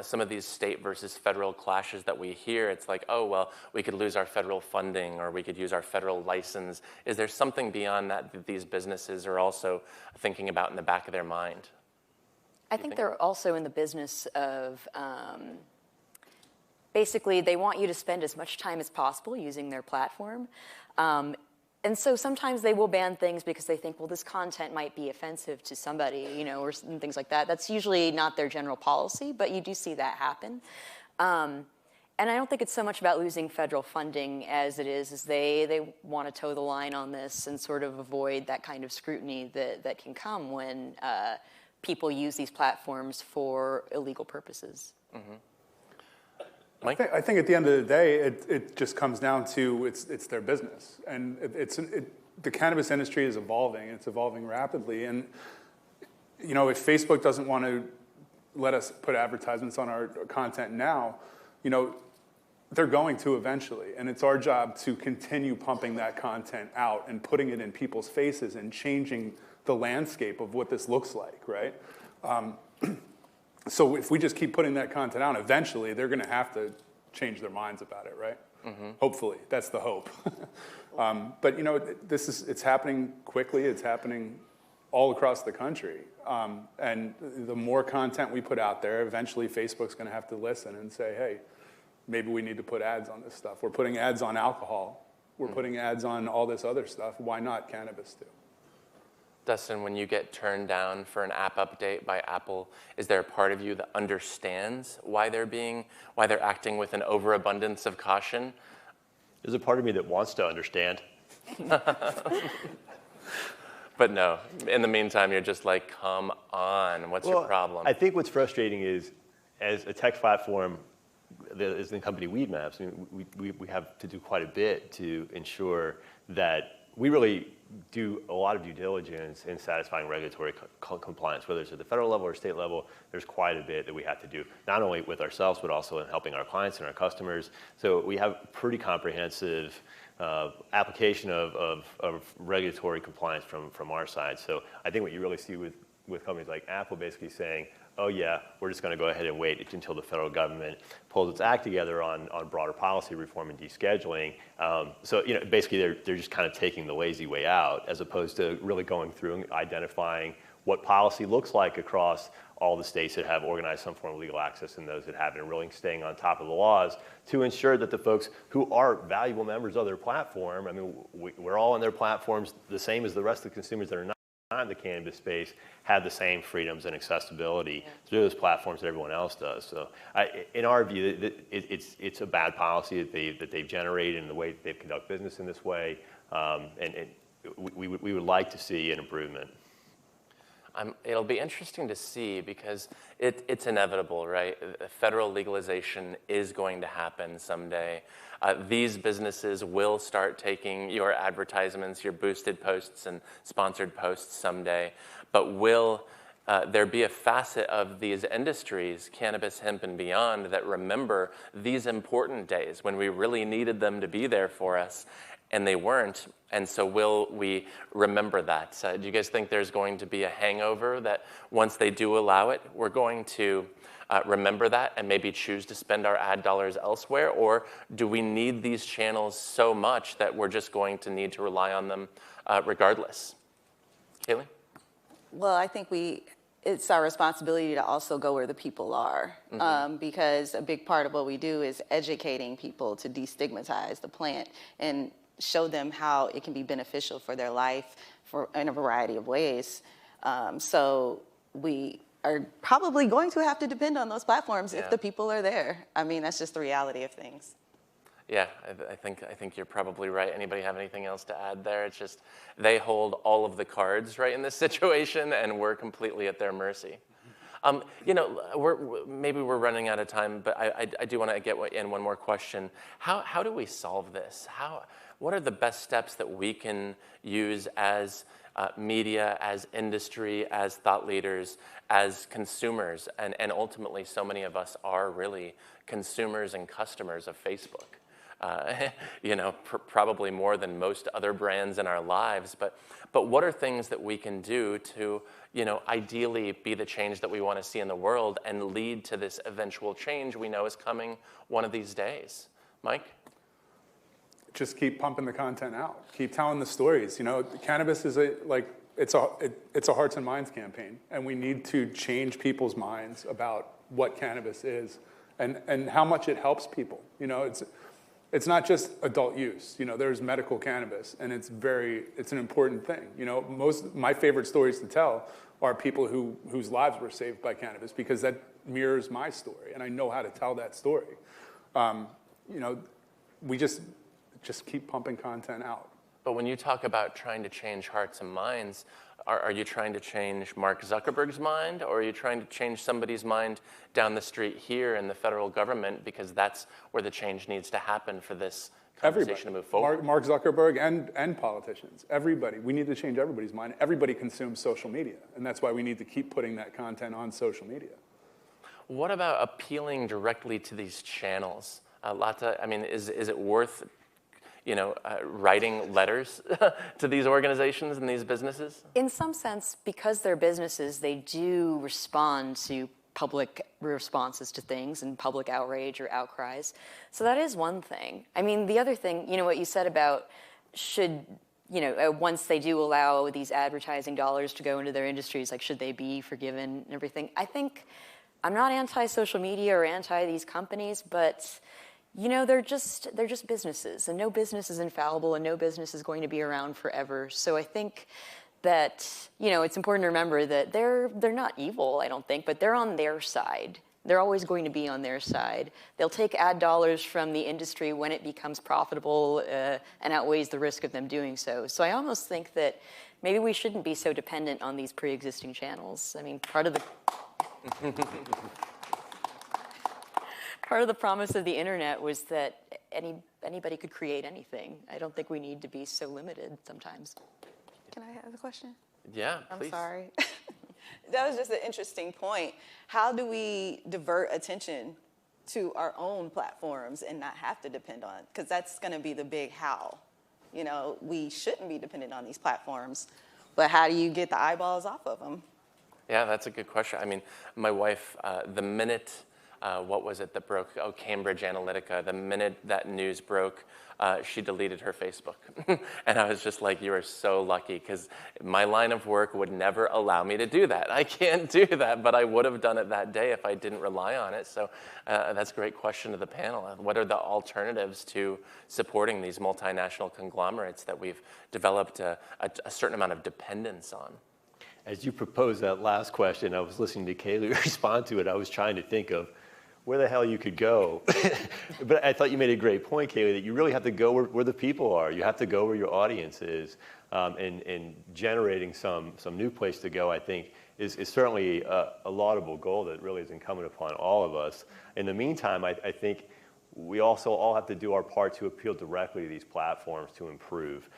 some of these state versus federal clashes that we hear? It's like, oh, well, we could lose our federal funding, or we could use our federal license. Is there something beyond that these businesses are also thinking about in the back of their mind? I think they're also in the business of basically, they want you to spend as much time as possible using their platform. And so sometimes they will ban things because they think, well, this content might be offensive to somebody, or things like that. That's usually not their general policy, but you do see that happen. And I don't think it's so much about losing federal funding as it is they want to toe the line on this and sort of avoid that kind of scrutiny that can come when people use these platforms for illegal purposes. Mm-hmm. I think at the end of the day, it just comes down to it's their business, and the cannabis industry is evolving. It's evolving rapidly, and if Facebook doesn't want to let us put advertisements on our content now, they're going to eventually, and it's our job to continue pumping that content out and putting it in people's faces and changing the landscape of what this looks like, right? So if we just keep putting that content out, eventually they're going to have to change their minds about it, right? Mm-hmm. Hopefully, that's the hope. But it's happening quickly. It's happening all across the country. And the more content we put out there, eventually Facebook's going to have to listen and say, hey, maybe we need to put ads on this stuff. We're putting ads on alcohol. We're putting ads on all this other stuff. Why not cannabis too? Dustin, when you get turned down for an app update by Apple, is there a part of you that understands why they're acting with an overabundance of caution? There's a part of me that wants to understand. But no, in the meantime, you're just like, come on, what's your problem? I think what's frustrating is, as a tech platform, as the company Weedmaps, we have to do quite a bit to ensure that we really do a lot of due diligence in satisfying regulatory compliance, whether it's at the federal level or state level. There's quite a bit that we have to do, not only with ourselves, but also in helping our clients and our customers. So we have pretty comprehensive application of regulatory compliance from our side. So I think what you really see with companies like Apple basically saying, oh yeah, we're just going to go ahead and wait until the federal government pulls its act together on broader policy reform and descheduling. So basically they're just kind of taking the lazy way out, as opposed to really going through and identifying what policy looks like across all the states that have organized some form of legal access and those that haven't, and really staying on top of the laws to ensure that the folks who are valuable members of their platform, I mean, we're all on their platforms the same as the rest of the consumers that are not in the cannabis space, have the same freedoms and accessibility through those platforms that everyone else does. So in our view, it's a bad policy that they've generated in the way that they've conducted business in this way, and we would like to see an improvement. It'll be interesting to see, because it's inevitable, right? Federal legalization is going to happen someday. These businesses will start taking your advertisements, your boosted posts and sponsored posts someday. But will there be a facet of these industries, cannabis, hemp, and beyond, that remember these important days when we really needed them to be there for us, and they weren't? And so will we remember that? Do you guys think there's going to be a hangover that once they do allow it, we're going to remember that and maybe choose to spend our ad dollars elsewhere? Or do we need these channels so much that we're just going to need to rely on them regardless? Kaylee? Well, I think it's our responsibility to also go where the people are, because a big part of what we do is educating people to destigmatize the plant and show them how it can be beneficial for their life in a variety of ways. So we are probably going to have to depend on those platforms if the people are there. I mean, that's just the reality of things. Yeah, I think you're probably right. Anybody have anything else to add there? It's just they hold all of the cards right in this situation, and we're completely at their mercy. Maybe we're running out of time, but I do want to get in one more question. How do we solve this? What are the best steps that we can use as media, as industry, as thought leaders, as consumers, and ultimately so many of us are really consumers and customers of Facebook. Probably more than most other brands in our lives. But what are things that we can do to, ideally be the change that we want to see in the world and lead to this eventual change we know is coming one of these days? Mike? Just keep pumping the content out. Keep telling the stories. Cannabis is it's a hearts and minds campaign, and we need to change people's minds about what cannabis is and how much it helps people. It's not just adult use. There's medical cannabis, and it's an important thing. My favorite stories to tell are people whose lives were saved by cannabis, because that mirrors my story, and I know how to tell that story. We just keep pumping content out. But when you talk about trying to change hearts and minds, are you trying to change Mark Zuckerberg's mind, or are you trying to change somebody's mind down the street here in the federal government, because that's where the change needs to happen for this conversation to move forward? Mark Zuckerberg and politicians, everybody. We need to change everybody's mind. Everybody consumes social media, and that's why we need to keep putting that content on social media. What about appealing directly to these channels? Is it worth writing letters to these organizations and these businesses? In some sense, because they're businesses, they do respond to public responses to things and public outrage or outcries. So that is one thing. The other thing, what you said about once they do allow these advertising dollars to go into their industries, should they be forgiven and everything? I think I'm not anti-social media or anti these companies, but they're just businesses, and no business is infallible, and no business is going to be around forever. So I think that, it's important to remember that they're not evil, I don't think, but they're on their side. They're always going to be on their side. They'll take ad dollars from the industry when it becomes profitable and outweighs the risk of them doing so. So I almost think that maybe we shouldn't be so dependent on these pre-existing channels. Part of the promise of the internet was that anybody could create anything. I don't think we need to be so limited sometimes. Can I have a question? Yeah, I'm please. sorry. That was just an interesting point. How do we divert attention to our own platforms and not have to depend on? Because that's going to be the big how. You know, we shouldn't be dependent on these platforms, but how do you get the eyeballs off of them? Yeah, that's a good question. I mean, my wife, the minute, what was it that broke? Oh, Cambridge Analytica. The minute that news broke, she deleted her Facebook. And I was just like, you are so lucky, because my line of work would never allow me to do that. I can't do that, but I would have done it that day if I didn't rely on it. So that's a great question to the panel. What are the alternatives to supporting these multinational conglomerates that we've developed a certain amount of dependence on? As you proposed that last question, I was listening to Kaylee respond to it. I was trying to think of where the hell you could go. But I thought you made a great point, Kaylee, that you really have to go where the people are. You have to go where your audience is. And generating some new place to go, I think, is certainly a laudable goal that really is incumbent upon all of us. In the meantime, I think we also all have to do our part to appeal directly to these platforms to improve.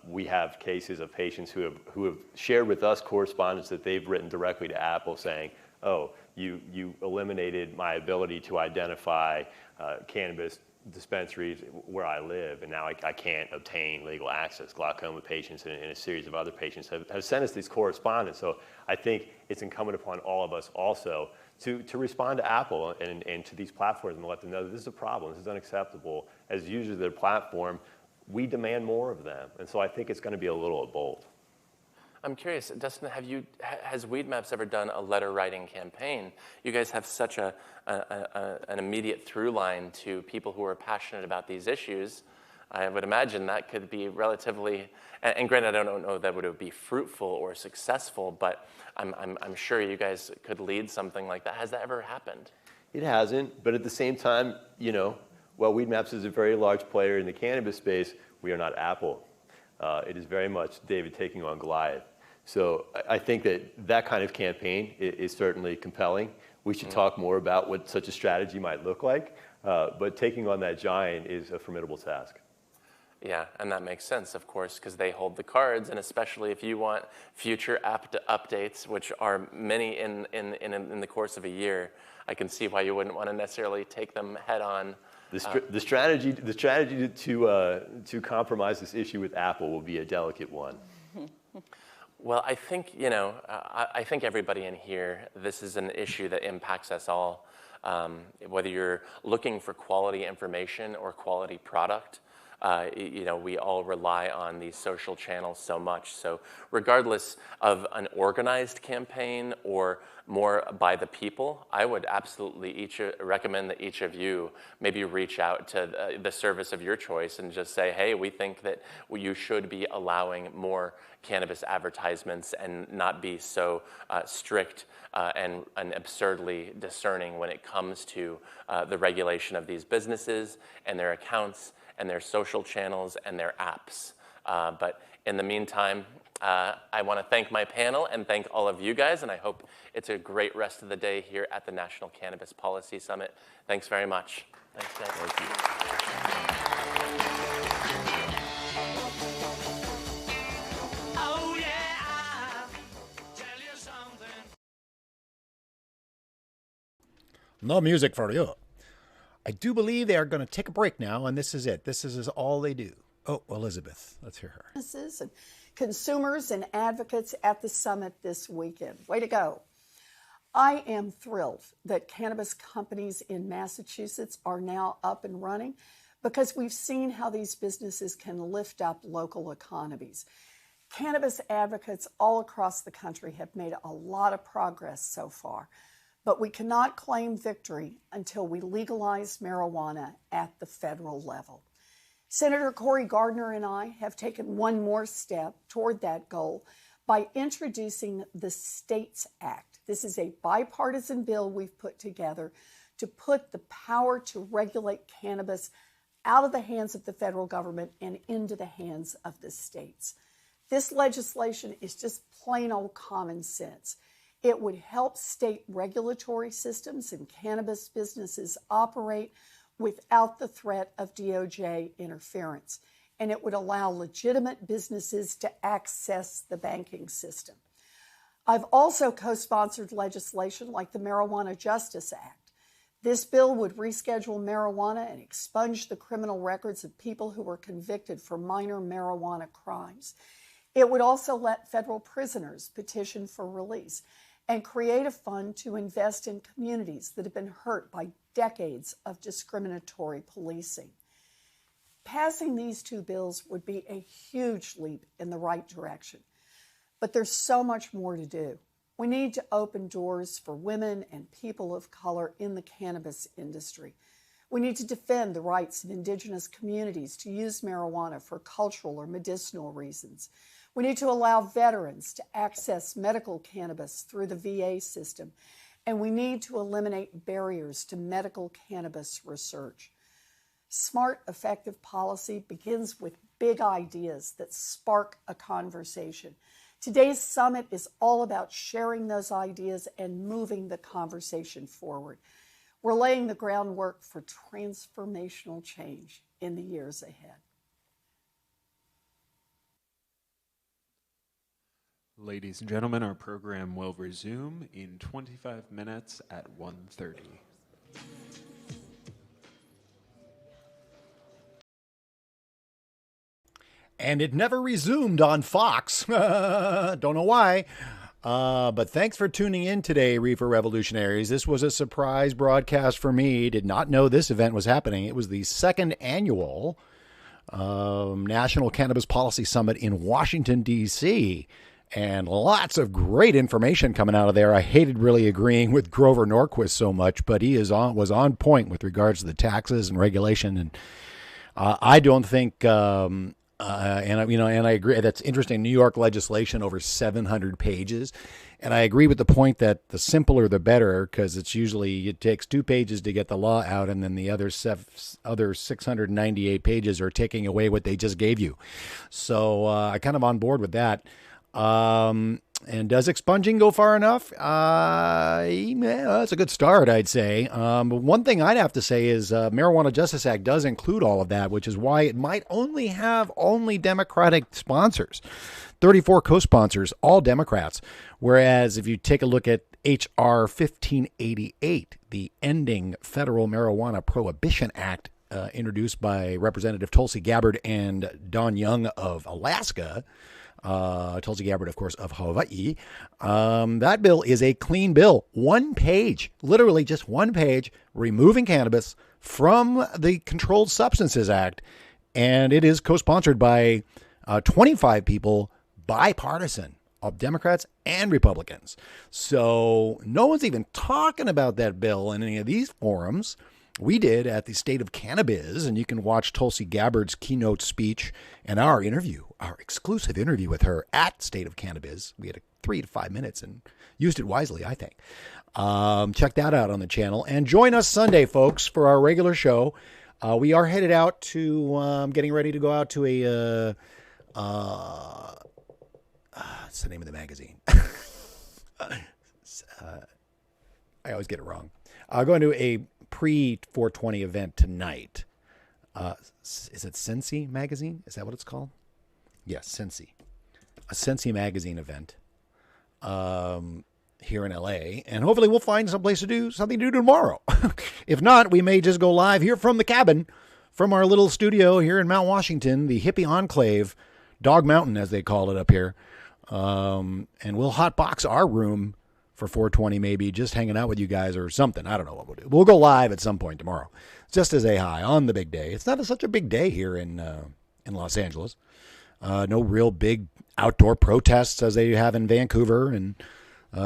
We have cases of patients who have shared with us correspondence that they've written directly to Apple saying, oh, you eliminated my ability to identify cannabis dispensaries where I live, and now I can't obtain legal access. Glaucoma patients and a series of other patients have sent us these correspondence. So I think it's incumbent upon all of us also to respond to Apple and to these platforms and let them know that this is a problem, this is unacceptable. As users of their platform, we demand more of them. And so I think it's going to be a little of both. I'm curious, Dustin, has Weedmaps ever done a letter writing campaign? You guys have such an immediate through line to people who are passionate about these issues. I would imagine that could be relatively, and granted, I don't know that would be fruitful or successful, but I'm sure you guys could lead something like that. Has that ever happened? It hasn't, but at the same time, you know, while Weedmaps is a very large player in the cannabis space, we are not Apple. It is very much David taking on Goliath. So I think that kind of campaign is certainly compelling. We should talk more about what such a strategy might look like, but taking on that giant is a formidable task. Yeah, and that makes sense, of course, because they hold the cards, and especially if you want future app updates, which are many in the course of a year, I can see why you wouldn't want to necessarily take them head on. The strategy to compromise this issue with Apple will be a delicate one. Well, I think, you know, I think everybody in here, this is an issue that impacts us all. Whether you're looking for quality information or quality product, you know, we all rely on these social channels so much. So regardless of an organized campaign or more by the people, I would absolutely recommend that each of you maybe reach out to the service of your choice and just say, hey, we think that you should be allowing more cannabis advertisements and not be so strict and absurdly discerning when it comes to the regulation of these businesses and their accounts and their social channels and their apps. But in the meantime, I want to thank my panel and thank all of you guys, and I hope it's a great rest of the day here at the National Cannabis Policy Summit. Thanks very much. Thanks, guys. Thank you. Oh yeah, I'll tell you something. No music for you. I do believe they are going to take a break now, and this is it. This is all they do. Oh, Elizabeth, let's hear her. And consumers and advocates at the summit this weekend. Way to go. I am thrilled that cannabis companies in Massachusetts are now up and running because we've seen how these businesses can lift up local economies. Cannabis advocates all across the country have made a lot of progress so far, but we cannot claim victory until we legalize marijuana at the federal level. Senator Cory Gardner and I have taken one more step toward that goal by introducing the STATES Act. This is a bipartisan bill we've put together to put the power to regulate cannabis out of the hands of the federal government and into the hands of the states. This legislation is just plain old common sense. It would help state regulatory systems and cannabis businesses operate without the threat of DOJ interference. and it would allow legitimate businesses to access the banking system. I've also co-sponsored legislation like the Marijuana Justice Act. This bill would reschedule marijuana and expunge the criminal records of people who were convicted for minor marijuana crimes. It would also let federal prisoners petition for release and create a fund to invest in communities that have been hurt by decades of discriminatory policing. Passing these two bills would be a huge leap in the right direction. But there's so much more to do. We need to open doors for women and people of color in the cannabis industry. We need to defend the rights of indigenous communities to use marijuana for cultural or medicinal reasons. We need to allow veterans to access medical cannabis through the VA system. And we need to eliminate barriers to medical cannabis research. Smart, effective policy begins with big ideas that spark a conversation. Today's summit is all about sharing those ideas and moving the conversation forward. We're laying the groundwork for transformational change in the years ahead. Ladies and gentlemen, our program will resume in 25 minutes at 1:30. And it never resumed on Fox. Don't know why. But thanks for tuning in today, Reefer Revolutionaries. This was a surprise broadcast for me. Did not know this event was happening. It was the second annual National Cannabis Policy Summit in Washington, D.C., and lots of great information coming out of there. I hated really agreeing with Grover Norquist so much, but he was on point with regards to the taxes and regulation. And I don't think, and I agree. That's interesting. New York legislation over 700 pages, and I agree with the point that the simpler the better, because it takes 2 pages to get the law out, and then the other 698 pages are taking away what they just gave you. So I kind of on board with that. And does expunging go far enough? That's a good start, I'd say. But one thing I'd have to say is Marijuana Justice Act does include all of that, which is why it might only have Democratic sponsors. 34 co-sponsors, all Democrats. Whereas if you take a look at H.R. 1588, the Ending Federal Marijuana Prohibition Act, introduced by Representative Tulsi Gabbard and Don Young of Alaska, Tulsi Gabbard, of course, of Hawaii. That bill is a clean bill. 1 page, literally just 1 page, removing cannabis from the Controlled Substances Act. And it is co-sponsored by 25 people, bipartisan, of Democrats and Republicans. So no one's even talking about that bill in any of these forums. We did at the State of Cannabis, and you can watch Tulsi Gabbard's keynote speech and our exclusive interview with her at State of Cannabis. We had 3 to 5 minutes and used it wisely, I think. Check that out on the channel. And join us Sunday, folks, for our regular show. We are headed out to, getting ready to go out to a, what's the name of the magazine? I always get it wrong. Going to a pre-420 event tonight. Is it Sensi magazine? Is that what it's called? Yes, Sensi. A Sensi magazine event here in LA. And hopefully we'll find something to do tomorrow. If not, we may just go live here from the cabin, from our little studio here in Mount Washington, the hippie enclave, Dog Mountain, as they call it up here. And we'll hotbox our room for 420, maybe just hanging out with you guys or something. I don't know what we'll do. We'll go live at some point tomorrow, just to say hi on the big day. It's not such a big day here in Los Angeles. No real big outdoor protests as they have in Vancouver and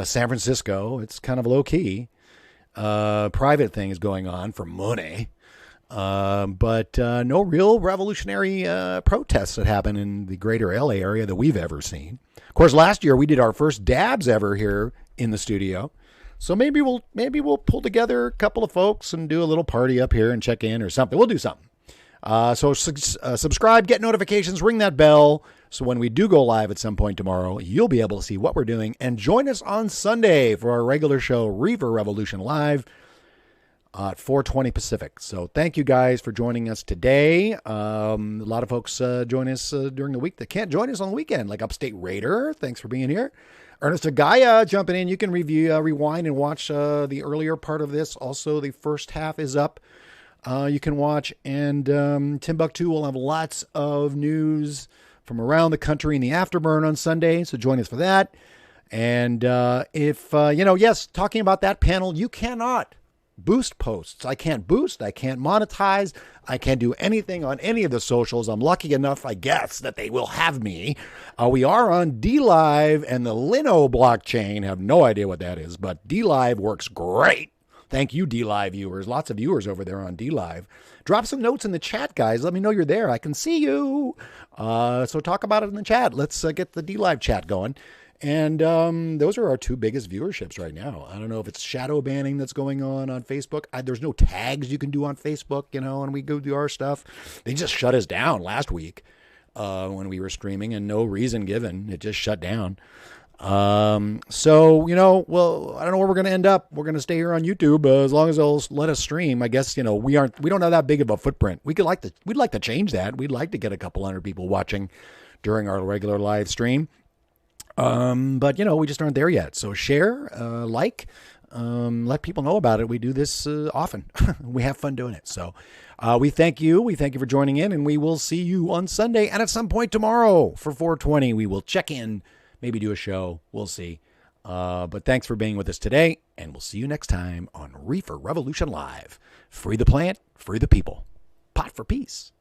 San Francisco. It's kind of low key. Private thing is going on for money. But no real revolutionary protests that happen in the greater LA area that we've ever seen. Of course, last year we did our first dabs ever here in the studio. So maybe we'll pull together a couple of folks and do a little party up here and check in or something. We'll do something. So subscribe, get notifications, ring that bell. So when we do go live at some point tomorrow, you'll be able to see what we're doing. And join us on Sunday for our regular show, Reefer Revolution Live. at 4:20 Pacific. So thank you guys for joining us today. A lot of folks join us during the week that can't join us on the weekend, like Upstate Raider. Thanks for being here. Ernest Agaya jumping in. You can rewind and watch the earlier part of this. Also, the first half is up. You can watch. And Timbuktu will have lots of news from around the country in the afterburn on Sunday. So join us for that. And yes, talking about that panel, you cannot boost posts. I can't boost. I can't monetize. I can't do anything on any of the socials. I'm lucky enough, I guess, that they will have me. We are on DLive and the Lino blockchain. Have no idea what that is, but DLive works great. Thank you, DLive viewers. Lots of viewers over there on DLive. Drop some notes in the chat, guys. Let me know you're there. I can see you. So talk about it in the chat. Let's get the DLive chat going. And those are our two biggest viewerships right now. I don't know if it's shadow banning that's going on Facebook. There's no tags you can do on Facebook, and we go do our stuff. They just shut us down last week when we were streaming, and no reason given. It just shut down. I don't know where we're going to end up. We're going to stay here on YouTube as long as they'll let us stream. I guess, we don't have that big of a footprint. We'd like to change that. We'd like to get a couple hundred people watching during our regular live stream. But we just aren't there yet. So share, let people know about it. We do this often. We have fun doing it. So we thank you. We thank you for joining in, and we will see you on Sunday and at some point tomorrow for 420. We will check in, maybe do a show. We'll see. But thanks for being with us today, and we'll see you next time on Reefer Revolution Live. Free the plant, free the people. Pot for peace.